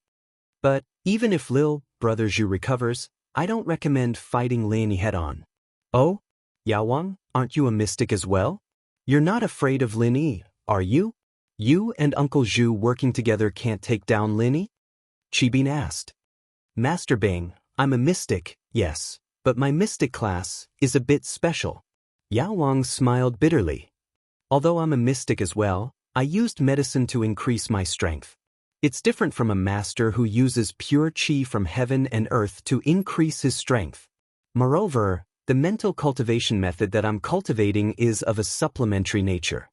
S1: But even if Lil, Brother Zhu recovers, I don't recommend fighting Lin Yi head-on. Oh? Yao Wang, aren't you a mystic as well? You're not afraid of Lin Yi, are you? You and Uncle Zhu working together can't take down Lin Yi? Qibin asked. Master Bing, I'm a mystic, yes, but my mystic class is a bit special. Yao Wang smiled bitterly. Although I'm a mystic as well, I used medicine to increase my strength. It's different from a master who uses pure qi from heaven and earth to increase his strength. Moreover, the mental cultivation method that I'm cultivating is of a supplementary nature.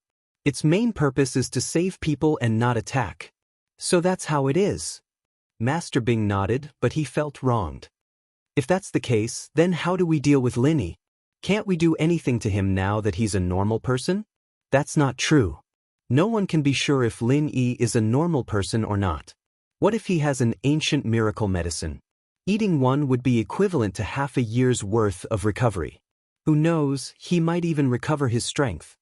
S1: Its main purpose is to save people and not attack. So that's how it is. Master Bing nodded, but he felt wronged. If that's the case, then how do we deal with Lin Yi? Can't we do anything to him now that he's a normal person? That's not true. No one can be sure if Lin Yi is a normal person or not. What if he has an ancient miracle medicine? Eating one would be equivalent to half a year's worth of recovery. Who knows, he might even recover his strength.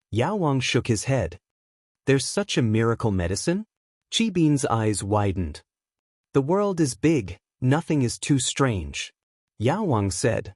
S1: Yao Wang shook his head. There's such a miracle medicine? Qibin's eyes widened. The world is big, nothing is too strange. Yao Wang said.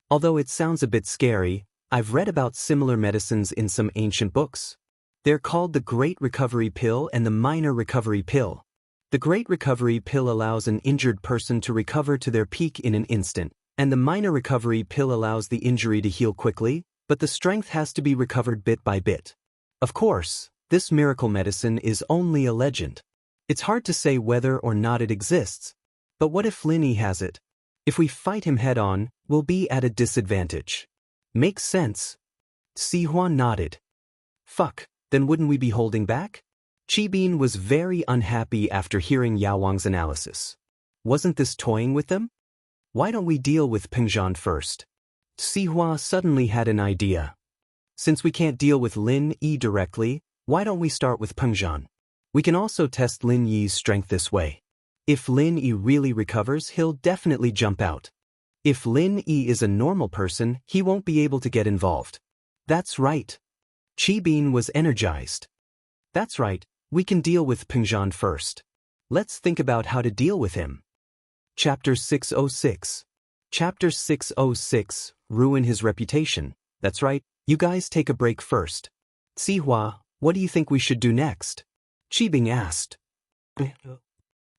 S1: Although it sounds a bit scary, I've read about similar medicines in some ancient books. They're called the Great Recovery Pill and the Minor Recovery Pill. The Great Recovery Pill allows an injured person to recover to their peak in an instant, and the Minor Recovery Pill allows the injury to heal quickly, but the strength has to be recovered bit by bit. Of course, this miracle medicine is only a legend. It's hard to say whether or not it exists. But what if Lin Yi has it? If we fight him head-on, we'll be at a disadvantage. Makes sense. Xihua nodded. Fuck, then wouldn't we be holding back? Qibin was very unhappy after hearing Yao Wang's analysis. Wasn't this toying with them? Why don't we deal with Pengzhan first? Xihua suddenly had an idea. Since we can't deal with Lin Yi directly, why don't we start with Pengzhan? We can also test Lin Yi's strength this way. If Lin Yi really recovers, he'll definitely jump out. If Lin Yi is a normal person, he won't be able to get involved. That's right. Qibin was energized. That's right, we can deal with Pengzhan first. Let's think about how to deal with him. Chapter 606. Chapter 606, Ruin His Reputation. That's right, you guys take a break first. Xihua, what do you think we should do next? Qibin asked.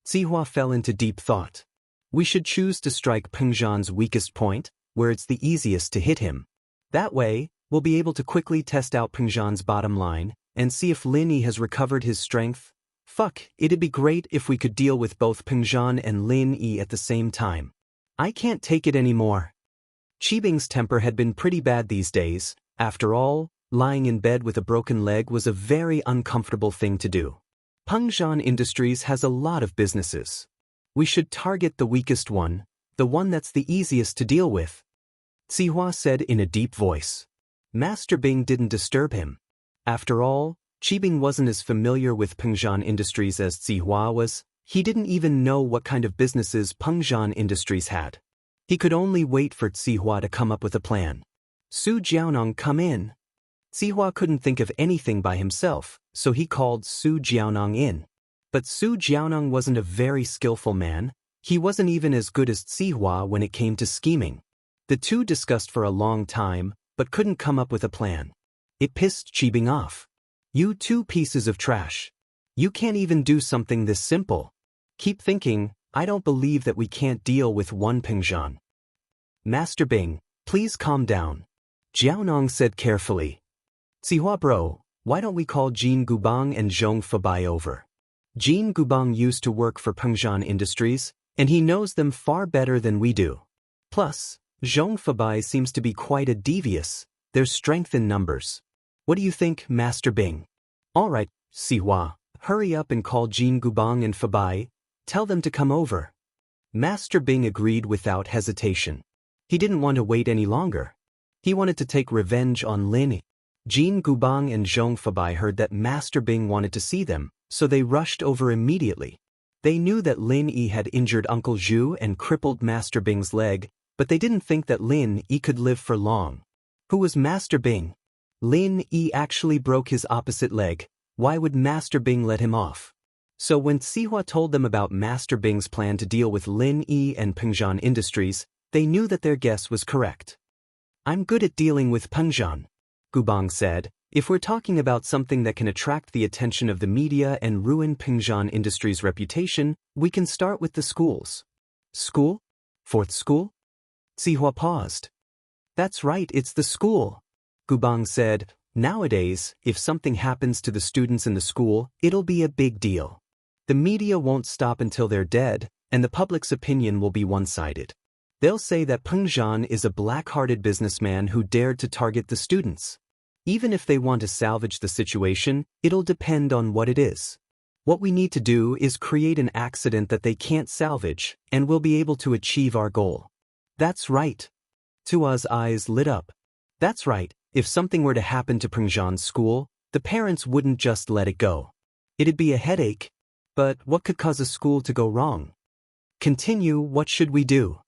S1: Xihua fell into deep thought. We should choose to strike Pengzhan's weakest point, where it's the easiest to hit him. That way, we'll be able to quickly test out Pengzhan's bottom line, and see if Lin Yi has recovered his strength. Fuck, it'd be great if we could deal with both Pengzhan and Lin Yi at the same time. I can't take it anymore. Qibing's temper had been pretty bad these days. After all, lying in bed with a broken leg was a very uncomfortable thing to do. Pengzhan Industries has a lot of businesses. We should target the weakest one, the one that's the easiest to deal with. Xihua said in a deep voice. Master Bing didn't disturb him. After all, Qibing wasn't as familiar with Pengzhan Industries as Zihua was. He didn't even know what kind of businesses Pengzhan Industries had. He could only wait for Zihua to come up with a plan. Su Jiaonong, come in. Zihua couldn't think of anything by himself, so he called Su Jiaonong in. But Su Jiaonong wasn't a very skillful man. He wasn't even as good as Zihua when it came to scheming. The two discussed for a long time, but couldn't come up with a plan. It pissed Qibing off. You two pieces of trash. You can't even do something this simple. Keep thinking, I don't believe that we can't deal with one Pengzhan. Master Bing, please calm down. Jiaonong said carefully. Zihua bro, why don't we call Jin Gubang and Zhong Fabai over? Jin Gubang used to work for Pengzhan Industries, and he knows them far better than we do. Plus, Zhong Fabai seems to be quite a devious. There's strength in numbers. What do you think, Master Bing? All right, Zihua, hurry up and call Jin Gubang and Fabai. Tell them to come over. Master Bing agreed without hesitation. He didn't want to wait any longer. He wanted to take revenge on Lin. Jin Gubang and Zhong Fabai heard that Master Bing wanted to see them, so they rushed over immediately. They knew that Lin Yi had injured Uncle Zhu and crippled Master Bing's leg, but they didn't think that Lin Yi could live for long. Who was Master Bing? Lin Yi actually broke his opposite leg. Why would Master Bing let him off? So when Zihua told them about Master Bing's plan to deal with Lin Yi and Pengzhan Industries, they knew that their guess was correct. I'm good at dealing with Pengzhan, Gubang said. If we're talking about something that can attract the attention of the media and ruin Pengzhan Industries' reputation, we can start with the schools. School? Fourth school? Zihua paused. That's right, it's the school. Gubang said, nowadays, if something happens to the students in the school, it'll be a big deal. The media won't stop until they're dead, and the public's opinion will be one-sided. They'll say that Pengzhan is a black-hearted businessman who dared to target the students. Even if they want to salvage the situation, it'll depend on what it is. What we need to do is create an accident that they can't salvage, and we'll be able to achieve our goal. That's right. Tua's eyes lit up. That's right, if something were to happen to Pengzhan's school, the parents wouldn't just let it go. It'd be a headache. But what could cause a school to go wrong? Continue, what should we do?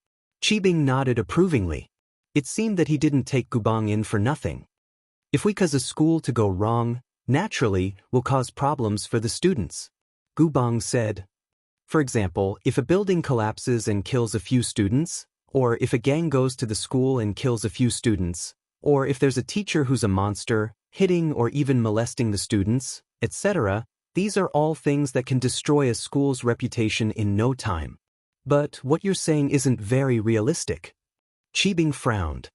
S1: Qibing nodded approvingly. It seemed that he didn't take Gubang in for nothing. If we cause a school to go wrong, naturally, we'll cause problems for the students. Gubang said. For example, if a building collapses and kills a few students, or if a gang goes to the school and kills a few students, or if there's a teacher who's a monster, hitting or even molesting the students, etc., these are all things that can destroy a school's reputation in no time. But what you're saying isn't very realistic. Qibing frowned.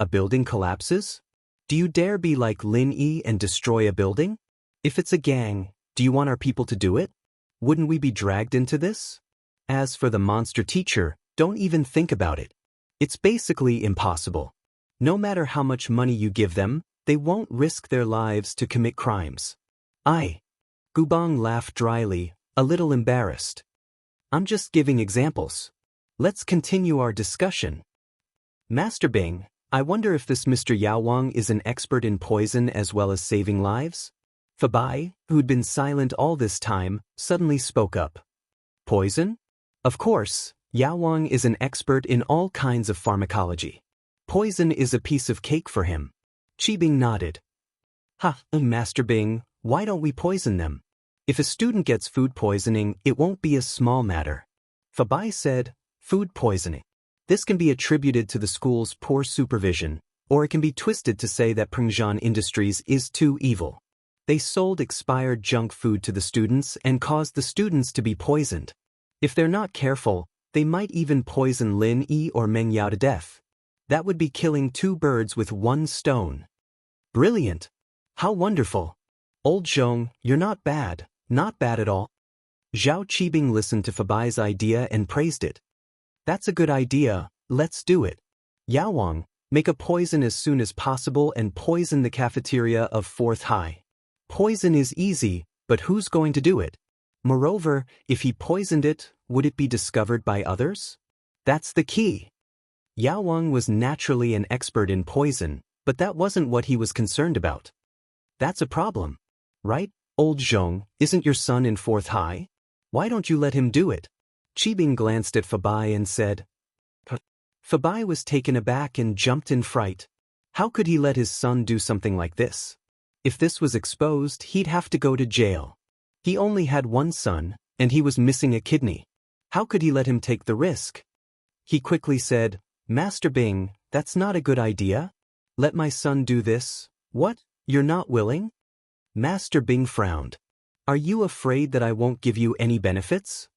S1: A building collapses? Do you dare be like Lin Yi and destroy a building? If it's a gang, do you want our people to do it? Wouldn't we be dragged into this? As for the monster teacher, don't even think about it. It's basically impossible. No matter how much money you give them, they won't risk their lives to commit crimes. Gubang laughed dryly, a little embarrassed. I'm just giving examples. Let's continue our discussion. Master Bing, I wonder if this Mr. Yao Wang is an expert in poison as well as saving lives? Fabai, who'd been silent all this time, suddenly spoke up. Poison? Of course, Yao Wang is an expert in all kinds of pharmacology. Poison is a piece of cake for him. Qibing nodded. Master Bing, why don't we poison them? If a student gets food poisoning, it won't be a small matter. Fabai said, food poisoning. This can be attributed to the school's poor supervision, or it can be twisted to say that Pengzhan Industries is too evil. They sold expired junk food to the students and caused the students to be poisoned. If they're not careful, they might even poison Lin Yi or Meng Yao to death. That would be killing two birds with one stone. Brilliant! How wonderful! Old Zhong, you're not bad. Not bad at all. Zhao Qibing listened to Fabai's idea and praised it. That's a good idea, let's do it. Yao Wang, make a poison as soon as possible and poison the cafeteria of 4th High. Poison is easy, but who's going to do it? Moreover, if he poisoned it, would it be discovered by others? That's the key. Yao Wang was naturally an expert in poison, But that wasn't what he was concerned about. That's a problem. Right, old Zhong, isn't your son in 4th high? Why don't you let him do it? Qibing glanced at Fabai and said. Fabai was taken aback and jumped in fright. How could he let his son do something like this? If this was exposed, he'd have to go to jail. He only had one son, and he was missing a kidney. How could he let him take the risk? He quickly said, Master Bing, that's not a good idea. Let my son do this. What, you're not willing? Master Bing frowned. Are you afraid that I won't give you any benefits?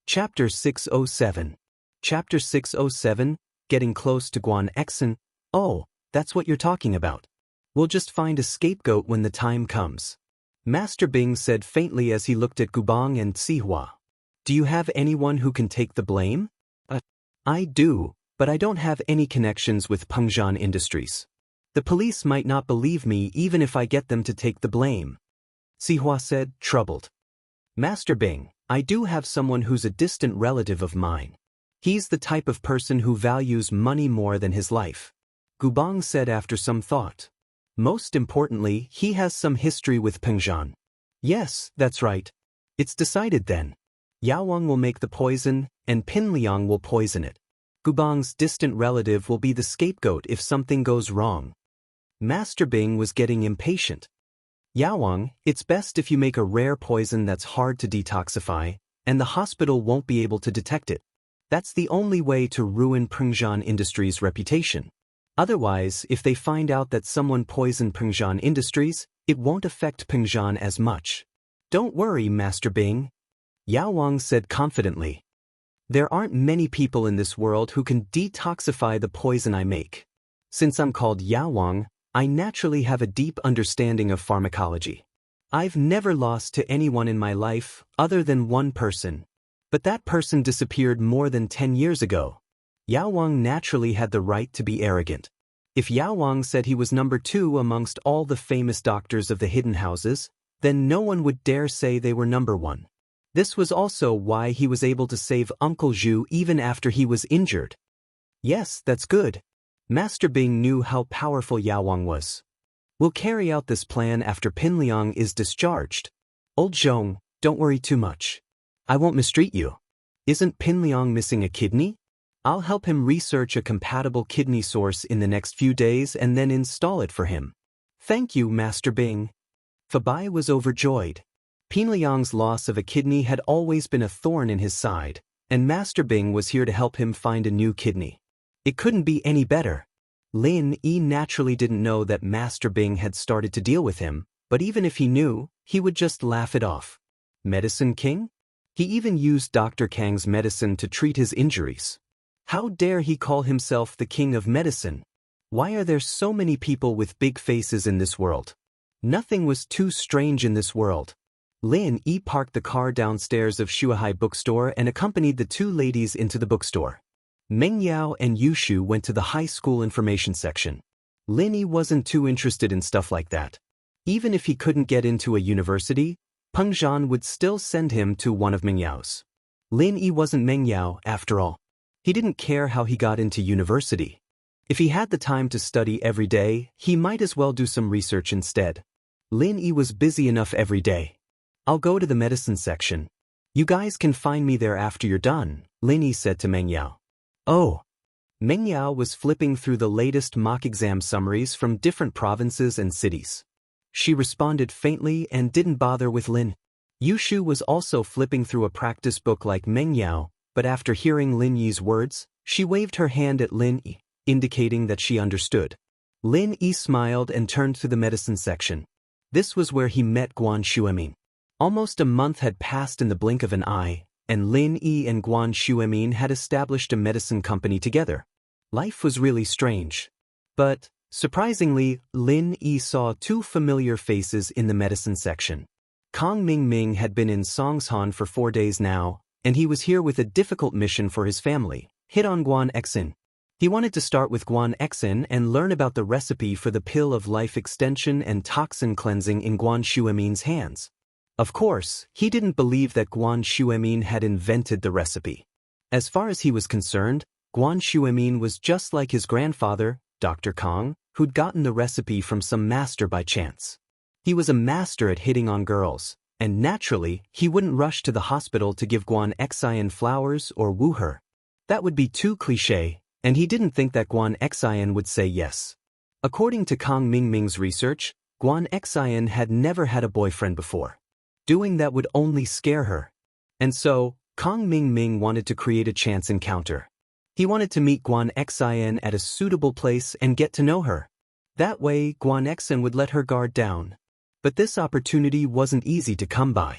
S1: Chapter 607. Chapter 607, Getting Close to Guan Exin. Oh, that's what you're talking about. We'll just find a scapegoat when the time comes. Master Bing said faintly as he looked at Gubang and Sihua. Do you have anyone who can take the blame? I do, but I don't have any connections with Pengzhan Industries. The police might not believe me even if I get them to take the blame. Sihua said, troubled. Master Bing, I do have someone who's a distant relative of mine. He's the type of person who values money more than his life. Gubang said after some thought. Most importantly, he has some history with Pengzhan. Yes, that's right. It's decided then. Yao Wang will make the poison, and Pin Liang will poison it. Gubang's distant relative will be the scapegoat if something goes wrong. Master Bing was getting impatient. Yao Wang, it's best if you make a rare poison that's hard to detoxify, and the hospital won't be able to detect it. That's the only way to ruin Pengzhan Industries' reputation. Otherwise, if they find out that someone poisoned Pengzhan Industries, it won't affect Pengzhan as much. Don't worry, Master Bing. Yao Wang said confidently. There aren't many people in this world who can detoxify the poison I make. Since I'm called Yao Wang, I naturally have a deep understanding of pharmacology. I've never lost to anyone in my life other than one person. But that person disappeared more than 10 years ago. Yao Wang naturally had the right to be arrogant. If Yao Wang said he was number 2 amongst all the famous doctors of the hidden houses, then no one would dare say they were number 1. This was also why he was able to save Uncle Zhu even after he was injured. Yes, that's good. Master Bing knew how powerful Yao Wang was. We'll carry out this plan after Pin Liang is discharged. Old Zhong, don't worry too much. I won't mistreat you. Isn't Pin Liang missing a kidney? I'll help him research a compatible kidney source in the next few days and then install it for him. Thank you, Master Bing. Fabai was overjoyed. Pin Liang's loss of a kidney had always been a thorn in his side, and Master Bing was here to help him find a new kidney. It couldn't be any better. Lin Yi naturally didn't know that Master Bing had started to deal with him, but even if he knew, he would just laugh it off. Medicine King? He even used Dr. Kang's medicine to treat his injuries. How dare he call himself the king of medicine? Why are there so many people with big faces in this world? Nothing was too strange in this world. Lin Yi parked the car downstairs of Shuahai bookstore and accompanied the 2 ladies into the bookstore. Meng Yao and Yu Shu went to the high school information section. Lin Yi wasn't too interested in stuff like that. Even if he couldn't get into a university, Pengzhan would still send him to one of Meng Yao's. Lin Yi wasn't Meng Yao, after all. He didn't care how he got into university. If he had the time to study every day, he might as well do some research instead. Lin Yi was busy enough every day. I'll go to the medicine section. You guys can find me there after you're done, Lin Yi said to Meng Yao. Oh. Meng Yao was flipping through the latest mock exam summaries from different provinces and cities. She responded faintly and didn't bother with Lin. Yu Shu was also flipping through a practice book like Meng Yao, but after hearing Lin Yi's words, she waved her hand at Lin Yi, indicating that she understood. Lin Yi smiled and turned to the medicine section. This was where he met Guan Shuemin. Almost a month had passed in the blink of an eye, and Lin Yi and Guan Shuemin had established a medicine company together. Life was really strange. But, surprisingly, Lin Yi saw 2 familiar faces in the medicine section. Kang Ming had been in Songshan for 4 days now, and he was here with a difficult mission for his family, hit on Guan Exin. He wanted to start with Guan Exin and learn about the recipe for the pill of life extension and toxin cleansing in Guan Shuemin's hands. Of course, he didn't believe that Guan Shuemin had invented the recipe. As far as he was concerned, Guan Shuemin was just like his grandfather, Dr. Kong, who'd gotten the recipe from some master by chance. He was a master at hitting on girls, and naturally, he wouldn't rush to the hospital to give Guan Xian flowers or woo her. That would be too cliché, and he didn't think that Guan Xian would say yes. According to Kong Mingming's research, Guan Xian had never had a boyfriend before. Doing that would only scare her. And so, Kong Mingming wanted to create a chance encounter. He wanted to meet Guan Xian at a suitable place and get to know her. That way, Guan Xian would let her guard down. But this opportunity wasn't easy to come by.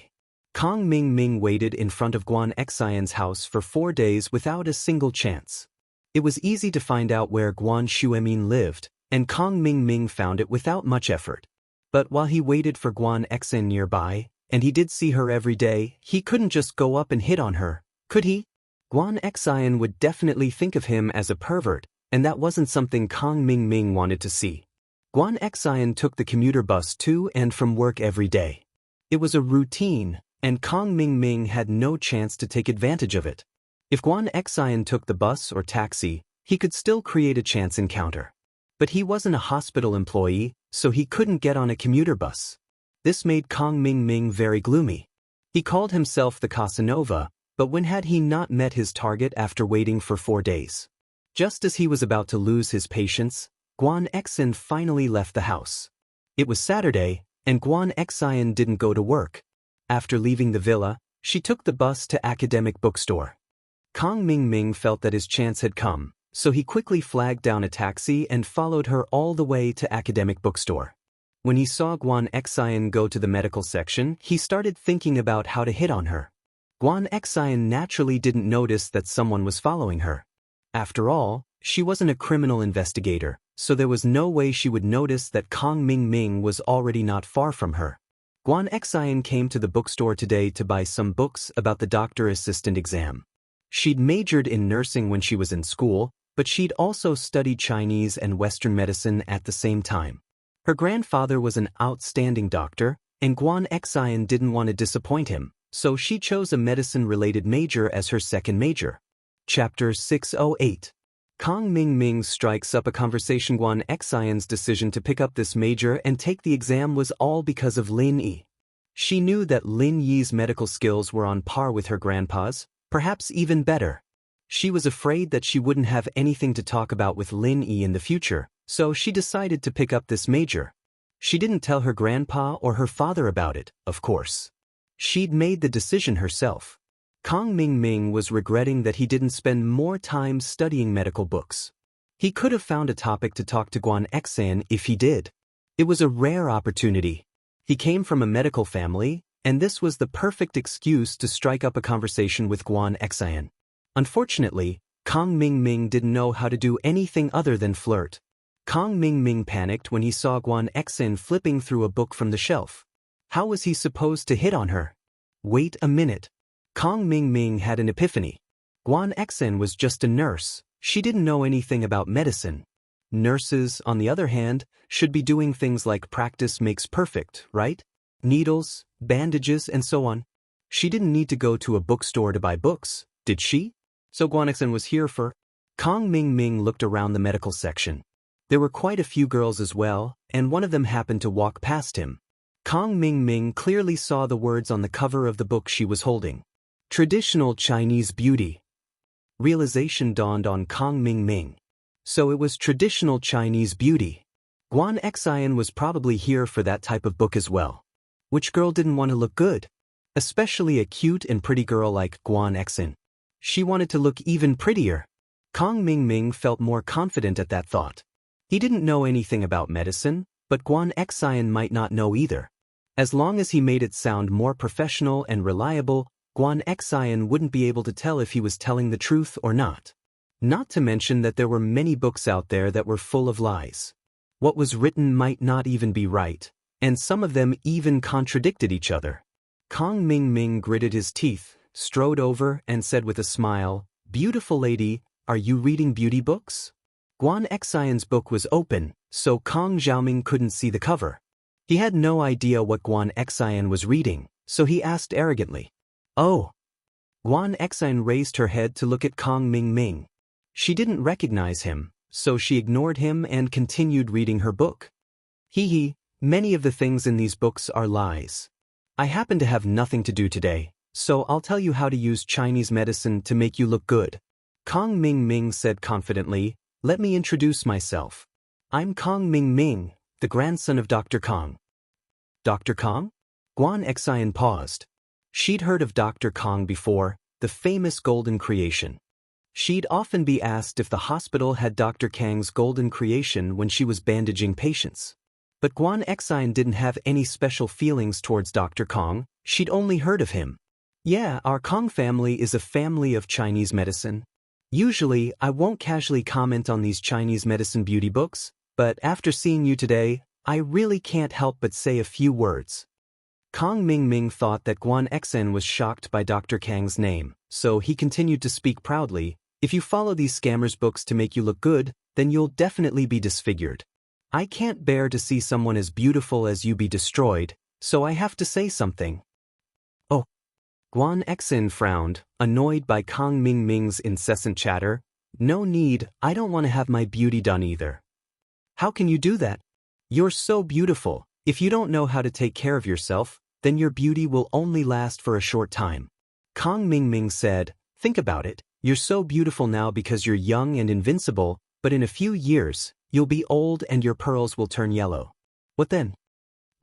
S1: Kong Mingming waited in front of Guan Xian's house for 4 days without a single chance. It was easy to find out where Guan Xuemin lived, and Kong Mingming found it without much effort. But while he waited for Guan Xian nearby, and he did see her every day, he couldn't just go up and hit on her, could he? Guan Xian would definitely think of him as a pervert, and that wasn't something Kong Mingming wanted to see. Guan Xian took the commuter bus to and from work every day. It was a routine, and Kong Mingming had no chance to take advantage of it. If Guan Xian took the bus or taxi, he could still create a chance encounter. But he wasn't a hospital employee, so he couldn't get on a commuter bus. This made Kong Mingming very gloomy. He called himself the Casanova, but when had he not met his target after waiting for 4 days? Just as he was about to lose his patience, Guan Xian finally left the house. It was Saturday, and Guan Xian didn't go to work. After leaving the villa, she took the bus to academic bookstore. Kong Mingming felt that his chance had come, so he quickly flagged down a taxi and followed her all the way to academic bookstore. When he saw Guan Xian go to the medical section, he started thinking about how to hit on her. Guan Xian naturally didn't notice that someone was following her. After all, she wasn't a criminal investigator, so there was no way she would notice that Kong Mingming was already not far from her. Guan Xian came to the bookstore today to buy some books about the doctor assistant exam. She'd majored in nursing when she was in school, but she'd also studied Chinese and Western medicine at the same time. Her grandfather was an outstanding doctor, and Guan Xian didn't want to disappoint him, so she chose a medicine-related major as her second major. Chapter 608. Kong Mingming strikes up a conversation. Guan Xian's decision to pick up this major and take the exam was all because of Lin Yi. She knew that Lin Yi's medical skills were on par with her grandpa's, perhaps even better. She was afraid that she wouldn't have anything to talk about with Lin Yi in the future, so she decided to pick up this major. She didn't tell her grandpa or her father about it, of course. She'd made the decision herself. Kong Mingming was regretting that he didn't spend more time studying medical books. He could have found a topic to talk to Guan Xian if he did. It was a rare opportunity. He came from a medical family, and this was the perfect excuse to strike up a conversation with Guan Xian. Unfortunately, Kong Mingming didn't know how to do anything other than flirt. Kong Mingming panicked when he saw Guan Xian flipping through a book from the shelf. How was he supposed to hit on her? Wait a minute. Kong Mingming had an epiphany. Guan Xian was just a nurse. She didn't know anything about medicine. Nurses, on the other hand, should be doing things like practice makes perfect, right? Needles, bandages, and so on. She didn't need to go to a bookstore to buy books, did she? So Guan Xian was here for... Kong Mingming looked around the medical section. There were quite a few girls as well, and one of them happened to walk past him. Kong Mingming clearly saw the words on the cover of the book she was holding. Traditional Chinese Beauty. Realization dawned on Kong Mingming. So it was Traditional Chinese Beauty. Guan Xian was probably here for that type of book as well. Which girl didn't want to look good? Especially a cute and pretty girl like Guan Xian. She wanted to look even prettier. Kong Mingming felt more confident at that thought. He didn't know anything about medicine, but Guan Xian might not know either. As long as he made it sound more professional and reliable, Guan Xian wouldn't be able to tell if he was telling the truth or not. Not to mention that there were many books out there that were full of lies. What was written might not even be right, and some of them even contradicted each other. Kong Mingming gritted his teeth, strode over, and said with a smile, "Beautiful lady, are you reading beauty books?" Guan Xian's book was open, so Kong Xiaoming couldn't see the cover. He had no idea what Guan Xian was reading, so he asked arrogantly, "Oh." Guan Xian raised her head to look at Kong Mingming. She didn't recognize him, so she ignored him and continued reading her book. Hee hee, many of the things in these books are lies. I happen to have nothing to do today, so I'll tell you how to use Chinese medicine to make you look good. Kong Ming Ming said confidently, "Let me introduce myself. I'm Kong Ming Ming, the grandson of Dr. Kong." Dr. Kong? Guan Xian paused. She'd heard of Dr. Kong before, the famous golden creation. She'd often be asked if the hospital had Dr. Kang's golden creation when she was bandaging patients. But Guan Xian didn't have any special feelings towards Dr. Kong, she'd only heard of him. Yeah, our Kong family is a family of Chinese medicine. Usually, I won't casually comment on these Chinese medicine beauty books, but after seeing you today, I really can't help but say a few words. Kong Ming Ming thought that Guan Xian was shocked by Dr. Kang's name, so he continued to speak proudly. If you follow these scammers' books to make you look good, then you'll definitely be disfigured. I can't bear to see someone as beautiful as you be destroyed, so I have to say something. Oh. Guan Xian frowned, annoyed by Kong Ming Ming's incessant chatter. No need, I don't want to have my beauty done either. How can you do that? You're so beautiful. If you don't know how to take care of yourself, then your beauty will only last for a short time. Kong Ming Ming said, think about it, you're so beautiful now because you're young and invincible, but in a few years, you'll be old and your pearls will turn yellow. What then?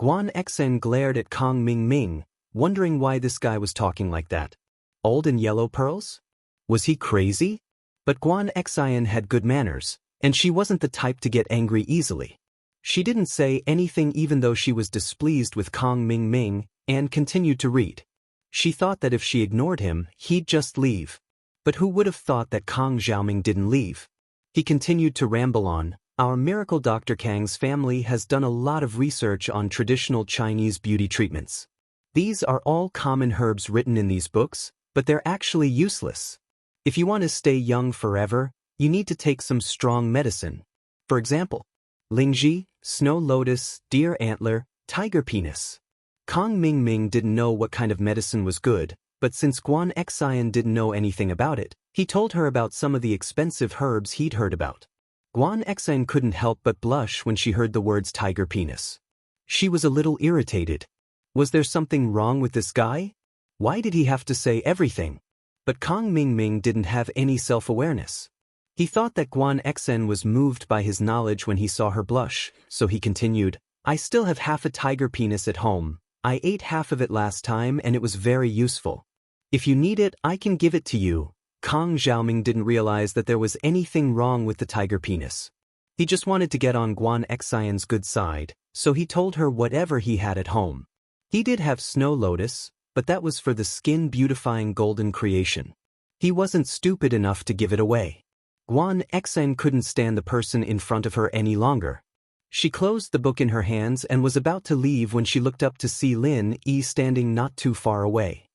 S1: Guan Xian glared at Kong Ming Ming, wondering why this guy was talking like that. Old and yellow pearls? Was he crazy? But Guan Xian had good manners, and she wasn't the type to get angry easily. She didn't say anything even though she was displeased with Kong Ming Ming, and continued to read. She thought that if she ignored him, he'd just leave. But who would have thought that Kong Xiaoming didn't leave? He continued to ramble on. Our miracle Dr. Kang's family has done a lot of research on traditional Chinese beauty treatments. These are all common herbs written in these books, but they're actually useless. If you want to stay young forever, you need to take some strong medicine. For example, Lingji, snow lotus, deer antler, tiger penis. Kong Ming Ming didn't know what kind of medicine was good, but since Guan Xian didn't know anything about it, he told her about some of the expensive herbs he'd heard about. Guan Xian couldn't help but blush when she heard the words tiger penis. She was a little irritated. Was there something wrong with this guy? Why did he have to say everything? But Kong Ming Ming didn't have any self-awareness. He thought that Guan Xian was moved by his knowledge when he saw her blush, so he continued, I still have half a tiger penis at home. I ate half of it last time and it was very useful. If you need it, I can give it to you. Kong Xiaoming didn't realize that there was anything wrong with the tiger penis. He just wanted to get on Guan Xian's good side, so he told her whatever he had at home. He did have snow lotus, but that was for the skin-beautifying golden creation. He wasn't stupid enough to give it away. Guan Xian couldn't stand the person in front of her any longer. She closed the book in her hands and was about to leave when she looked up to see Lin Yi standing not too far away.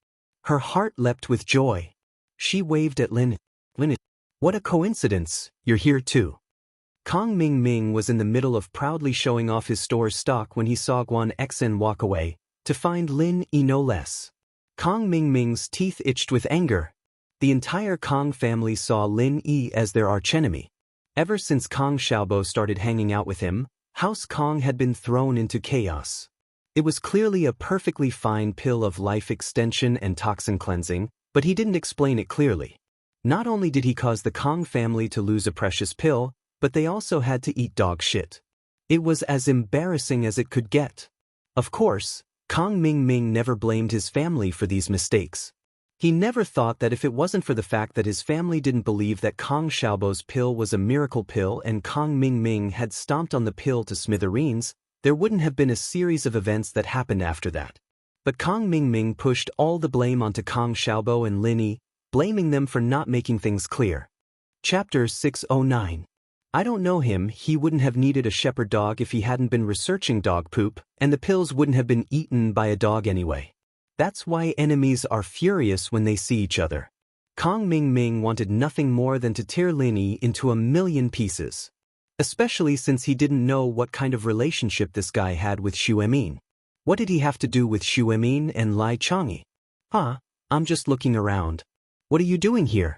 S1: Her heart leapt with joy. She waved at Lin. Lin, what a coincidence, you're here too. Kong Ming Ming was in the middle of proudly showing off his store's stock when he saw Guan Xian walk away, to find Lin Yi no less. Kong Ming Ming's teeth itched with anger. The entire Kong family saw Lin Yi as their archenemy. Ever since Kong Xiaobo started hanging out with him, House Kong had been thrown into chaos. It was clearly a perfectly fine pill of life extension and toxin cleansing, but he didn't explain it clearly. Not only did he cause the Kong family to lose a precious pill, but they also had to eat dog shit. It was as embarrassing as it could get. Of course, Kong Ming Ming never blamed his family for these mistakes. He never thought that if it wasn't for the fact that his family didn't believe that Kong Xiaobo's pill was a miracle pill and Kong Ming Ming had stomped on the pill to smithereens, there wouldn't have been a series of events that happened after that. But Kong Ming Ming pushed all the blame onto Kong Xiaobo and Lin Yi, blaming them for not making things clear. Chapter 609. I don't know him, he wouldn't have needed a shepherd dog if he hadn't been researching dog poop, and the pills wouldn't have been eaten by a dog anyway. That's why enemies are furious when they see each other. Kong Ming Ming wanted nothing more than to tear Lin Yi into a million pieces. Especially since he didn't know what kind of relationship this guy had with Xu Emin. What did he have to do with Xu Emin and Lai Changyi? I'm just looking around. What are you doing here?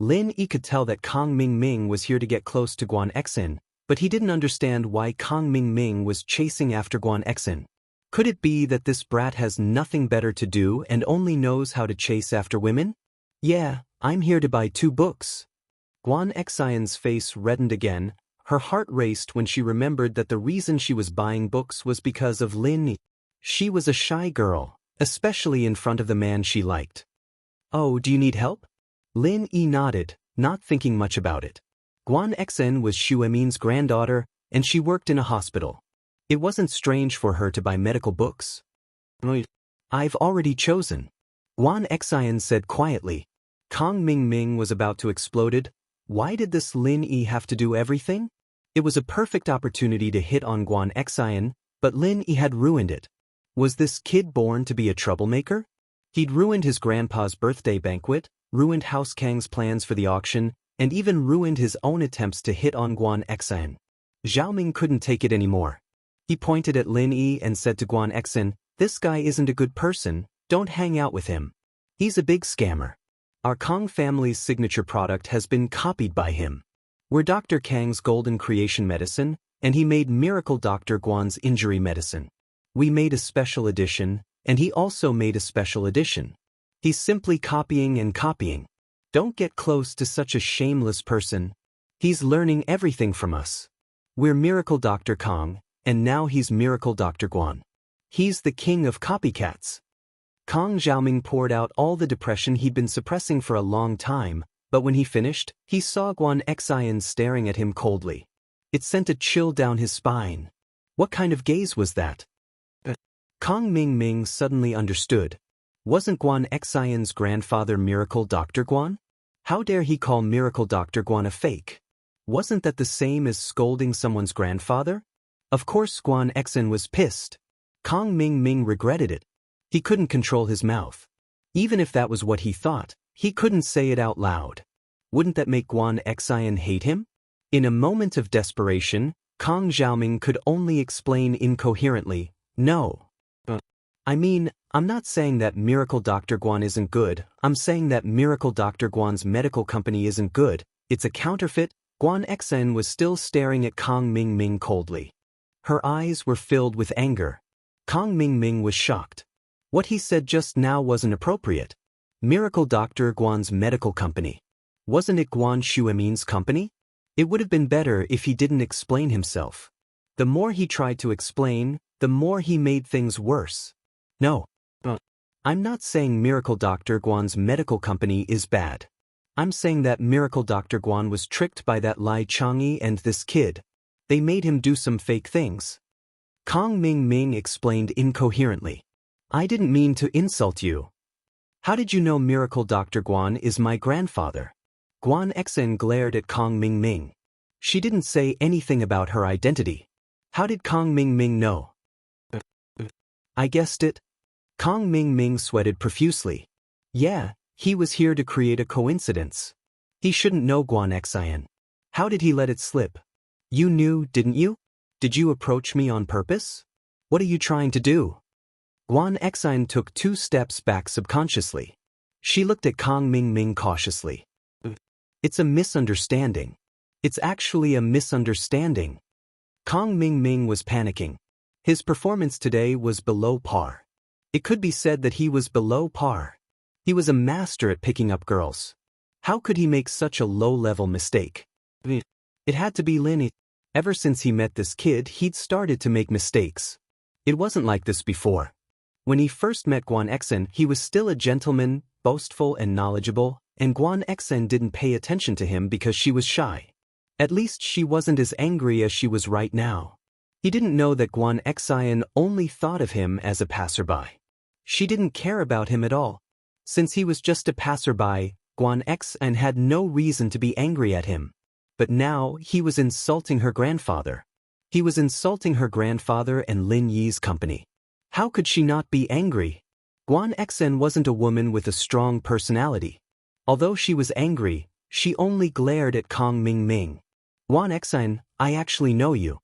S1: Lin Yi could tell that Kang Ming was here to get close to Guan Xen, but he didn't understand why Kang Ming was chasing after Guan Xen. Could it be that this brat has nothing better to do and only knows how to chase after women? Yeah, I'm here to buy 2 books. Guan Xian's face reddened again. Her heart raced when she remembered that the reason she was buying books was because of Lin Yi. She was a shy girl, especially in front of the man she liked. Oh, do you need help? Lin Yi nodded, not thinking much about it. Guan Xen was Xu Emin's granddaughter, and she worked in a hospital. It wasn't strange for her to buy medical books. I've already chosen. Guan Xian said quietly. Kang Ming was about to explode. Why did this Lin Yi have to do everything? It was a perfect opportunity to hit on Guan Xian, but Lin Yi had ruined it. Was this kid born to be a troublemaker? He'd ruined his grandpa's birthday banquet, ruined House Kang's plans for the auction, and even ruined his own attempts to hit on Guan Xen. Xiaoming couldn't take it anymore. He pointed at Lin Yi and said to Guan Xen, "This guy isn't a good person, don't hang out with him. He's a big scammer. Our Kang family's signature product has been copied by him. We're Dr. Kang's golden creation medicine, and he made Miracle Dr. Guan's injury medicine. We made a special edition, and he also made a special edition. He's simply copying and copying. Don't get close to such a shameless person. He's learning everything from us. We're Miracle Dr. Kang, and now he's Miracle Dr. Guan. He's the king of copycats." Kang Xiaoming poured out all the depression he'd been suppressing for a long time, but when he finished, he saw Guan Xian staring at him coldly. It sent a chill down his spine. What kind of gaze was that? Kang Ming suddenly understood. Wasn't Guan Xian's grandfather Miracle Dr. Guan? How dare he call Miracle Dr. Guan a fake? Wasn't that the same as scolding someone's grandfather? Of course Guan Xen was pissed. Kang Ming regretted it. He couldn't control his mouth. Even if that was what he thought, he couldn't say it out loud. Wouldn't that make Guan Xian hate him? In a moment of desperation, Kang Xiaoming could only explain incoherently, "No. I mean, I'm not saying that Miracle Dr. Guan isn't good, I'm saying that Miracle Dr. Guan's medical company isn't good, it's a counterfeit." Guan Xen was still staring at Kang Ming coldly. Her eyes were filled with anger. Kang Ming was shocked. What he said just now wasn't appropriate. Miracle Dr. Guan's medical company. Wasn't it Guan Xuemin's company? It would have been better if he didn't explain himself. The more he tried to explain, the more he made things worse. No. I'm not saying Miracle Dr. Guan's medical company is bad. I'm saying that Miracle Dr. Guan was tricked by that Lai Chang'e and this kid. They made him do some fake things. Kang Ming explained incoherently. I didn't mean to insult you. How did you know Miracle Dr. Guan is my grandfather? Guan Xen glared at Kang Ming. She didn't say anything about her identity. How did Kang Ming know? I guessed it. Kang Ming sweated profusely. Yeah, he was here to create a coincidence. He shouldn't know Guan Xian. How did he let it slip? You knew, didn't you? Did you approach me on purpose? What are you trying to do? Guan Xian took 2 steps back subconsciously. She looked at Kang Ming cautiously. It's a misunderstanding. It's actually a misunderstanding. Kang Ming was panicking. His performance today was below par. It could be said that he was below par. He was a master at picking up girls. How could he make such a low-level mistake? It had to be Lin Yi. Ever since he met this kid, he'd started to make mistakes. It wasn't like this before. When he first met Guan Xen, he was still a gentleman, boastful and knowledgeable, and Guan Xen didn't pay attention to him because she was shy. At least she wasn't as angry as she was right now. He didn't know that Guan Xian only thought of him as a passerby. She didn't care about him at all. Since he was just a passerby, Guan Xen had no reason to be angry at him. But now he was insulting her grandfather. He was insulting her grandfather and Lin Yi's company. How could she not be angry? Guan Xen wasn't a woman with a strong personality. Although she was angry, she only glared at Kang Ming. Guan Xen, I actually know you.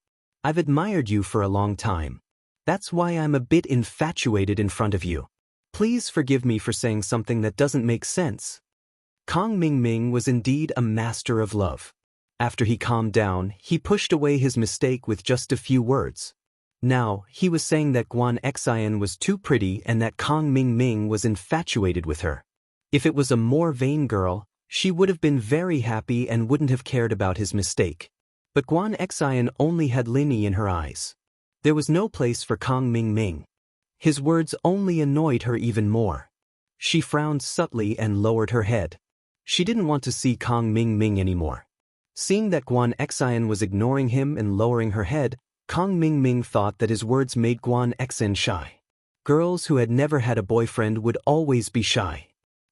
S1: I've admired you for a long time. That's why I'm a bit infatuated in front of you. Please forgive me for saying something that doesn't make sense. Kong Mingming was indeed a master of love. After he calmed down, he pushed away his mistake with just a few words. Now, he was saying that Guan Xian was too pretty and that Kong Mingming was infatuated with her. If it was a more vain girl, she would have been very happy and wouldn't have cared about his mistake. But Guan Xian only had Lin Yi in her eyes. There was no place for Kong Mingming. His words only annoyed her even more. She frowned subtly and lowered her head. She didn't want to see Kong Mingming anymore. Seeing that Guan Xian was ignoring him and lowering her head, Kong Mingming thought that his words made Guan Xian shy. Girls who had never had a boyfriend would always be shy.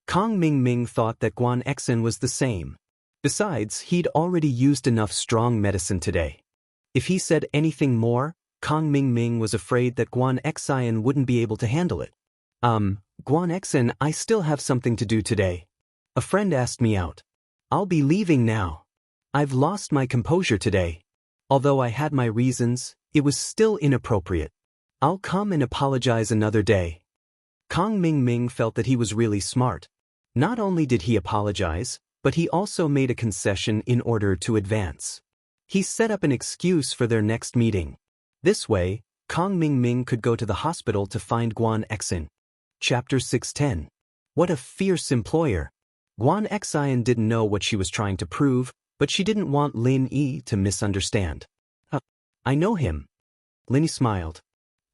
S1: Kong Mingming thought that Guan Xian was the same. Besides, he'd already used enough strong medicine today. If he said anything more, Kong Mingming was afraid that Guan Xian wouldn't be able to handle it. Guan Xian, I still have something to do today. A friend asked me out. I'll be leaving now. I've lost my composure today. Although I had my reasons, it was still inappropriate. I'll come and apologize another day. Kong Mingming felt that he was really smart. Not only did he apologize, but he also made a concession in order to advance. He set up an excuse for their next meeting. This way, Kong Mingming could go to the hospital to find Guan Xian. Chapter 610. What a fierce employer. Guan Xian didn't know what she was trying to prove, but she didn't want Lin Yi to misunderstand. I know him. Lin Yi smiled.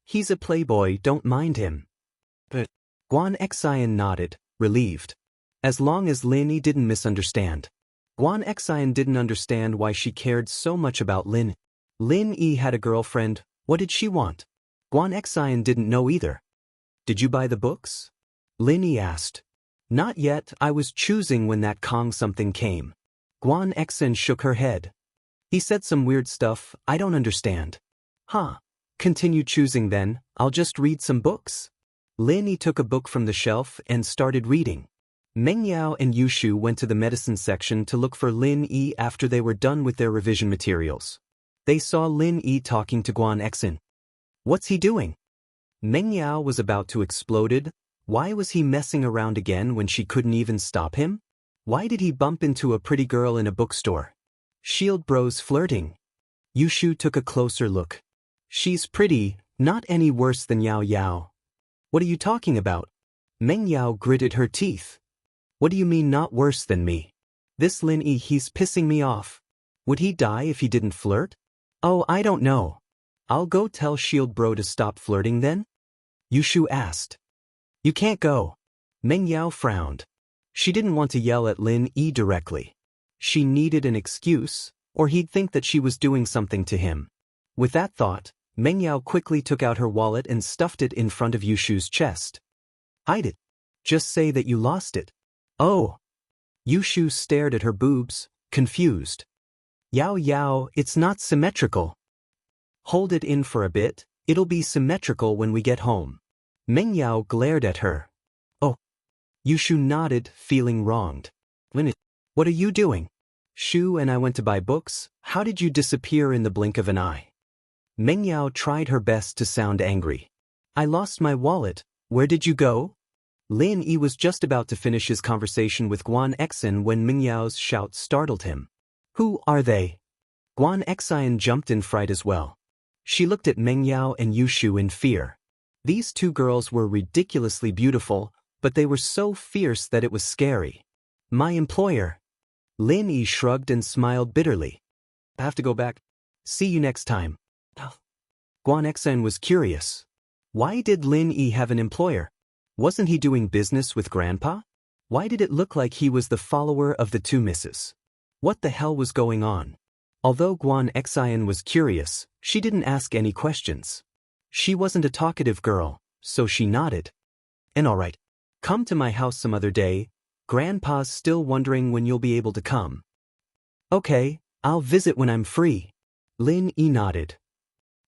S1: He's a playboy, don't mind him. But Guan Xian nodded, relieved. As long as Lin Yi didn't misunderstand. Guan Xian didn't understand why she cared so much about Lin. Lin Yi had a girlfriend, what did she want? Guan Xian didn't know either. Did you buy the books? Lin Yi asked. Not yet, I was choosing when that Kong something came. Guan Xian shook her head. He said some weird stuff, I don't understand. Huh. Continue choosing then, I'll just read some books. Lin Yi took a book from the shelf and started reading. Meng Yao and Yushu went to the medicine section to look for Lin Yi after they were done with their revision materials. They saw Lin Yi talking to Guan Xian. What's he doing? Meng Yao was about to explode. Why was he messing around again when she couldn't even stop him? Why did he bump into a pretty girl in a bookstore? Shield bros flirting. Yushu took a closer look. She's pretty, not any worse than Yao Yao. What are you talking about? Meng Yao gritted her teeth. What do you mean not worse than me? This Lin Yi, he's pissing me off. Would he die if he didn't flirt? Oh, I don't know. I'll go tell Shield bro to stop flirting then? Yushu asked. You can't go. Meng Yao frowned. She didn't want to yell at Lin Yi directly. She needed an excuse, or he'd think that she was doing something to him. With that thought, Meng Yao quickly took out her wallet and stuffed it in front of Yushu's chest. Hide it. Just say that you lost it. Oh. Yushu stared at her boobs, confused. Yao Yao, it's not symmetrical. Hold it in for a bit, it'll be symmetrical when we get home. Meng Yao glared at her. Oh. Yushu nodded, feeling wronged. What are you doing? Shu and I went to buy books, how did you disappear in the blink of an eye? Meng Yao tried her best to sound angry. I lost my wallet, where did you go? Lin Yi was just about to finish his conversation with Guan Xian when Meng Yao's shout startled him. Who are they? Guan Xian jumped in fright as well. She looked at Meng Yao and Yushu in fear. These two girls were ridiculously beautiful, but they were so fierce that it was scary. My employer. Lin Yi shrugged and smiled bitterly. I have to go back. See you next time. Guan Xian was curious. Why did Lin Yi have an employer? Wasn't he doing business with Grandpa? Why did it look like he was the follower of the two misses? What the hell was going on? Although Guan Xian was curious, she didn't ask any questions. She wasn't a talkative girl, so she nodded. And alright. Come to my house some other day. Grandpa's still wondering when you'll be able to come. Okay, I'll visit when I'm free. Lin Yi nodded.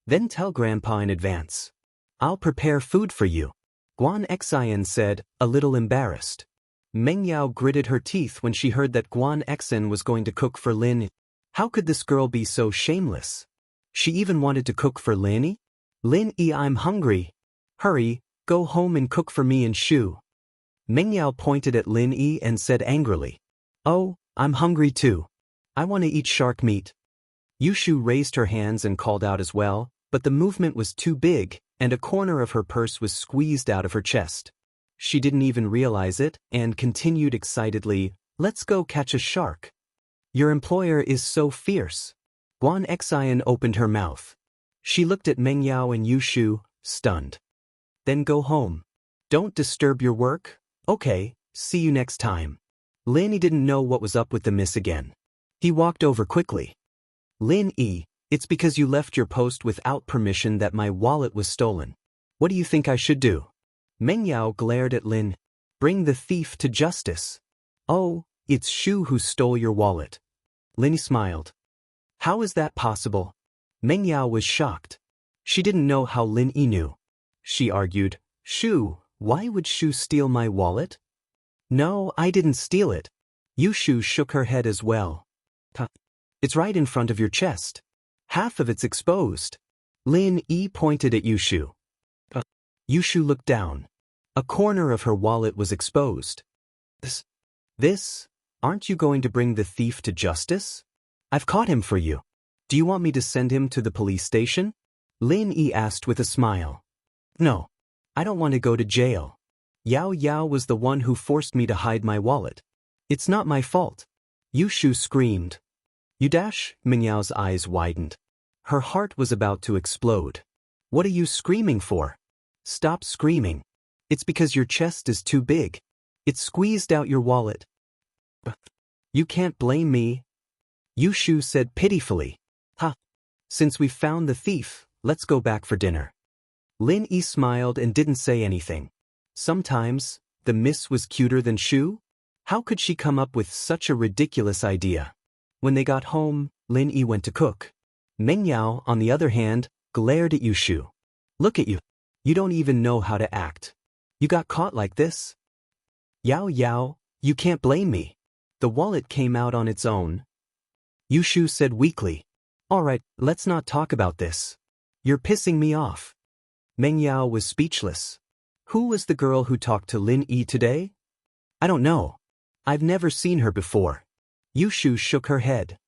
S1: Then tell Grandpa in advance. I'll prepare food for you. Guan Xian said, a little embarrassed. Meng Yao gritted her teeth when she heard that Guan Xian was going to cook for Lin Yi. How could this girl be so shameless? She even wanted to cook for Lin Yi? Lin Yi, I'm hungry. Hurry, go home and cook for me and Shu. Meng Yao pointed at Lin Yi and said angrily. Oh, I'm hungry too. I want to eat shark meat. Yushu raised her hands and called out as well, but the movement was too big, and a corner of her purse was squeezed out of her chest. She didn't even realize it, and continued excitedly, "Let's go catch a shark. Your employer is so fierce." Guan Xian opened her mouth. She looked at Meng Yao and Yushu, stunned. "Then go home. Don't disturb your work? Okay, see you next time." Lin didn't know what was up with the miss again. He walked over quickly. "Lin Yi, it's because you left your post without permission that my wallet was stolen. What do you think I should do?" Meng Yao glared at Lin. "Bring the thief to justice." "Oh, it's Shu who stole your wallet." Lin smiled. "How is that possible?" Meng Yao was shocked. She didn't know how Lin Yi knew. She argued, "Shu, why would Shu steal my wallet?" "No, I didn't steal it." Yushu shook her head as well. "It's right in front of your chest. Half of it's exposed." Lin Yi pointed at Yushu. Yushu looked down. A corner of her wallet was exposed. This? Aren't you going to bring the thief to justice? I've caught him for you. Do you want me to send him to the police station?" Lin Yi asked with a smile. "No. I don't want to go to jail. Yao Yao was the one who forced me to hide my wallet. It's not my fault." Yushu screamed. "You dash?" Meng Yao's eyes widened. Her heart was about to explode. "What are you screaming for?" "Stop screaming. It's because your chest is too big. It squeezed out your wallet." "You can't blame me," Yushu said pitifully. "Since we've found the thief, let's go back for dinner." Lin Yi smiled and didn't say anything. Sometimes, the miss was cuter than Shu? How could she come up with such a ridiculous idea? When they got home, Lin Yi went to cook. Meng Yao, on the other hand, glared at Yushu. "Look at you. You don't even know how to act. You got caught like this?" "Yao Yao, you can't blame me. The wallet came out on its own." Yushu said weakly. "All right, let's not talk about this. You're pissing me off." Meng Yao was speechless. Who was the girl who talked to Lin Yi today? "I don't know. I've never seen her before." Yushu shook her head.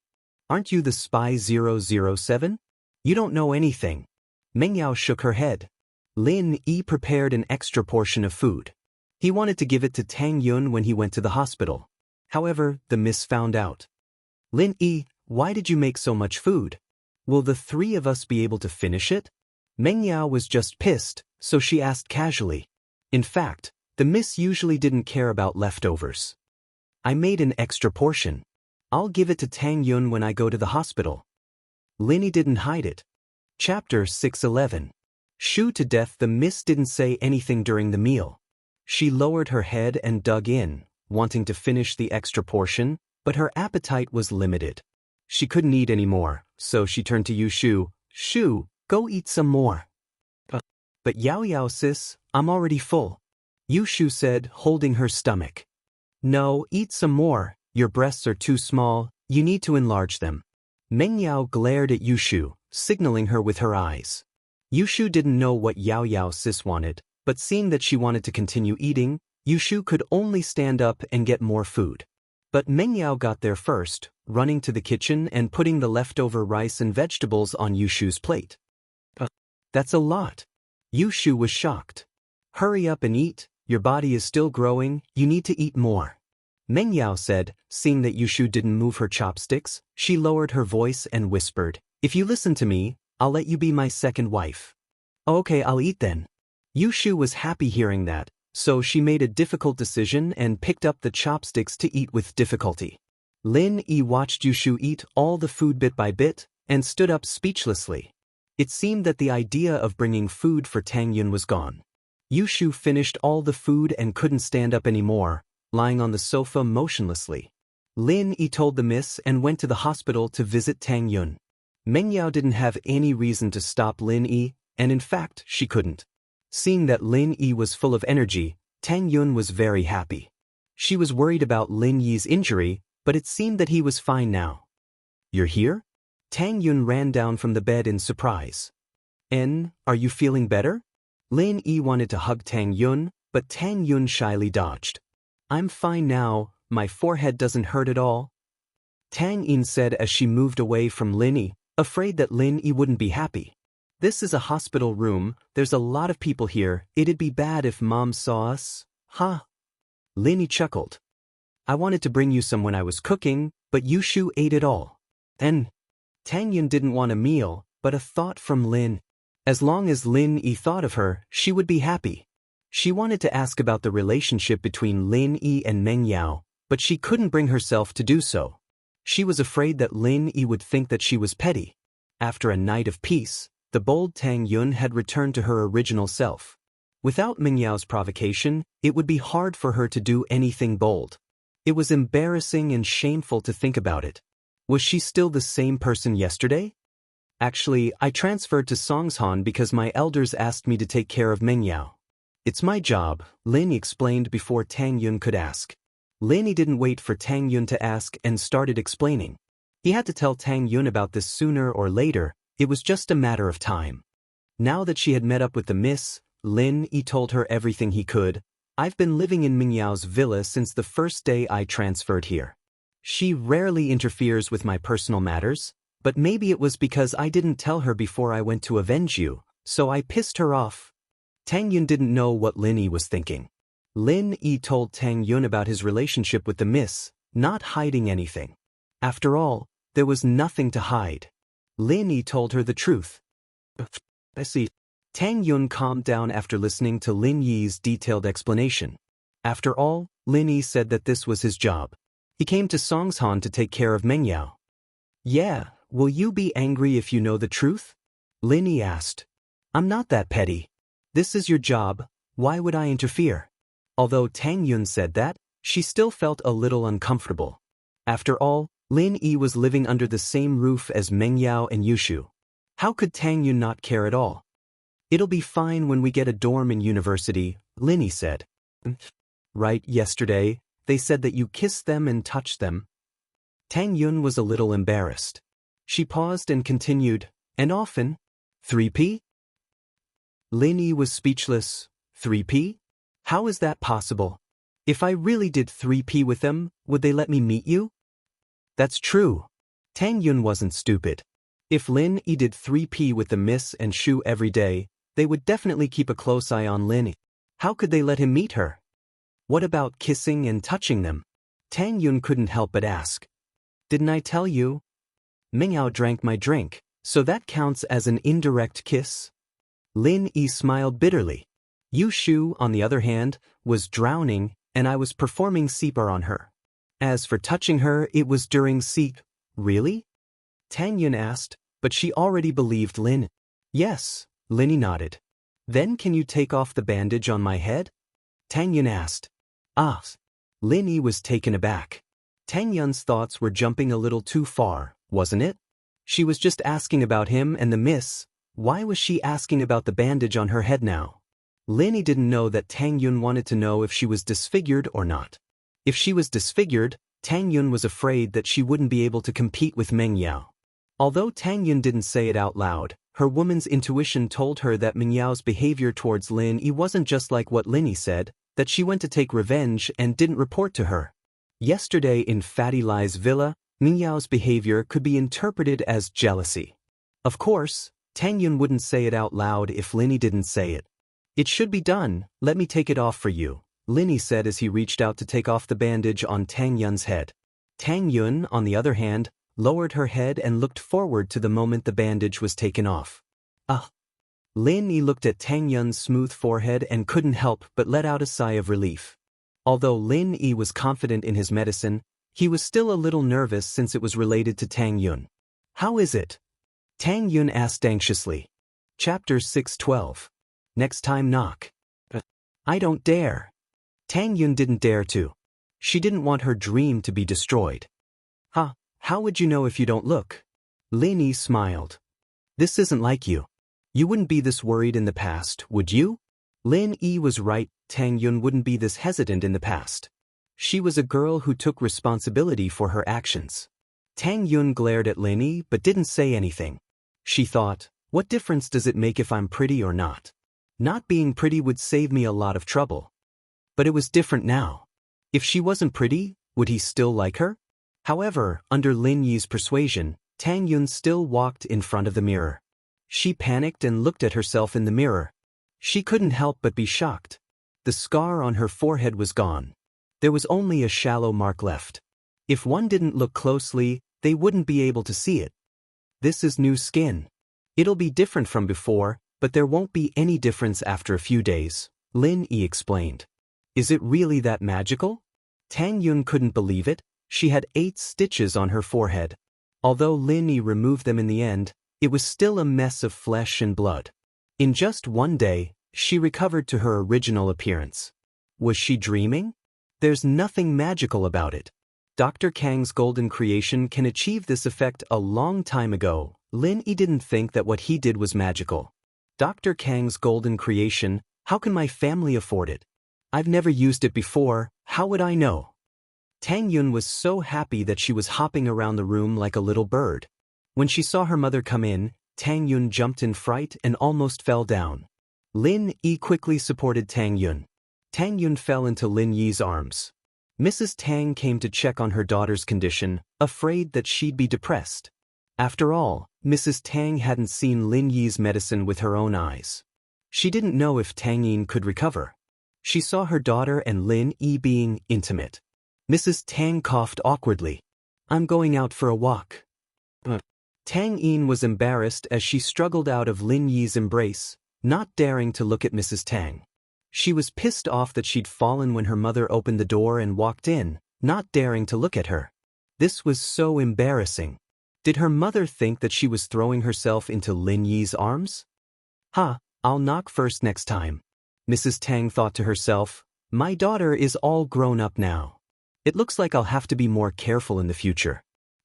S1: "Aren't you the spy 007? You don't know anything." Meng Yao shook her head. Lin Yi prepared an extra portion of food. He wanted to give it to Tang Yun when he went to the hospital. However, the miss found out. "Lin Yi, why did you make so much food? Will the three of us be able to finish it?" Meng Yao was just pissed, so she asked casually. In fact, the miss usually didn't care about leftovers. "I made an extra portion. I'll give it to Tang Yun when I go to the hospital." Lin Yi didn't hide it. Chapter 611. Shu to death. The miss didn't say anything during the meal. She lowered her head and dug in, wanting to finish the extra portion, but her appetite was limited. She couldn't eat anymore, so she turned to Yushu. "Shu, go eat some more." But Yao Yao sis, I'm already full," Yushu said, holding her stomach. "No, eat some more. Your breasts are too small. You need to enlarge them." Meng Yao glared at Yushu, signaling her with her eyes. Yushu didn't know what Yao Yao sis wanted, but seeing that she wanted to continue eating, Yushu could only stand up and get more food. But Meng Yao got there first, running to the kitchen and putting the leftover rice and vegetables on Yushu's plate. "That's a lot." Yushu was shocked. "Hurry up and eat, your body is still growing, you need to eat more." Meng Yao said, seeing that Yushu didn't move her chopsticks, she lowered her voice and whispered, "If you listen to me, I'll let you be my second wife." "Okay, I'll eat then." Yushu was happy hearing that, so she made a difficult decision and picked up the chopsticks to eat with difficulty. Lin Yi watched Yushu eat all the food bit by bit, and stood up speechlessly. It seemed that the idea of bringing food for Tang Yun was gone. Yushu finished all the food and couldn't stand up anymore, lying on the sofa motionlessly. Lin Yi told the miss and went to the hospital to visit Tang Yun. Meng Yao didn't have any reason to stop Lin Yi, and in fact, she couldn't. Seeing that Lin Yi was full of energy, Tang Yun was very happy. She was worried about Lin Yi's injury, but it seemed that he was fine now. "You're here?" Tang Yun ran down from the bed in surprise. Are you feeling better?" Lin Yi wanted to hug Tang Yun, but Tang Yun shyly dodged. "I'm fine now, my forehead doesn't hurt at all. Tang Yin said as she moved away from Lin Yi, afraid that Lin Yi wouldn't be happy. This is a hospital room, there's a lot of people here, it'd be bad if Mom saw us. Huh? Lin Yi chuckled. I wanted to bring you some when I was cooking, but Yushu ate it all. Then, Tang Yin didn't want a meal, but a thought from Lin. As long as Lin Yi thought of her, she would be happy. She wanted to ask about the relationship between Lin Yi and Meng Yao, but she couldn't bring herself to do so. She was afraid that Lin Yi would think that she was petty. After a night of peace, the bold Tang Yun had returned to her original self. Without Meng Yao's provocation, it would be hard for her to do anything bold. It was embarrassing and shameful to think about it. Was she still the same person yesterday? Actually, I transferred to Songshan because my elders asked me to take care of Meng Yao. It's my job, Lin explained before Tang Yun could ask. Lin didn't wait for Tang Yun to ask and started explaining. He had to tell Tang Yun about this sooner or later, it was just a matter of time. Now that she had met up with the miss, Lin Yi told her everything he could. I've been living in Meng Yao's villa since the first day I transferred here. She rarely interferes with my personal matters, but maybe it was because I didn't tell her before I went to avenge you, so I pissed her off. Tang Yun didn't know what Lin Yi was thinking. Lin Yi told Tang Yun about his relationship with the miss, not hiding anything. After all, there was nothing to hide. Lin Yi told her the truth. I see. Tang Yun calmed down after listening to Lin Yi's detailed explanation. After all, Lin Yi said that this was his job. He came to Songshan to take care of Meng Yao. Yeah, will you be angry if you know the truth? Lin Yi asked. I'm not that petty. This is your job, why would I interfere? Although Tang Yun said that, she still felt a little uncomfortable. After all, Lin Yi was living under the same roof as Meng Yao and Yushu. How could Tang Yun not care at all? It'll be fine when we get a dorm in university, Lin Yi said. Right, yesterday, they said that you kissed them and touched them. Tang Yun was a little embarrassed. She paused and continued, and often. 3P? Lin Yi was speechless. 3P? How is that possible? If I really did 3P with them, would they let me meet you? That's true. Tang Yun wasn't stupid. If Lin Yi did 3P with the miss and Shu every day, they would definitely keep a close eye on Lin Yi. How could they let him meet her? What about kissing and touching them? Tang Yun couldn't help but ask. Didn't I tell you? Meng Yao drank my drink, so that counts as an indirect kiss? Lin Yi smiled bitterly. Yu Shu, on the other hand, was drowning, and I was performing CPR on her. As for touching her, it was during CPR. Really? Tang Yun asked, but she already believed Lin. Yes, Lin Yi nodded. Then can you take off the bandage on my head? Tang Yun asked. Ah. Lin Yi was taken aback. Tang Yun's thoughts were jumping a little too far, wasn't it? She was just asking about him and the miss. Why was she asking about the bandage on her head now? Lin Yi didn't know that Tang Yun wanted to know if she was disfigured or not. If she was disfigured, Tang Yun was afraid that she wouldn't be able to compete with Meng Yao. Although Tang Yun didn't say it out loud, her woman's intuition told her that Meng Yao's behavior towards Lin Yi wasn't just like what Lin Yi said, that she went to take revenge and didn't report to her. Yesterday in Fatty Lai's villa, Meng Yao's behavior could be interpreted as jealousy. Of course, Tang Yun wouldn't say it out loud if Lin Yi didn't say it. It should be done, let me take it off for you, Lin Yi said as he reached out to take off the bandage on Tang Yun's head. Tang Yun, on the other hand, lowered her head and looked forward to the moment the bandage was taken off. Ah! Lin Yi looked at Tang Yun's smooth forehead and couldn't help but let out a sigh of relief. Although Lin Yi was confident in his medicine, he was still a little nervous since it was related to Tang Yun. How is it? Tang Yun asked anxiously. Chapter 6:12. Next time knock. I don't dare. Tang Yun didn't dare to. She didn't want her dream to be destroyed. Huh, how would you know if you don't look? Lin Yi smiled. This isn't like you. You wouldn't be this worried in the past, would you? Lin Yi was right, Tang Yun wouldn't be this hesitant in the past. She was a girl who took responsibility for her actions. Tang Yun glared at Lin Yi but didn't say anything. She thought, what difference does it make if I'm pretty or not? Not being pretty would save me a lot of trouble. But it was different now. If she wasn't pretty, Would he still like her? However, under Lin Yi's persuasion, Tang Yun still walked in front of the mirror. She panicked and looked at herself in the mirror. She couldn't help but be shocked. The scar on her forehead was gone. There was only a shallow mark left. If one didn't look closely, they wouldn't be able to see it. This is new skin. It'll be different from before, but there won't be any difference after a few days, Lin Yi explained. Is it really that magical? Tang Yun couldn't believe it. She had 8 stitches on her forehead. Although Lin Yi removed them in the end, it was still a mess of flesh and blood. In just one day, she recovered to her original appearance. Was she dreaming? There's nothing magical about it. Dr. Kang's golden creation can achieve this effect a long time ago. Lin Yi didn't think that what he did was magical. Dr. Kang's golden creation, how can my family afford it? I've never used it before, how would I know? Tang Yun was so happy that she was hopping around the room like a little bird. When she saw her mother come in, Tang Yun jumped in fright and almost fell down. Lin Yi quickly supported Tang Yun. Tang Yun fell into Lin Yi's arms. Mrs. Tang came to check on her daughter's condition, afraid that she'd be depressed. After all, Mrs. Tang hadn't seen Lin Yi's medicine with her own eyes. She didn't know if Tang Yin could recover. She saw her daughter and Lin Yi being intimate. Mrs. Tang coughed awkwardly. I'm going out for a walk. Tang Yin was embarrassed as she struggled out of Lin Yi's embrace, not daring to look at Mrs. Tang. She was pissed off that she'd fallen when her mother opened the door and walked in, not daring to look at her. This was so embarrassing. Did her mother think that she was throwing herself into Lin Yi's arms? I'll knock first next time. Mrs. Tang thought to herself, my daughter is all grown up now. It looks like I'll have to be more careful in the future.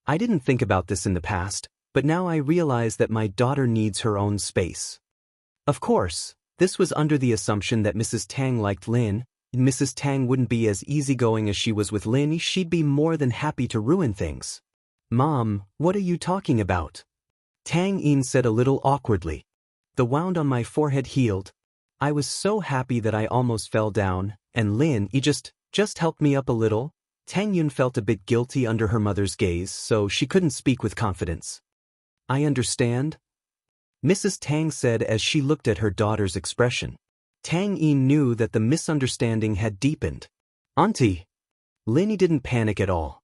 S1: I didn't think about this in the past, but now I realize that my daughter needs her own space. Of course, this was under the assumption that Mrs. Tang liked Lin. Mrs. Tang wouldn't be as easygoing as she was with Lin. She'd be more than happy to ruin things. Mom, what are you talking about? Tang Yin said a little awkwardly. The wound on my forehead healed. I was so happy that I almost fell down, and Lin Yi just helped me up a little. Tang Yun felt a bit guilty under her mother's gaze, so she couldn't speak with confidence. I understand, Mrs. Tang said as she looked at her daughter's expression. Tang Yin knew that the misunderstanding had deepened. Auntie. Lin Yi didn't panic at all.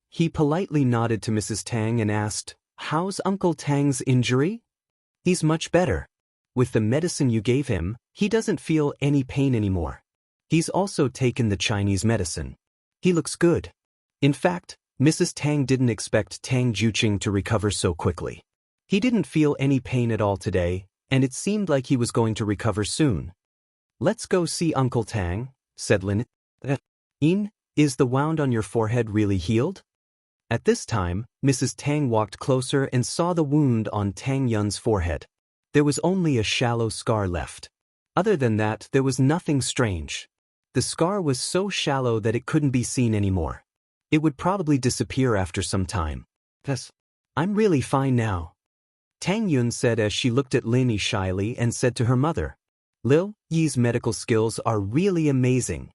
S1: He politely nodded to Mrs. Tang and asked, how's Uncle Tang's injury? He's much better. With the medicine you gave him, he doesn't feel any pain anymore. He's also taken the Chinese medicine. He looks good. In fact, Mrs. Tang didn't expect Tang Juqing to recover so quickly. He didn't feel any pain at all today, and it seemed like he was going to recover soon. Let's go see Uncle Tang, said Lin. Yin, is the wound on your forehead really healed? At this time, Mrs. Tang walked closer and saw the wound on Tang Yun's forehead. There was only a shallow scar left. Other than that, there was nothing strange. The scar was so shallow that it couldn't be seen anymore. It would probably disappear after some time. I'm really fine now, Tang Yun said as she looked at Lin Yi shyly and said to her mother. Lil Yi's medical skills are really amazing,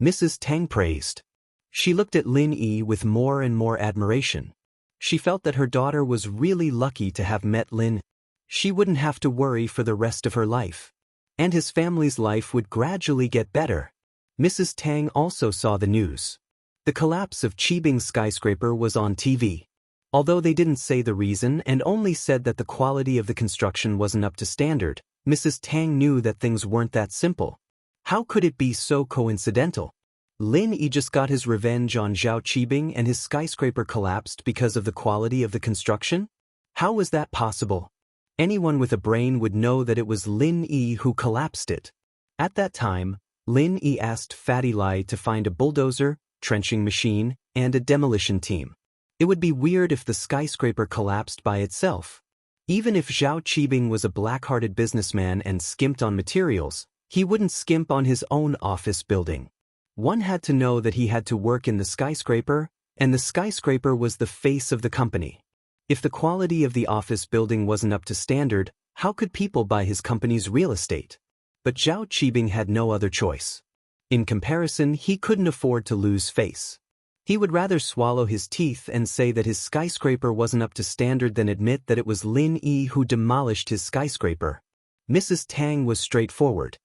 S1: Mrs. Tang praised. She looked at Lin Yi with more and more admiration. She felt that her daughter was really lucky to have met Lin. She wouldn't have to worry for the rest of her life. And his family's life would gradually get better. Mrs. Tang also saw the news. The collapse of Qibing skyscraper was on TV. Although they didn't say the reason and only said that the quality of the construction wasn't up to standard, Mrs. Tang knew that things weren't that simple. How could it be so coincidental? Lin Yi just got his revenge on Zhao Qibing and his skyscraper collapsed because of the quality of the construction? How was that possible? Anyone with a brain would know that it was Lin Yi who collapsed it. At that time, Lin Yi asked Fatty Lai to find a bulldozer, trenching machine, and a demolition team. It would be weird if the skyscraper collapsed by itself. Even if Zhao Qibing was a black-hearted businessman and skimped on materials, he wouldn't skimp on his own office building. One had to know that he had to work in the skyscraper, and the skyscraper was the face of the company. If the quality of the office building wasn't up to standard, how could people buy his company's real estate? But Zhao Qibing had no other choice. In comparison, he couldn't afford to lose face. He would rather swallow his teeth and say that his skyscraper wasn't up to standard than admit that it was Lin Yi who demolished his skyscraper. Mrs. Tang was straightforward.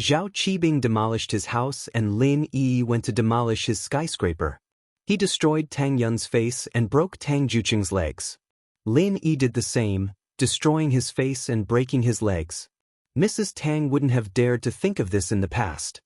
S1: Zhao Qibing demolished his house and Lin Yi went to demolish his skyscraper. He destroyed Tang Yun's face and broke Tang Juqing's legs. Lin Yi did the same, destroying his face and breaking his legs. Mrs. Tang wouldn't have dared to think of this in the past.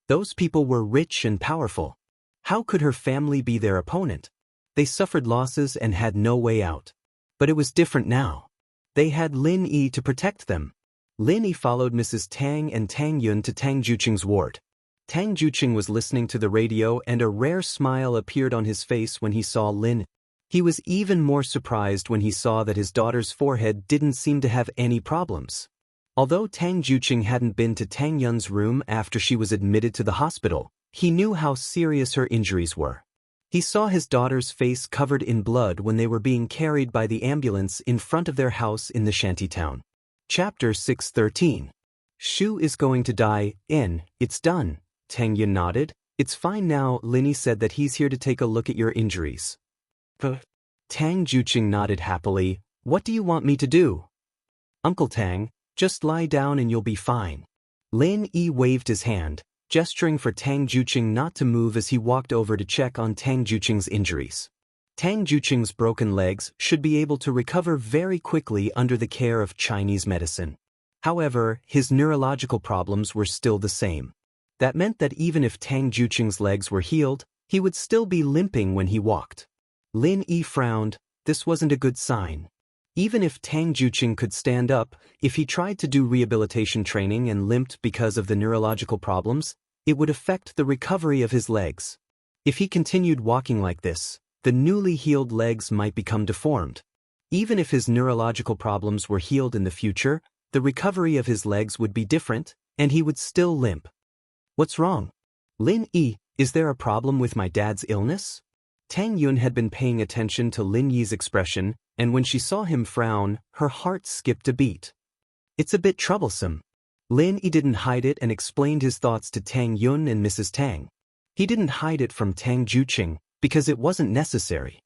S1: Those people were rich and powerful. How could her family be their opponent? They suffered losses and had no way out. But it was different now. They had Lin Yi to protect them. Lin Yi followed Mrs. Tang and Tang Yun to Tang Juqing's ward. Tang Juqing was listening to the radio and a rare smile appeared on his face when he saw Lin. He was even more surprised when he saw that his daughter's forehead didn't seem to have any problems. Although Tang Juqing hadn't been to Tang Yun's room after she was admitted to the hospital, he knew how serious her injuries were. He saw his daughter's face covered in blood when they were being carried by the ambulance in front of their house in the shantytown. Chapter 613. Shu is going to die. It's done. Tang Yun nodded. It's fine now. Lin Yi said that he's here to take a look at your injuries. Tang Juqing nodded happily. What do you want me to do? Uncle Tang, just lie down and you'll be fine. Lin Yi waved his hand, gesturing for Tang Juqing not to move as he walked over to check on Tang Juqing's injuries. Tang Juqing's broken legs should be able to recover very quickly under the care of Chinese medicine. However, his neurological problems were still the same. That meant that even if Tang Juqing's legs were healed, he would still be limping when he walked. Lin Yi frowned. This wasn't a good sign. Even if Tang Juqing could stand up, if he tried to do rehabilitation training and limped because of the neurological problems, it would affect the recovery of his legs. If he continued walking like this, the newly healed legs might become deformed. Even if his neurological problems were healed in the future, the recovery of his legs would be different, and he would still limp. What's wrong? Lin Yi, is there a problem with my dad's illness? Tang Yun had been paying attention to Lin Yi's expression, and when she saw him frown, her heart skipped a beat. It's a bit troublesome. Lin Yi didn't hide it and explained his thoughts to Tang Yun and Mrs. Tang. He didn't hide it from Tang Juqing, because it wasn't necessary.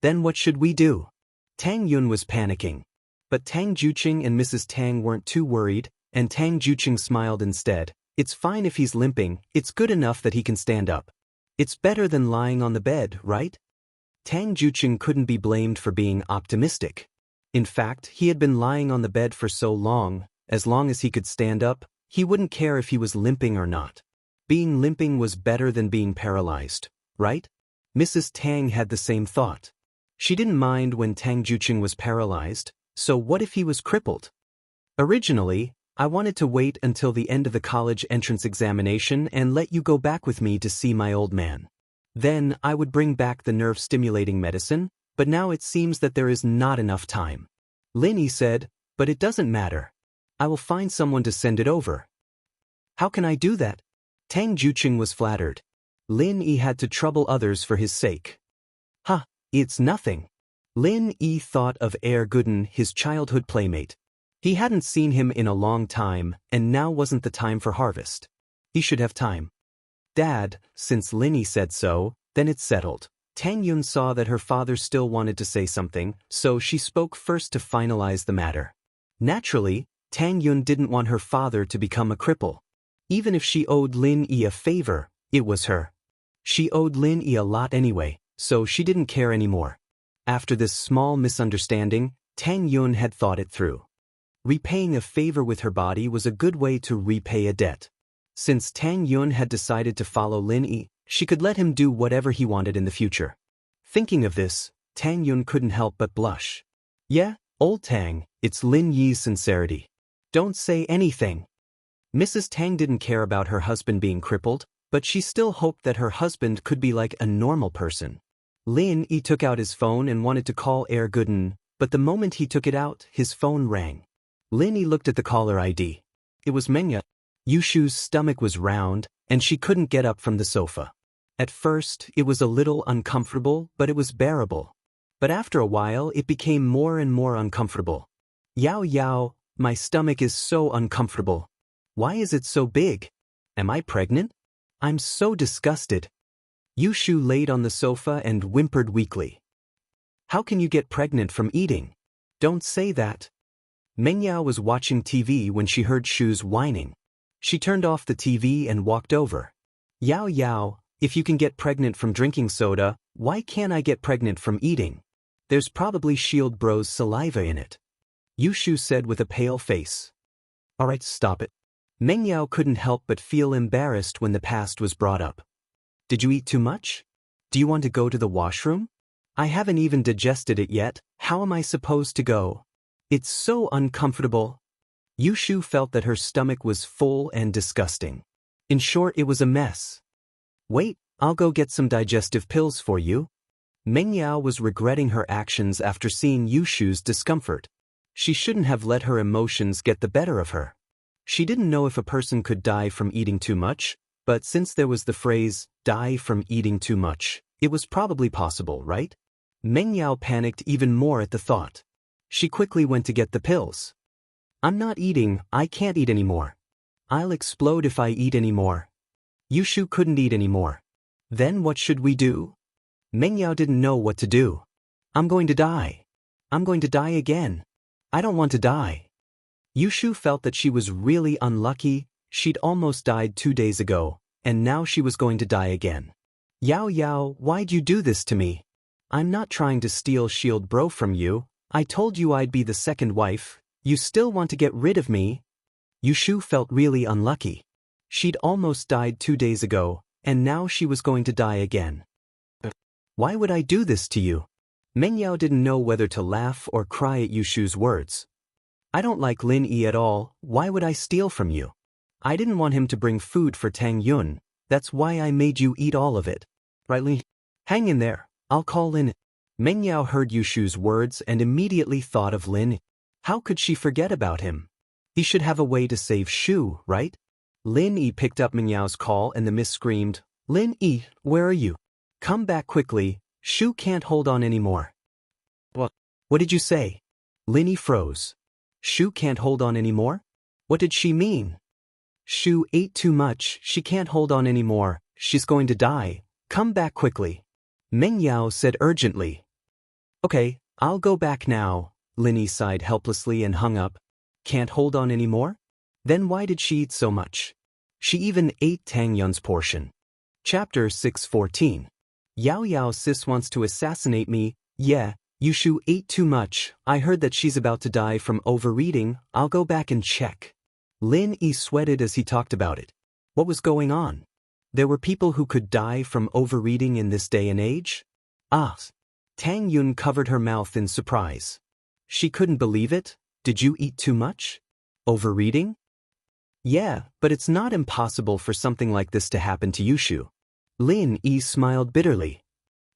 S1: Then what should we do? Tang Yun was panicking. But Tang Juqing and Mrs. Tang weren't too worried, and Tang Juqing smiled instead. It's fine if he's limping, it's good enough that he can stand up. It's better than lying on the bed, right? Tang Juqing couldn't be blamed for being optimistic. In fact, he had been lying on the bed for so long as he could stand up, he wouldn't care if he was limping or not. Being limping was better than being paralyzed, right? Mrs. Tang had the same thought. She didn't mind when Tang Juqing was paralyzed, so what if he was crippled? Originally, I wanted to wait until the end of the college entrance examination and let you go back with me to see my old man. Then I would bring back the nerve-stimulating medicine, but now it seems that there is not enough time. Lin Yi said, but it doesn't matter. I will find someone to send it over. How can I do that? Tang Juqing was flattered. Lin Yi had to trouble others for his sake. It's nothing. Lin Yi thought of Guden, his childhood playmate. He hadn't seen him in a long time, and now wasn't the time for harvest. He should have time. Dad, since Lin Yi said so, then it's settled. Tang Yun saw that her father still wanted to say something, so she spoke first to finalize the matter. Naturally, Tang Yun didn't want her father to become a cripple. Even if she owed Lin Yi a favor, it was her. She owed Lin Yi a lot anyway, so she didn't care anymore. After this small misunderstanding, Tang Yun had thought it through. Repaying a favor with her body was a good way to repay a debt. Since Tang Yun had decided to follow Lin Yi, she could let him do whatever he wanted in the future. Thinking of this, Tang Yun couldn't help but blush. Yeah, old Tang, it's Lin Yi's sincerity. Don't say anything. Mrs. Tang didn't care about her husband being crippled, but she still hoped that her husband could be like a normal person. Lin Yi took out his phone and wanted to call Guden, but the moment he took it out, his phone rang. Lin Yi looked at the caller ID. It was Menya. Yushu's stomach was round, and she couldn't get up from the sofa. At first, it was a little uncomfortable, but it was bearable. But after a while, it became more and more uncomfortable. Yao Yao, my stomach is so uncomfortable. Why is it so big? Am I pregnant? I'm so disgusted. Yushu laid on the sofa and whimpered weakly. How can you get pregnant from eating? Don't say that. Mengyao was watching TV when she heard Shu's whining. She turned off the TV and walked over. Yao Yao, if you can get pregnant from drinking soda, why can't I get pregnant from eating? There's probably Shield Bro's saliva in it. Yushu said with a pale face. Alright, stop it. Mengyao couldn't help but feel embarrassed when the past was brought up. Did you eat too much? Do you want to go to the washroom? I haven't even digested it yet, how am I supposed to go? It's so uncomfortable. Yushu felt that her stomach was full and disgusting. In short, it was a mess. Wait, I'll go get some digestive pills for you. Mengyao was regretting her actions after seeing Yushu's discomfort. She shouldn't have let her emotions get the better of her. She didn't know if a person could die from eating too much, but since there was the phrase, die from eating too much, it was probably possible, right? Mengyao panicked even more at the thought. She quickly went to get the pills. I'm not eating, I can't eat anymore. I'll explode if I eat anymore. Yushu couldn't eat anymore. Then what should we do? Mengyao didn't know what to do. I'm going to die. I'm going to die again. I don't want to die. Yushu felt that she was really unlucky. She'd almost died 2 days ago, and now she was going to die again. Yao Yao, why'd you do this to me? I'm not trying to steal Shield Bro from you. I told you I'd be the second wife. You still want to get rid of me? Yushu felt really unlucky. She'd almost died 2 days ago, and now she was going to die again. Why would I do this to you? Mengyao didn't know whether to laugh or cry at Yushu's words. I don't like Lin Yi at all, why would I steal from you? I didn't want him to bring food for Tang Yun, that's why I made you eat all of it. Right, Lin? Hang in there, I'll call Lin. Mengyao heard Yushu's words and immediately thought of Lin. How could she forget about him? He should have a way to save Shu, right? Lin Yi picked up Mengyao's call and the miss screamed, Lin Yi, where are you? Come back quickly, Shu can't hold on anymore. What did you say? Lin Yi froze. Shu can't hold on anymore? What did she mean? Shu ate too much, she can't hold on anymore, she's going to die, come back quickly. Mengyao said urgently. Okay, I'll go back now, Lin Yi sighed helplessly and hung up. Can't hold on anymore? Then why did she eat so much? She even ate Tang Yun's portion. Chapter 614. Yao Yao sis wants to assassinate me, yeah, Yushu ate too much, I heard that she's about to die from overeating, I'll go back and check. Lin Yi sweated as he talked about it. What was going on? There were people who could die from overeating in this day and age? Ah! Tang Yun covered her mouth in surprise. She couldn't believe it. Did you eat too much? Overeating? Yeah, but it's not impossible for something like this to happen to Yushu. Lin Yi smiled bitterly.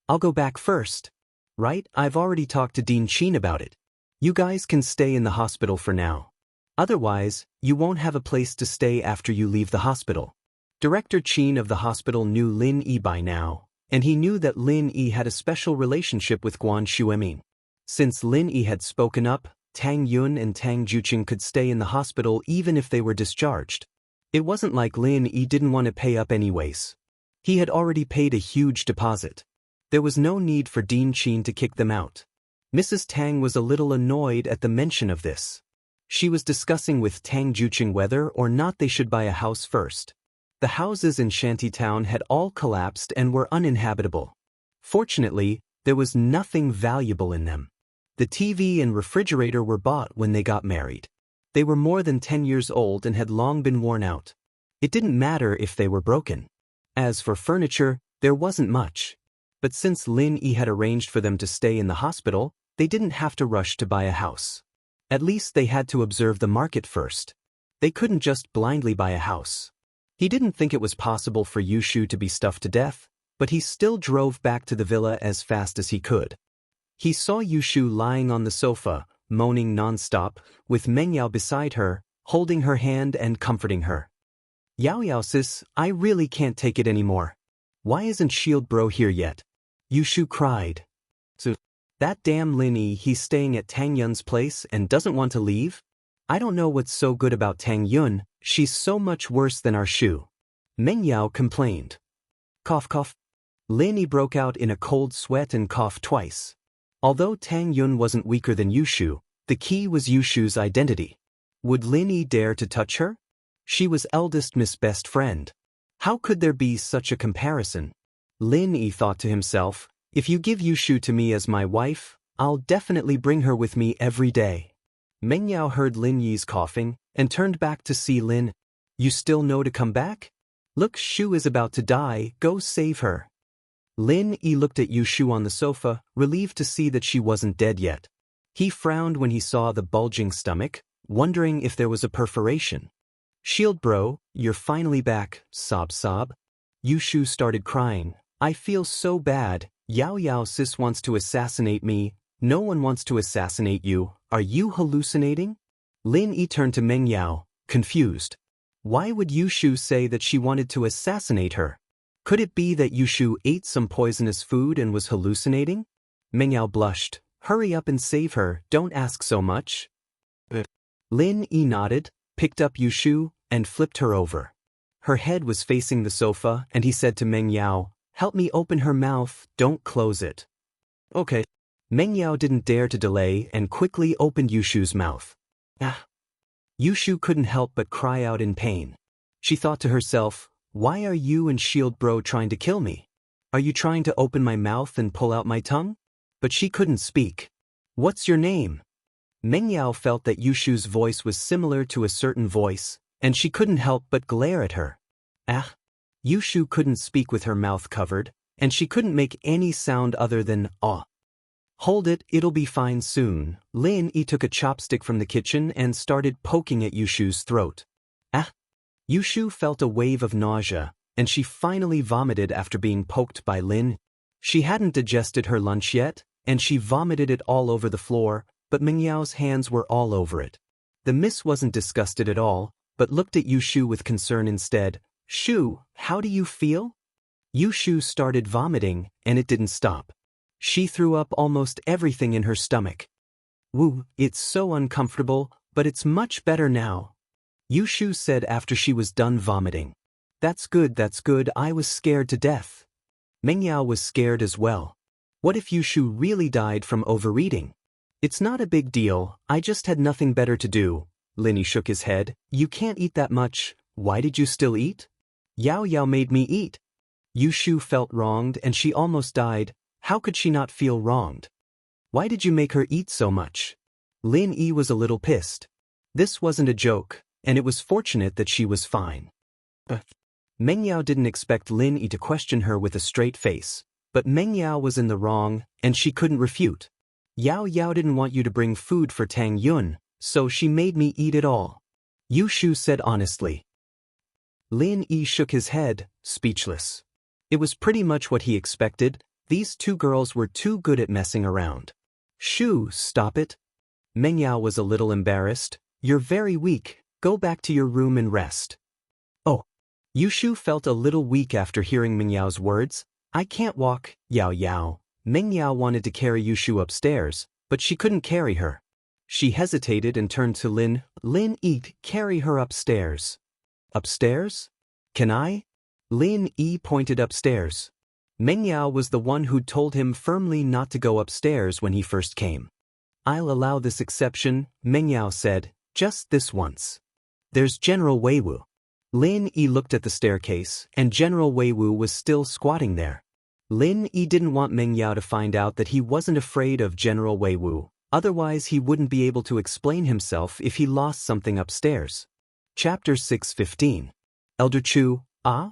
S1: I'll go back first. Right, I've already talked to Dean Qin about it. You guys can stay in the hospital for now. Otherwise, you won't have a place to stay after you leave the hospital. Director Qin of the hospital knew Lin Yi by now, and he knew that Lin Yi had a special relationship with Guan Xuemin. Since Lin Yi had spoken up, Tang Yun and Tang Juqing could stay in the hospital even if they were discharged. It wasn't like Lin Yi didn't want to pay up anyways. He had already paid a huge deposit. There was no need for Dean Qin to kick them out. Mrs. Tang was a little annoyed at the mention of this. She was discussing with Tang Juqing whether or not they should buy a house first. The houses in Shantytown had all collapsed and were uninhabitable. Fortunately, there was nothing valuable in them. The TV and refrigerator were bought when they got married. They were more than 10 years old and had long been worn out. It didn't matter if they were broken. As for furniture, there wasn't much. But since Lin Yi had arranged for them to stay in the hospital, they didn't have to rush to buy a house. At least they had to observe the market first. They couldn't just blindly buy a house. He didn't think it was possible for Yushu to be stuffed to death, but he still drove back to the villa as fast as he could. He saw Yushu lying on the sofa, moaning non-stop, with Mengyao beside her, holding her hand and comforting her. Yao Yao sis, I really can't take it anymore. Why isn't Shield Bro here yet? Yushu cried. So, that damn Lin Yi, he's staying at Tang Yun's place and doesn't want to leave? I don't know what's so good about Tang Yun, she's so much worse than our Shu. Mengyao complained. Cough cough. Lin Yi broke out in a cold sweat and coughed twice. Although Tang Yun wasn't weaker than Yushu, the key was Yushu's identity. Would Lin Yi dare to touch her? She was eldest Miss Best Friend. How could there be such a comparison? Lin Yi thought to himself, if you give Yushu to me as my wife, I'll definitely bring her with me every day. Meng Yao heard Lin Yi's coughing and turned back to see Lin. You still know to come back? Look, Shu is about to die, go save her. Lin Yi looked at Yushu on the sofa, relieved to see that she wasn't dead yet. He frowned when he saw the bulging stomach, wondering if there was a perforation. Shield bro, you're finally back, sob sob. Yushu started crying. I feel so bad, Yao Yao sis wants to assassinate me. No one wants to assassinate you, are you hallucinating? Lin Yi turned to Meng Yao, confused. Why would Yushu say that she wanted to assassinate her? Could it be that Yushu ate some poisonous food and was hallucinating? Meng Yao blushed. Hurry up and save her, don't ask so much. Lin Yi nodded, picked up Yushu, and flipped her over. Her head was facing the sofa and he said to Meng Yao, help me open her mouth, don't close it. Okay. Meng Yao didn't dare to delay and quickly opened Yushu's mouth. Ah! Yushu couldn't help but cry out in pain. She thought to herself, why are you and Shield Bro trying to kill me? Are you trying to open my mouth and pull out my tongue? But she couldn't speak. What's your name? Meng Yao felt that Yushu's voice was similar to a certain voice, and she couldn't help but glare at her. Ah! Yushu couldn't speak with her mouth covered, and she couldn't make any sound other than ah. Hold it, it'll be fine soon. Lin Yi took a chopstick from the kitchen and started poking at Yushu's throat. Ah! Yushu felt a wave of nausea, and she finally vomited after being poked by Lin. She hadn't digested her lunch yet, and she vomited it all over the floor, but Meng Yao's hands were all over it. The miss wasn't disgusted at all, but looked at Yushu with concern instead. Shu, how do you feel? Yushu started vomiting, and it didn't stop. She threw up almost everything in her stomach. Woo, it's so uncomfortable, but it's much better now. Yushu said after she was done vomiting. That's good, I was scared to death. Meng Yao was scared as well. What if Yushu really died from overeating? It's not a big deal, I just had nothing better to do. Lin Yi shook his head. You can't eat that much, why did you still eat? Yao Yao made me eat. Yushu felt wronged and she almost died. How could she not feel wronged? Why did you make her eat so much? Lin Yi was a little pissed. This wasn't a joke, and it was fortunate that she was fine. Meng Yao didn't expect Lin Yi to question her with a straight face, but Meng Yao was in the wrong, and she couldn't refute. Yao Yao didn't want you to bring food for Tang Yun, so she made me eat it all. Yushu said honestly. Lin Yi shook his head, speechless. It was pretty much what he expected. These two girls were too good at messing around. Shu, stop it. Meng Yao was a little embarrassed. You're very weak, go back to your room and rest. Oh. Yushu felt a little weak after hearing Meng Yao's words. I can't walk, Yao Yao. Meng Yao wanted to carry Yushu upstairs, but she couldn't carry her. She hesitated and turned to Lin. Lin Yi, carry her upstairs. Upstairs? Can I? Lin Yi pointed upstairs. Meng Yao was the one who'd told him firmly not to go upstairs when he first came. I'll allow this exception, Meng Yao said, just this once. There's General Weiwu. Lin Yi looked at the staircase, and General Weiwu was still squatting there. Lin Yi didn't want Meng Yao to find out that he wasn't afraid of General Weiwu, otherwise he wouldn't be able to explain himself if he lost something upstairs. Chapter 6:15. Elder Chu, ah?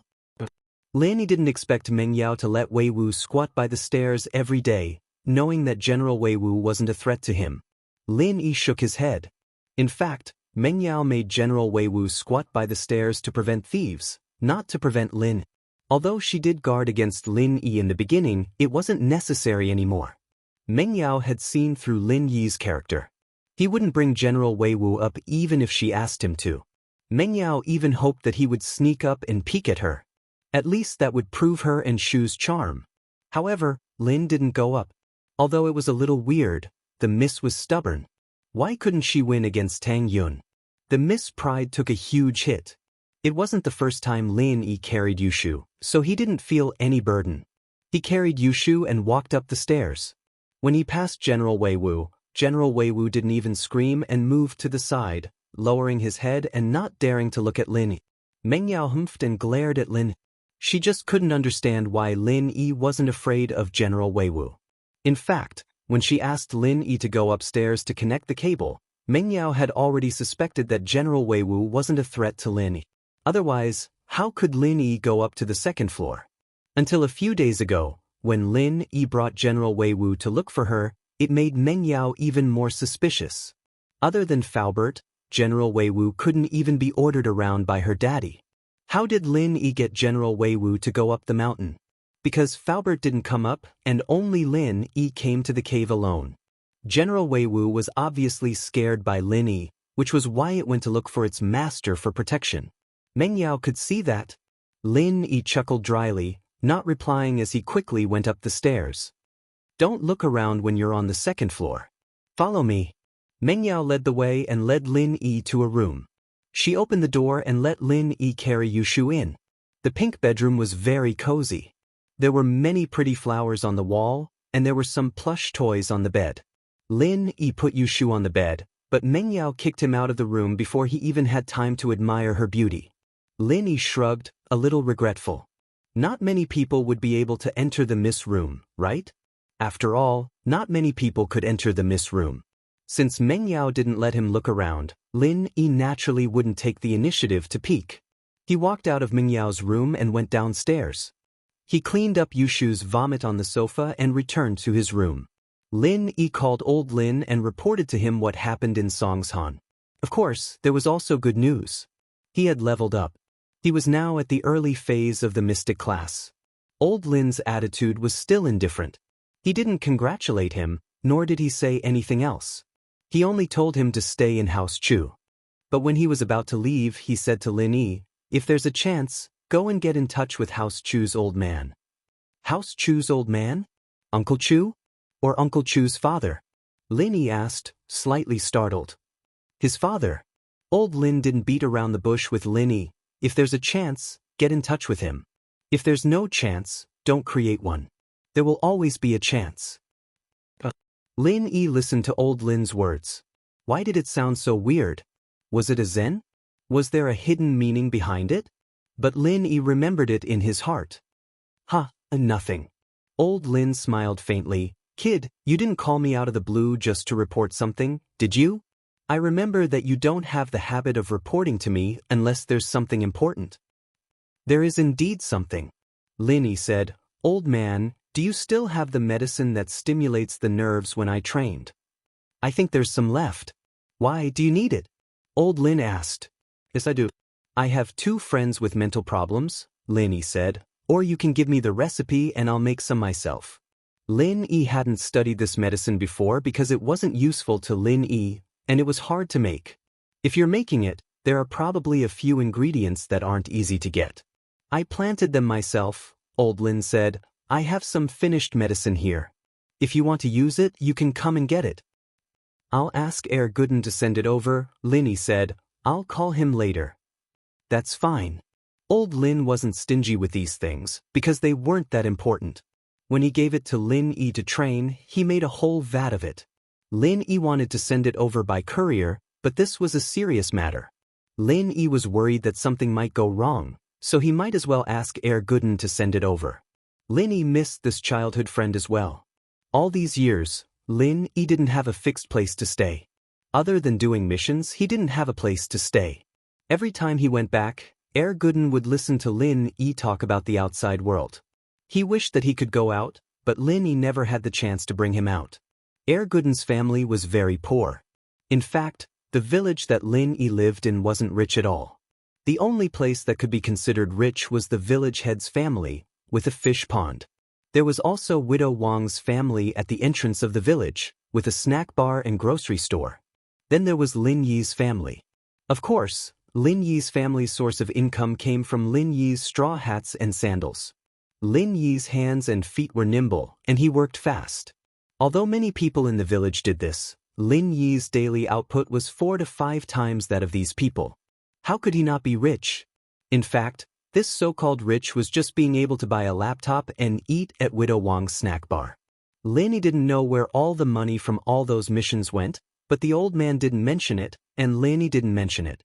S1: Lin Yi didn't expect Meng Yao to let Weiwu squat by the stairs every day, knowing that General Weiwu wasn't a threat to him. Lin Yi shook his head. In fact, Meng Yao made General Weiwu squat by the stairs to prevent thieves, not to prevent Lin. Although she did guard against Lin Yi in the beginning, it wasn't necessary anymore. Meng Yao had seen through Lin Yi's character. He wouldn't bring General Weiwu up even if she asked him to. Meng Yao even hoped that he would sneak up and peek at her. At least that would prove her and Shu's charm. However, Lin didn't go up. Although it was a little weird, the miss was stubborn. Why couldn't she win against Tang Yun? The miss pride took a huge hit. It wasn't the first time Lin Yi carried Yushu, so he didn't feel any burden. He carried Yushu and walked up the stairs. When he passed General Weiwu didn't even scream and moved to the side, lowering his head and not daring to look at Lin. Meng Yao humphed and glared at Lin. She just couldn't understand why Lin Yi wasn't afraid of General Weiwu. In fact, when she asked Lin Yi to go upstairs to connect the cable, Meng Yao had already suspected that General Weiwu wasn't a threat to Lin Yi. Otherwise, how could Lin Yi go up to the second floor? Until a few days ago, when Lin Yi brought General Weiwu to look for her, it made Meng Yao even more suspicious. Other than Faubert, General Weiwu couldn't even be ordered around by her daddy. How did Lin Yi get General Weiwu to go up the mountain? Because Faubert didn't come up, and only Lin Yi came to the cave alone. General Weiwu was obviously scared by Lin Yi, which was why it went to look for its master for protection. Meng Yao could see that. Lin Yi chuckled dryly, not replying as he quickly went up the stairs. Don't look around when you're on the second floor. Follow me. Meng Yao led the way and led Lin Yi to a room. She opened the door and let Lin Yi carry Yushu in. The pink bedroom was very cozy. There were many pretty flowers on the wall, and there were some plush toys on the bed. Lin Yi put Yushu on the bed, but Meng Yao kicked him out of the room before he even had time to admire her beauty. Lin Yi shrugged, a little regretful. Not many people would be able to enter the Miss Room, right? After all, not many people could enter the Miss Room. Since Meng Yao didn't let him look around, Lin Yi naturally wouldn't take the initiative to peek. He walked out of Meng Yao's room and went downstairs. He cleaned up Yushu's vomit on the sofa and returned to his room. Lin Yi called old Lin and reported to him what happened in Songshan. Of course, there was also good news. He had leveled up. He was now at the early phase of the mystic class. Old Lin's attitude was still indifferent. He didn't congratulate him, nor did he say anything else. He only told him to stay in House Chu. But when he was about to leave, he said to Lin Yi, "If there's a chance, go and get in touch with House Chu's old man." House Chu's old man? Uncle Chu? Or Uncle Chu's father? Lin Yi asked, slightly startled. His father? Old Lin didn't beat around the bush with Lin Yi. If there's a chance, get in touch with him. If there's no chance, don't create one. There will always be a chance. Lin Yi listened to old Lin's words. Why did it sound so weird? Was it a zen? Was there a hidden meaning behind it? But Lin Yi remembered it in his heart. Nothing. Old Lin smiled faintly. Kid, you didn't call me out of the blue just to report something, did you? I remember that you don't have the habit of reporting to me unless there's something important. There is indeed something. Lin Yi said, Old man, do you still have the medicine that stimulates the nerves when I trained? I think there's some left. Why do you need it? Old Lin asked. Yes, I do. I have 2 friends with mental problems, Lin Yi said, or you can give me the recipe and I'll make some myself. Lin Yi hadn't studied this medicine before because it wasn't useful to Lin Yi, and it was hard to make. If you're making it, there are probably a few ingredients that aren't easy to get. I planted them myself, Old Lin said. I have some finished medicine here. If you want to use it, you can come and get it. I'll ask Herr Gooden to send it over, Lin Yi said. I'll call him later. That's fine. Old Lin wasn't stingy with these things, because they weren't that important. When he gave it to Lin Yi to train, he made a whole vat of it. Lin Yi wanted to send it over by courier, but this was a serious matter. Lin Yi was worried that something might go wrong, so he might as well ask Herr Gooden to send it over. Lin Yi missed this childhood friend as well. All these years, Lin Yi didn't have a fixed place to stay. Other than doing missions, he didn't have a place to stay. Every time he went back, Herr Gooden would listen to Lin Yi talk about the outside world. He wished that he could go out, but Lin Yi never had the chance to bring him out. Herr Gooden's family was very poor. In fact, the village that Lin Yi lived in wasn't rich at all. The only place that could be considered rich was the village head's family, with a fish pond. There was also Widow Wang's family at the entrance of the village, with a snack bar and grocery store. Then there was Lin Yi's family. Of course, Lin Yi's family's source of income came from Lin Yi's straw hats and sandals. Lin Yi's hands and feet were nimble, and he worked fast. Although many people in the village did this, Lin Yi's daily output was 4 to 5 times that of these people. How could he not be rich? In fact, This so-called rich was just being able to buy a laptop and eat at Widow Wang's snack bar. Lin didn't know where all the money from all those missions went, but the old man didn't mention it, and Lin didn't mention it.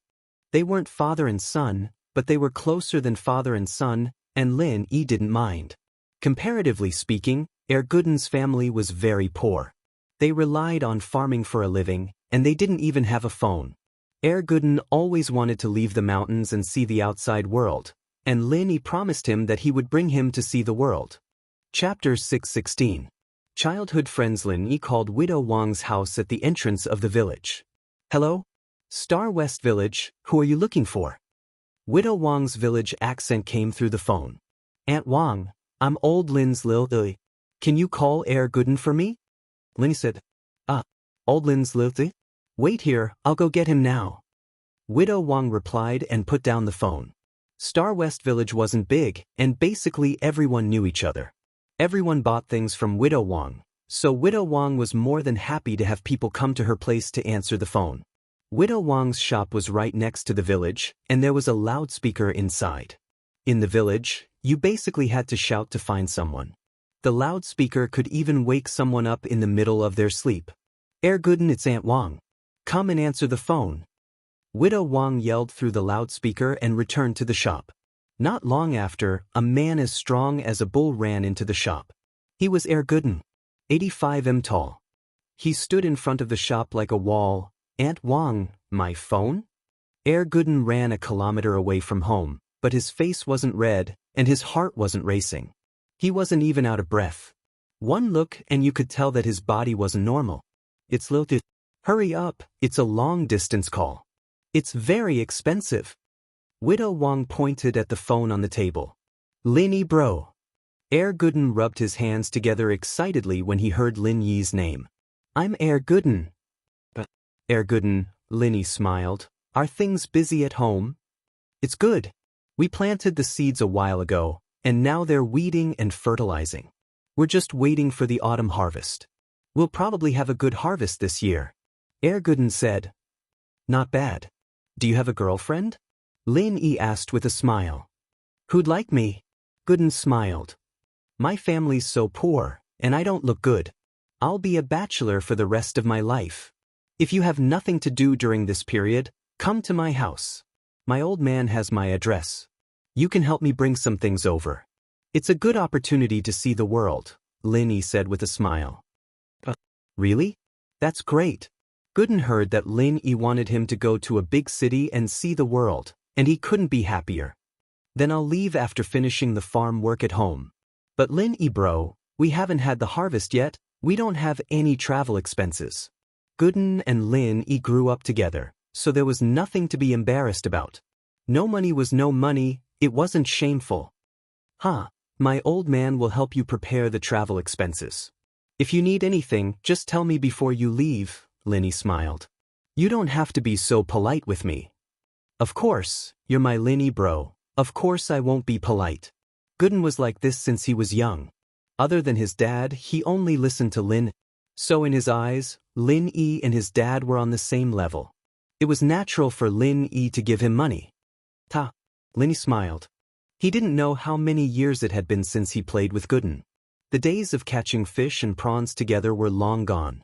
S1: They weren't father and son, but they were closer than father and son, and Lin didn't mind. Comparatively speaking, Gooden's family was very poor. They relied on farming for a living, and they didn't even have a phone. Gooden always wanted to leave the mountains and see the outside world, and Lin promised him that he would bring him to see the world. Chapter 616. Childhood friends. Lin called Widow Wang's house at the entrance of the village. Hello? Star West Village, who are you looking for? Widow Wang's village accent came through the phone. Aunt Wang, I'm old Lin's Lil. Can you call Gooden for me? Lin said. Old Lin's Lil? Wait here, I'll go get him now. Widow Wang replied and put down the phone. Star West Village wasn't big, and basically everyone knew each other. Everyone bought things from Widow Wang, so Widow Wang was more than happy to have people come to her place to answer the phone. Widow Wang's shop was right next to the village, and there was a loudspeaker inside. In the village, you basically had to shout to find someone. The loudspeaker could even wake someone up in the middle of their sleep. Gooden, it's Aunt Wang. Come and answer the phone. Widow Wang yelled through the loudspeaker and returned to the shop. Not long after, a man as strong as a bull ran into the shop. He was Gooden, 85 tall. He stood in front of the shop like a wall. Aunt Wang, my phone? Gooden ran a kilometer away from home, but his face wasn't red, and his heart wasn't racing. He wasn't even out of breath. One look and you could tell that his body wasn't normal. It's Lil. Hurry up, it's a long-distance call. It's very expensive. Widow Wang pointed at the phone on the table. Lin bro. Gooden rubbed his hands together excitedly when he heard Lin Yi's name. I'm Gooden. But, Gooden, Lin smiled. Are things busy at home? It's good. We planted the seeds a while ago, and now they're weeding and fertilizing. We're just waiting for the autumn harvest. We'll probably have a good harvest this year. Gooden said. Not bad. Do you have a girlfriend? Lin asked with a smile. Who'd like me? Gooden smiled. My family's so poor, and I don't look good. I'll be a bachelor for the rest of my life. If you have nothing to do during this period, come to my house. My old man has my address. You can help me bring some things over. It's a good opportunity to see the world, Lin said with a smile. Really? That's great. Gooden heard that Lin wanted him to go to a big city and see the world, and he couldn't be happier. Then I'll leave after finishing the farm work at home. But Lin bro, we haven't had the harvest yet, we don't have any travel expenses. Gooden and Lin grew up together, so there was nothing to be embarrassed about. No money was no money, it wasn't shameful. My old man will help you prepare the travel expenses. If you need anything, just tell me before you leave, Lin smiled. You don't have to be so polite with me. Of course, you're my Lin bro, of course I won't be polite. Gooden was like this since he was young. Other than his dad, he only listened to Lin. So in his eyes, Lin and his dad were on the same level. It was natural for Lin to give him money. Lin smiled. He didn't know how many years it had been since he played with Gooden. The days of catching fish and prawns together were long gone.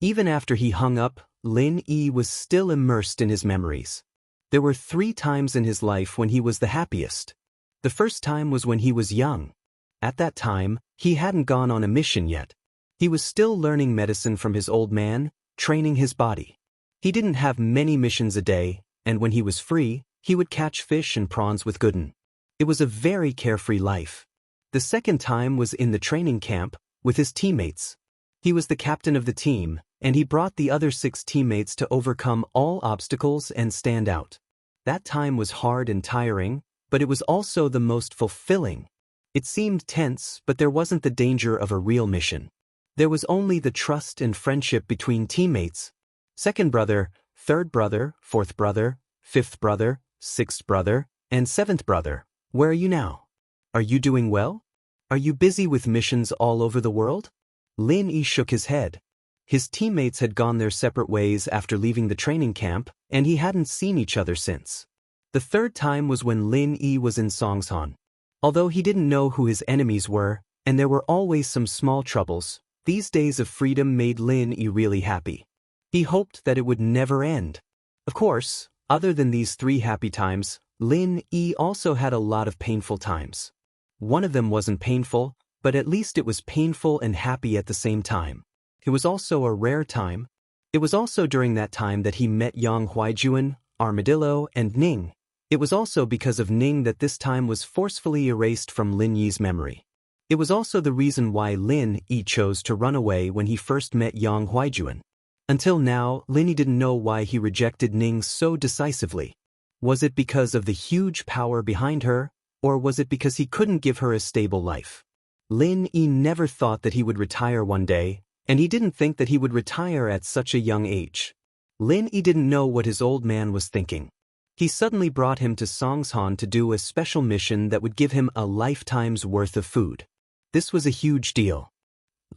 S1: Even after he hung up, Lin was still immersed in his memories. There were 3 times in his life when he was the happiest. The first time was when he was young. At that time, he hadn't gone on a mission yet. He was still learning medicine from his old man, training his body. He didn't have many missions a day, and when he was free, he would catch fish and prawns with Gooden. It was a very carefree life. The second time was in the training camp, with his teammates. He was the captain of the team, and he brought the other 6 teammates to overcome all obstacles and stand out. That time was hard and tiring, but it was also the most fulfilling. It seemed tense, but there wasn't the danger of a real mission. There was only the trust and friendship between teammates. Second brother, third brother, fourth brother, fifth brother, sixth brother, and seventh brother. Where are you now? Are you doing well? Are you busy with missions all over the world? Lin shook his head. His teammates had gone their separate ways after leaving the training camp, and he hadn't seen each other since. The third time was when Lin Yi was in Songshan. Although he didn't know who his enemies were, and there were always some small troubles, these days of freedom made Lin Yi really happy. He hoped that it would never end. Of course, other than these 3 happy times, Lin Yi also had a lot of painful times. One of them wasn't painful, but at least it was painful and happy at the same time. It was also a rare time. It was also during that time that he met Yang Huaijuan, Armadillo, and Ning. It was also because of Ning that this time was forcefully erased from Lin Yi's memory. It was also the reason why Lin Yi chose to run away when he first met Yang Huaijuan. Until now, Lin Yi didn't know why he rejected Ning so decisively. Was it because of the huge power behind her, or was it because he couldn't give her a stable life? Lin Yi never thought that he would retire one day, and he didn't think that he would retire at such a young age. Lin Yi didn't know what his old man was thinking. He suddenly brought him to Songshan to do a special mission that would give him a lifetime's worth of food. This was a huge deal.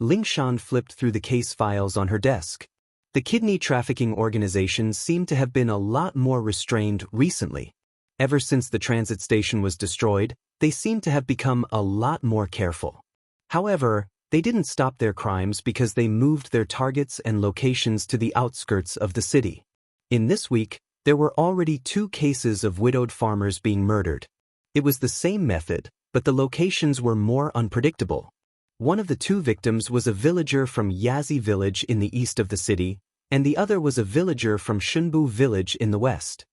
S1: Lingshan flipped through the case files on her desk. The kidney trafficking organization seemed to have been a lot more restrained recently. Ever since the transit station was destroyed, they seemed to have become a lot more careful. However, they didn't stop their crimes because they moved their targets and locations to the outskirts of the city. In this week, there were already 2 cases of widowed farmers being murdered. It was the same method, but the locations were more unpredictable. One of the 2 victims was a villager from Yazi village in the east of the city, and the other was a villager from Shunbu village in the west.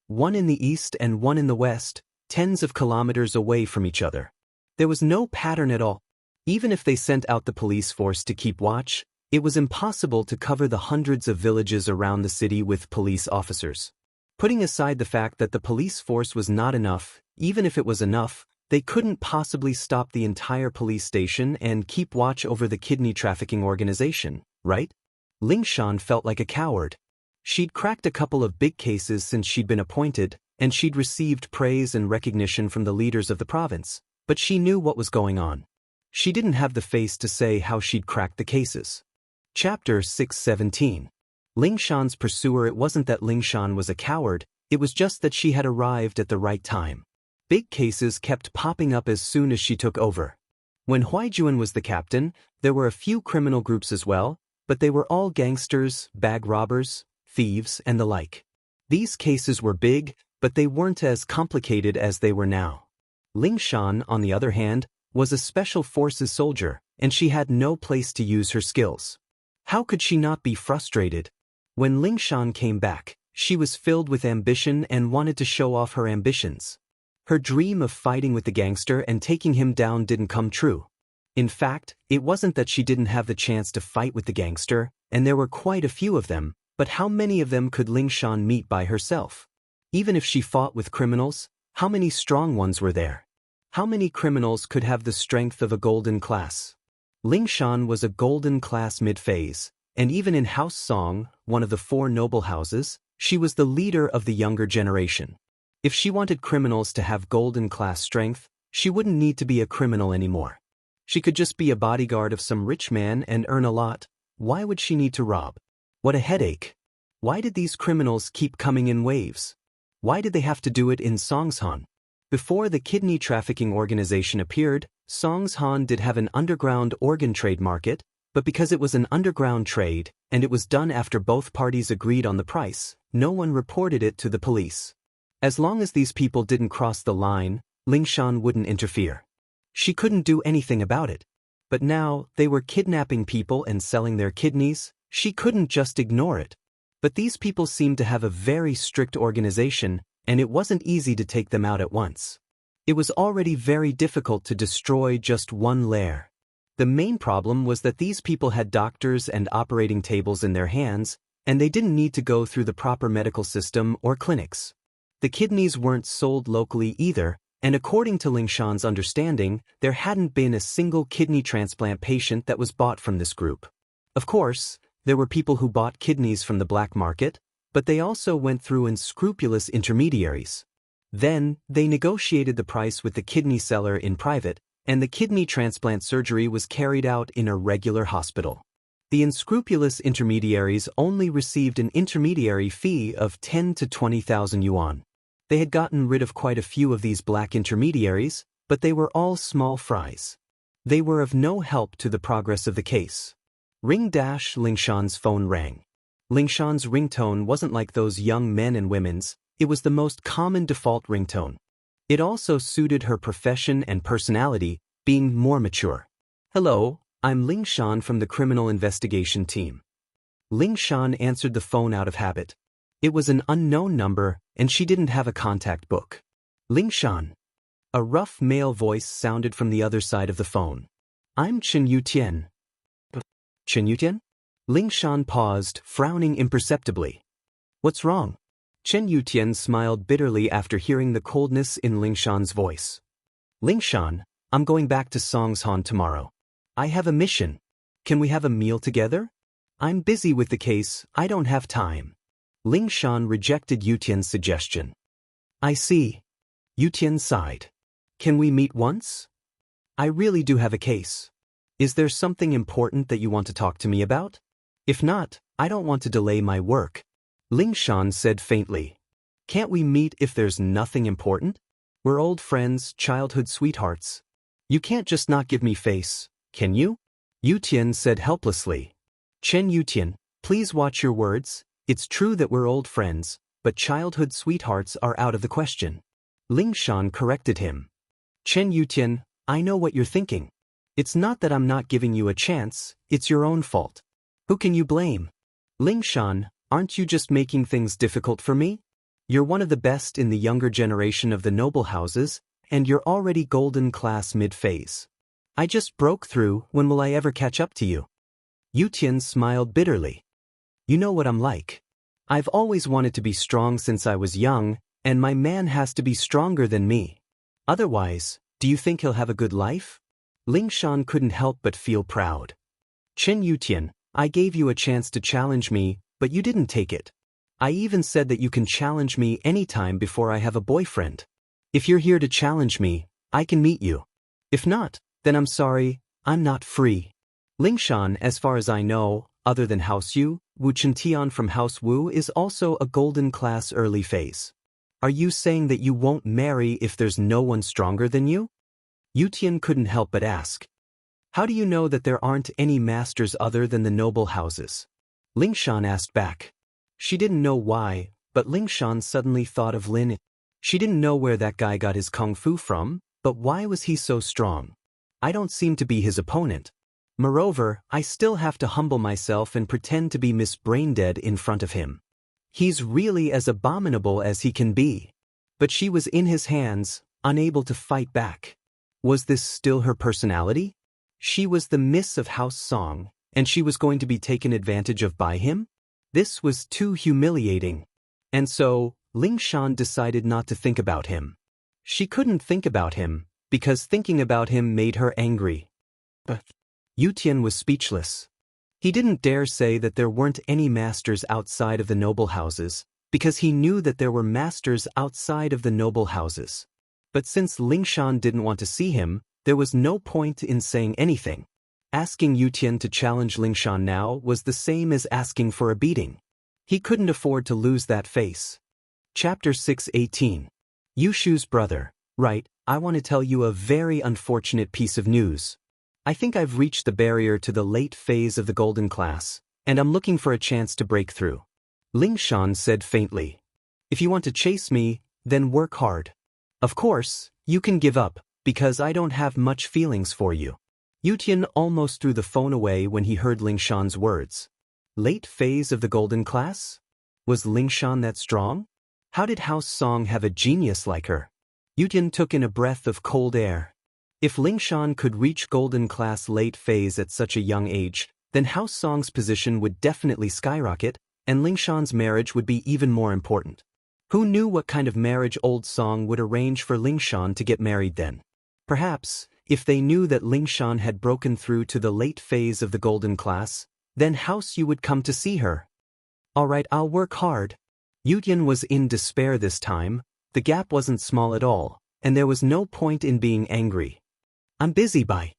S1: One in the east and one in the west, tens of kilometers away from each other. There was no pattern at all. Even if they sent out the police force to keep watch, it was impossible to cover the hundreds of villages around the city with police officers. Putting aside the fact that the police force was not enough, even if it was enough, they couldn't possibly stop the entire police station and keep watch over the kidney trafficking organization, right? Lingshan felt like a coward. She'd cracked a couple of big cases since she'd been appointed, and she'd received praise and recognition from the leaders of the province, but she knew what was going on. She didn't have the face to say how she'd cracked the cases. Chapter 617. Lingshan's pursuer. It wasn't that Lingshan was a coward, it was just that she had arrived at the right time. Big cases kept popping up as soon as she took over. When Huaijuan was the captain, there were a few criminal groups as well, but they were all gangsters, bag robbers, thieves, and the like. These cases were big, but they weren't as complicated as they were now. Lingshan, on the other hand, was a special forces soldier, and she had no place to use her skills. How could she not be frustrated? When Lingshan came back, she was filled with ambition and wanted to show off her ambitions. Her dream of fighting with the gangster and taking him down didn't come true. In fact, it wasn't that she didn't have the chance to fight with the gangster, and there were quite a few of them, but how many of them could Lingshan meet by herself? Even if she fought with criminals, how many strong ones were there? How many criminals could have the strength of a golden class? Lingshan was a golden class mid-phase, and even in House Song, one of the 4 noble houses, she was the leader of the younger generation. If she wanted criminals to have golden class strength, she wouldn't need to be a criminal anymore. She could just be a bodyguard of some rich man and earn a lot. Why would she need to rob? What a headache. Why did these criminals keep coming in waves? Why did they have to do it in Songshan? Before the kidney trafficking organization appeared, Songshan did have an underground organ trade market, but because it was an underground trade, and it was done after both parties agreed on the price, no one reported it to the police. As long as these people didn't cross the line, Lingshan wouldn't interfere. She couldn't do anything about it. But now, they were kidnapping people and selling their kidneys. She couldn't just ignore it. But these people seemed to have a very strict organization, and it wasn't easy to take them out at once. It was already very difficult to destroy just one lair. The main problem was that these people had doctors and operating tables in their hands, and they didn't need to go through the proper medical system or clinics. The kidneys weren't sold locally either, and according to Lingshan's understanding, there hadn't been a single kidney transplant patient that was bought from this group. Of course, there were people who bought kidneys from the black market, but they also went through unscrupulous intermediaries. Then, they negotiated the price with the kidney seller in private, and the kidney transplant surgery was carried out in a regular hospital. The unscrupulous intermediaries only received an intermediary fee of 10 to 20,000 yuan. They had gotten rid of quite a few of these black intermediaries, but they were all small fries. They were of no help to the progress of the case. Lingshan's phone rang. Lingshan's ringtone wasn't like those young men and women's, it was the most common default ringtone. It also suited her profession and personality, being more mature. Hello, I'm Lingshan from the criminal investigation team. Lingshan answered the phone out of habit. It was an unknown number, and she didn't have a contact book. Lingshan. A rough male voice sounded from the other side of the phone. I'm Chen Yutian. Chen Yutian? Lingshan paused, frowning imperceptibly. What's wrong? Chen Yutian smiled bitterly after hearing the coldness in Lingshan's voice. Lingshan, I'm going back to Songshan tomorrow. I have a mission. Can we have a meal together? I'm busy with the case, I don't have time. Lingshan rejected Yutian's suggestion. I see. Yutian sighed. Can we meet once? I really do have a case. Is there something important that you want to talk to me about? If not, I don't want to delay my work. Lingshan said faintly. Can't we meet if there's nothing important? We're old friends, childhood sweethearts. You can't just not give me face, can you? Yutian said helplessly. Chen Yutian, please watch your words. It's true that we're old friends, but childhood sweethearts are out of the question. Lingshan corrected him. Chen Yutian, I know what you're thinking. It's not that I'm not giving you a chance, it's your own fault. Who can you blame? Lingshan, aren't you just making things difficult for me? You're one of the best in the younger generation of the noble houses, and you're already golden class mid-phase. I just broke through, when will I ever catch up to you? Yutian smiled bitterly. You know what I'm like. I've always wanted to be strong since I was young, and my man has to be stronger than me. Otherwise, do you think he'll have a good life? Lingshan couldn't help but feel proud. Chen Yutian, I gave you a chance to challenge me, but you didn't take it. I even said that you can challenge me anytime before I have a boyfriend. If you're here to challenge me, I can meet you. If not, then I'm sorry, I'm not free. Lingshan, as far as I know, other than House Yu, Wu Chintian from House Wu is also a golden class early phase. Are you saying that you won't marry if there's no one stronger than you? Yutian couldn't help but ask. How do you know that there aren't any masters other than the noble houses? Lingshan asked back. She didn't know why, but Lingshan suddenly thought of Lin. She didn't know where that guy got his kung fu from, but why was he so strong? I don't seem to be his opponent. Moreover, I still have to humble myself and pretend to be Miss Braindead in front of him. He's really as abominable as he can be. But she was in his hands, unable to fight back. Was this still her personality? She was the Miss of House Song, and she was going to be taken advantage of by him? This was too humiliating. And so, Lingshan decided not to think about him. She couldn't think about him, because thinking about him made her angry. But Yutian was speechless. He didn't dare say that there weren't any masters outside of the noble houses, because he knew that there were masters outside of the noble houses. But since Lingshan didn't want to see him, there was no point in saying anything. Asking Yutian to challenge Lingshan now was the same as asking for a beating. He couldn't afford to lose that face. Chapter 6:18. Yushu's brother. Right, I want to tell you a very unfortunate piece of news. I think I've reached the barrier to the late phase of the golden class, and I'm looking for a chance to break through. Lingshan said faintly. If you want to chase me, then work hard. Of course, you can give up, because I don't have much feelings for you. Yutian almost threw the phone away when he heard Lingshan's words. Late phase of the golden class? Was Lingshan that strong? How did House Song have a genius like her? Yutian took in a breath of cold air. If Lingshan could reach golden class late phase at such a young age, then House Song's position would definitely skyrocket, and Lingshan's marriage would be even more important. Who knew what kind of marriage old Song would arrange for Lingshan to get married then? Perhaps, if they knew that Lingshan had broken through to the late phase of the golden class, then House Yu would come to see her. Alright, I'll work hard. Yutian was in despair this time. The gap wasn't small at all, and there was no point in being angry. I'm busy, bye.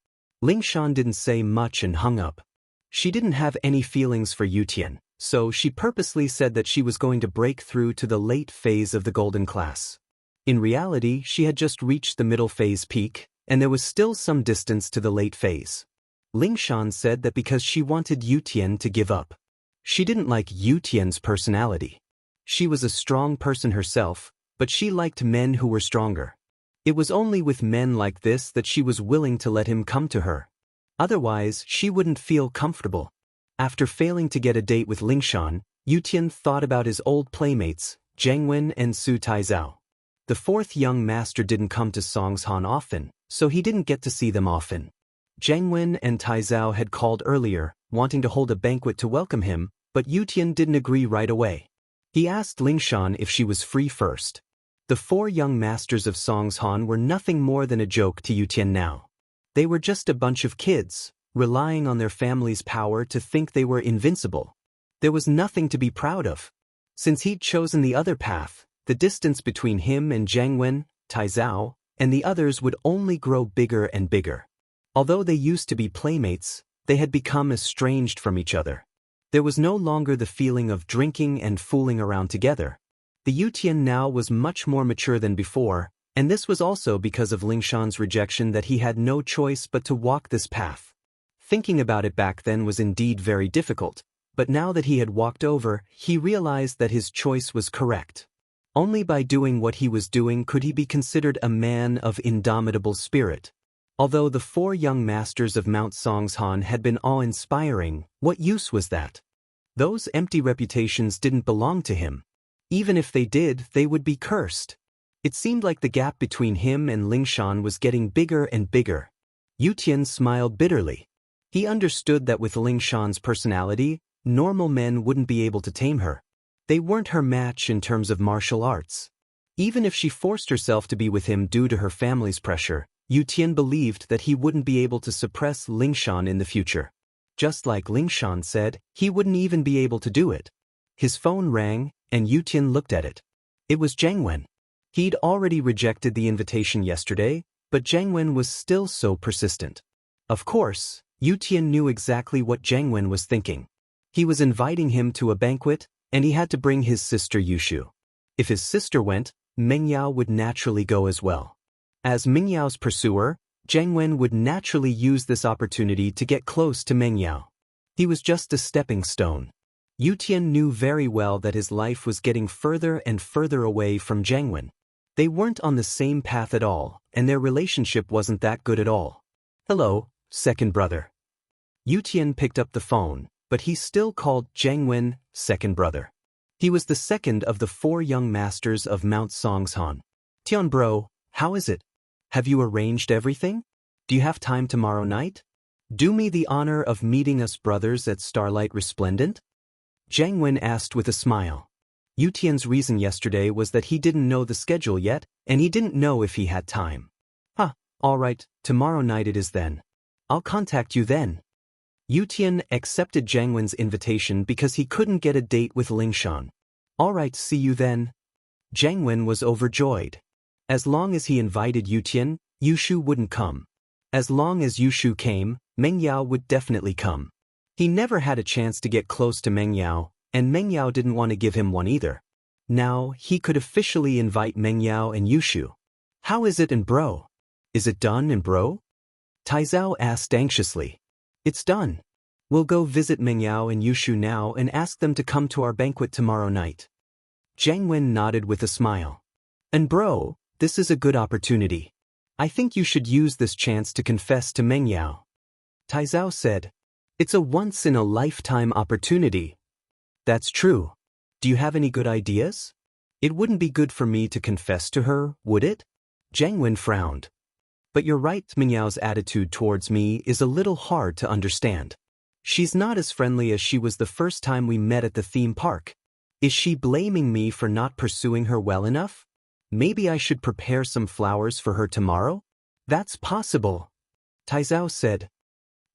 S1: Lingshan didn't say much and hung up. She didn't have any feelings for Yutian, so she purposely said that she was going to break through to the late phase of the golden class. In reality, she had just reached the middle phase peak, and there was still some distance to the late phase. Lingshan said that because she wanted Yu Tian to give up. She didn't like Yu Tian's personality. She was a strong person herself, but she liked men who were stronger. It was only with men like this that she was willing to let him come to her. Otherwise, she wouldn't feel comfortable. After failing to get a date with Lingshan, Yu Tian thought about his old playmates, Zhang Wen and Su Taizao. The fourth young master didn't come to Songshan often, so he didn't get to see them often. Zhang Wen and Taizao had called earlier, wanting to hold a banquet to welcome him, but Yu Tian didn't agree right away. He asked Lingshan if she was free first. The four young masters of Songshan were nothing more than a joke to Yu Tian now. They were just a bunch of kids, relying on their family's power to think they were invincible. There was nothing to be proud of. Since he'd chosen the other path, the distance between him and Zhang Wen, Taizao, and the others would only grow bigger and bigger. Although they used to be playmates, they had become estranged from each other. There was no longer the feeling of drinking and fooling around together. The Yu Tian now was much more mature than before, and this was also because of Lingshan's rejection that he had no choice but to walk this path. Thinking about it back then was indeed very difficult, but now that he had walked over, he realized that his choice was correct. Only by doing what he was doing could he be considered a man of indomitable spirit. Although the four young masters of Mount Songshan had been awe-inspiring, what use was that? Those empty reputations didn't belong to him. Even if they did, they would be cursed. It seemed like the gap between him and Lingshan was getting bigger and bigger. Yu Tian smiled bitterly. He understood that with Lingshan's personality, normal men wouldn't be able to tame her. They weren't her match in terms of martial arts. Even if she forced herself to be with him due to her family's pressure, Yu Tian believed that he wouldn't be able to suppress Lingshan in the future. Just like Lingshan said, he wouldn't even be able to do it. His phone rang, and Yu Tian looked at it. It was Zhang Wen. He'd already rejected the invitation yesterday, but Zhang Wen was still so persistent. Of course, Yu Tian knew exactly what Zhang Wen was thinking. He was inviting him to a banquet, and he had to bring his sister Yushu. If his sister went, Meng Yao would naturally go as well. As Meng Yao's pursuer, Zhang Wen would naturally use this opportunity to get close to Meng Yao. He was just a stepping stone. Yu Tian knew very well that his life was getting further and further away from Zhang Wen. They weren't on the same path at all, and their relationship wasn't that good at all. Hello, second brother. Yu Tian picked up the phone, but he still called Zhang Wen second brother. He was the second of the four young masters of Mount Songshan. Tian bro, how is it? Have you arranged everything? Do you have time tomorrow night? Do me the honor of meeting us brothers at Starlight Resplendent? Zhang Wen asked with a smile. Yu Tian's reason yesterday was that he didn't know the schedule yet, and he didn't know if he had time. All right, tomorrow night it is then. I'll contact you then. Yu Tian accepted Zhang Wen's invitation because he couldn't get a date with Lingshan. All right, see you then. Zhang Wen was overjoyed. As long as he invited Yu Tian, Yushu wouldn't come. As long as Yushu came, Meng Yao would definitely come. He never had a chance to get close to Meng Yao, and Meng Yao didn't want to give him one either. Now, he could officially invite Meng Yao and Yushu. How is it in bro? Is it done in bro? Taizao asked anxiously. It's done. We'll go visit Meng Yao and Yushu now and ask them to come to our banquet tomorrow night. Zhang Wen nodded with a smile. And bro, this is a good opportunity. I think you should use this chance to confess to Meng Yao. Taizao said. It's a once-in-a-lifetime opportunity. That's true. Do you have any good ideas? It wouldn't be good for me to confess to her, would it? Zhang Wen frowned. But you're right, Meng Yao's attitude towards me is a little hard to understand. She's not as friendly as she was the first time we met at the theme park. Is she blaming me for not pursuing her well enough? Maybe I should prepare some flowers for her tomorrow? That's possible, Taizao said.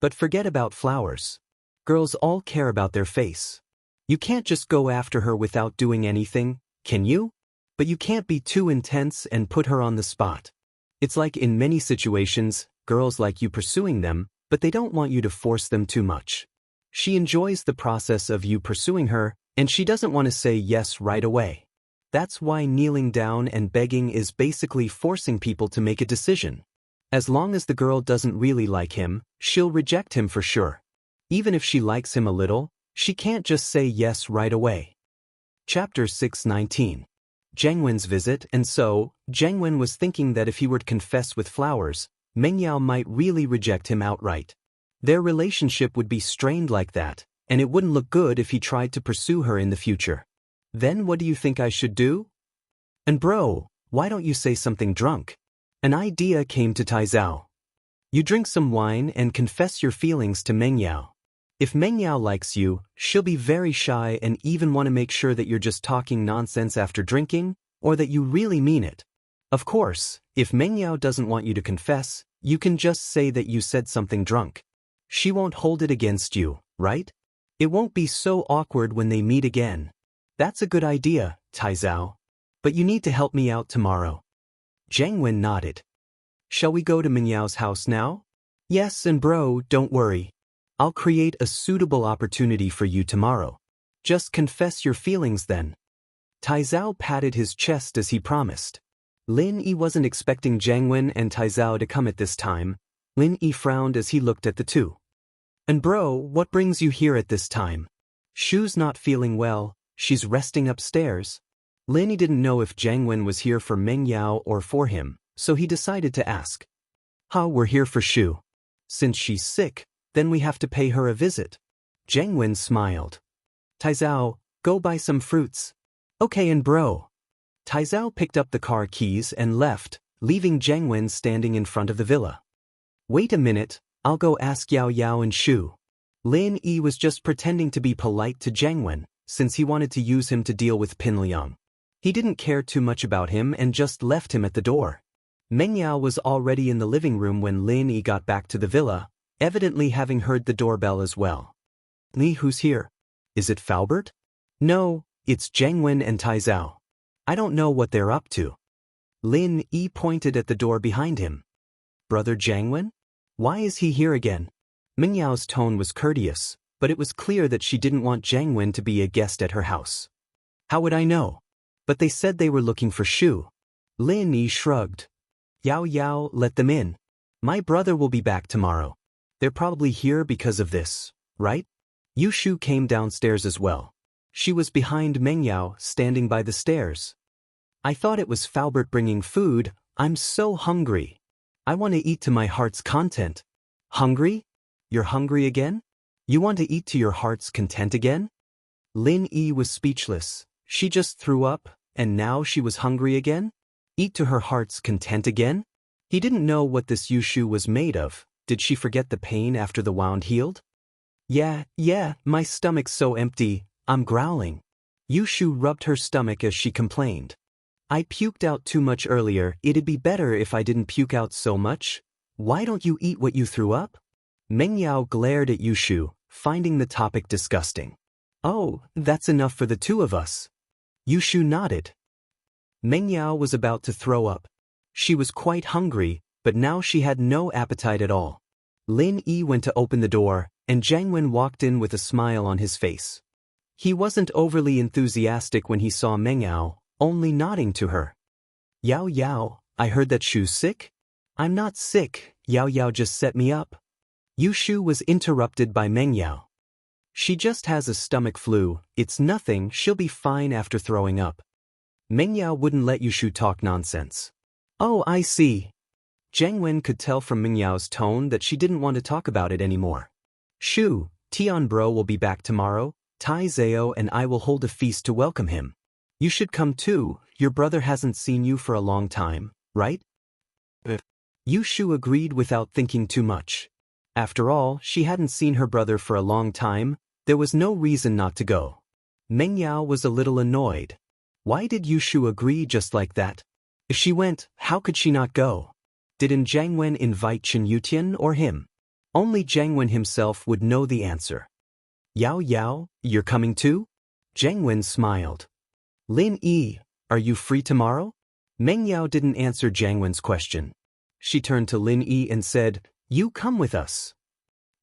S1: But forget about flowers. Girls all care about their face. You can't just go after her without doing anything, can you? But you can't be too intense and put her on the spot. It's like in many situations, girls like you pursuing them, but they don't want you to force them too much. She enjoys the process of you pursuing her, and she doesn't want to say yes right away. That's why kneeling down and begging is basically forcing people to make a decision. As long as the girl doesn't really like him, she'll reject him for sure. Even if she likes him a little, she can't just say yes right away. Chapter 619. Zhengwen's visit. And so, Zhengwen was thinking that if he were to confess with flowers, Mengyao might really reject him outright. Their relationship would be strained like that, and it wouldn't look good if he tried to pursue her in the future. Then what do you think I should do? And bro, why don't you say something drunk? An idea came to Taizao. You drink some wine and confess your feelings to Mengyao. If Mengyao likes you, she'll be very shy and even want to make sure that you're just talking nonsense after drinking, or that you really mean it. Of course, if Mengyao doesn't want you to confess, you can just say that you said something drunk. She won't hold it against you, right? It won't be so awkward when they meet again. That's a good idea, Taizao. But you need to help me out tomorrow. Zhengwen nodded. Shall we go to Mengyao's house now? Yes, and bro, don't worry. I'll create a suitable opportunity for you tomorrow. Just confess your feelings then. Taizao patted his chest as he promised. Lin Yi wasn't expecting Zhengwen and Taizao to come at this time. Lin Yi frowned as he looked at the two. And bro, what brings you here at this time? Shu's not feeling well, she's resting upstairs. Lin Yi didn't know if Zhengwen was here for Mengyao or for him, so he decided to ask. We're here for Shu. Since she's sick, then we have to pay her a visit. Zhengwen smiled. Taizao, go buy some fruits. Okay, and bro. Taizao picked up the car keys and left, leaving Zhengwen standing in front of the villa. Wait a minute, I'll go ask Yao Yao and Shu. Lin Yi was just pretending to be polite to Zhengwen, since he wanted to use him to deal with Pin Liang. He didn't care too much about him and just left him at the door. Mengyao was already in the living room when Lin Yi got back to the villa, evidently having heard the doorbell as well. Li, who's here? Is it Faubert? No, it's Zhengwen and Taizao. I don't know what they're up to. Lin Yi pointed at the door behind him. Brother Zhengwen? Why is he here again? Mengyao's tone was courteous, but it was clear that she didn't want Zhengwen to be a guest at her house. How would I know? But they said they were looking for Shu. Lin Yi shrugged. Yao Yao, let them in. My brother will be back tomorrow. They're probably here because of this, right? Yu Shu came downstairs as well. She was behind Mengyao, standing by the stairs. I thought it was Faubert bringing food. I'm so hungry. I want to eat to my heart's content. Hungry? You're hungry again? You want to eat to your heart's content again? Lin Yi was speechless. She just threw up, and now she was hungry again? Eat to her heart's content again? He didn't know what this Yu Shu was made of. Did she forget the pain after the wound healed? Yeah, my stomach's so empty, I'm growling. Yu Shu rubbed her stomach as she complained. I puked out too much earlier, it'd be better if I didn't puke out so much. Why don't you eat what you threw up? Mengyao glared at Yu Shu, finding the topic disgusting. Oh, that's enough for the two of us. Yu Shu nodded. Mengyao was about to throw up. She was quite hungry, but now she had no appetite at all. Lin Yi went to open the door, and Zhengwen walked in with a smile on his face. He wasn't overly enthusiastic when he saw Mengyao, only nodding to her. Yao Yao, I heard that Shu's sick? I'm not sick, Yao Yao just set me up. Yu Shu was interrupted by Mengyao. She just has a stomach flu, it's nothing, she'll be fine after throwing up. Mengyao wouldn't let Yu Shu talk nonsense. Oh, I see. Zhengwen could tell from Mengyao's tone that she didn't want to talk about it anymore. Shu, Tian bro will be back tomorrow, Tai Zhao and I will hold a feast to welcome him. You should come too, your brother hasn't seen you for a long time, right? Yu Shu agreed without thinking too much. After all, she hadn't seen her brother for a long time, there was no reason not to go. Mengyao was a little annoyed. Why did Yu Shu agree just like that? If she went, how could she not go? Didn't Zhengwen invite Chen Yutian or him? Only Zhengwen himself would know the answer. Yao Yao, you're coming too? Zhengwen smiled. Lin Yi, are you free tomorrow? Mengyao didn't answer Zhengwen's question. She turned to Lin Yi and said, you come with us.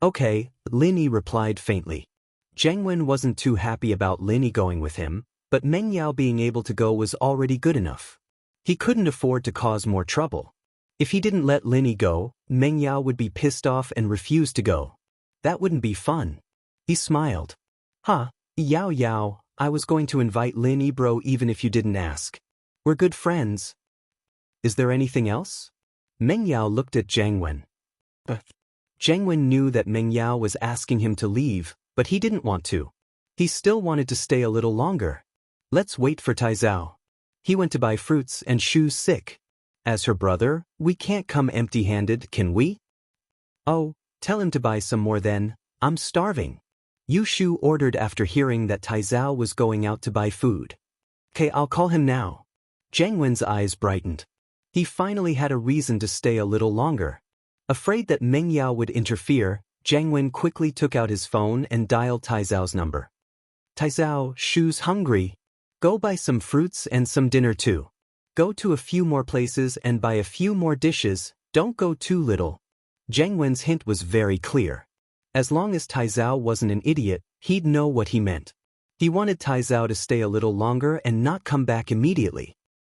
S1: Okay, Lin Yi replied faintly. Zhengwen wasn't too happy about Lin Yi going with him, But Meng Yao being able to go was already good enough. He couldn't afford to cause more trouble. If he didn't let Lin Yi go, Meng Yao would be pissed off and refuse to go. That wouldn't be fun. He smiled. Huh, Yao Yao, I was going to invite Lin Yi bro even if you didn't ask. We're good friends. Is there anything else? Meng Yao looked at Jiang Wen. Jiang Wen knew that Meng Yao was asking him to leave, but he didn't want to. He still wanted to stay a little longer. Let's wait for Tai Zhao. He went to buy fruits and shoes sick. As her brother, we can't come empty-handed, can we? Oh, tell him to buy some more then, I'm starving. Yu Shu ordered after hearing that Tai Zhao was going out to buy food. Okay, I'll call him now. Jiang Wen's eyes brightened. He finally had a reason to stay a little longer. Afraid that Meng Yao would interfere, Jiang Wen quickly took out his phone and dialed Tai Zhao's number. Tai Zhao, Shu's hungry. Go buy some fruits and some dinner too. Go to a few more places and buy a few more dishes, don't go too little. Jiang Wen's hint was very clear. As long as Tai Zhao wasn't an idiot, he'd know what he meant. He wanted Tai Zhao to stay a little longer and not come back immediately.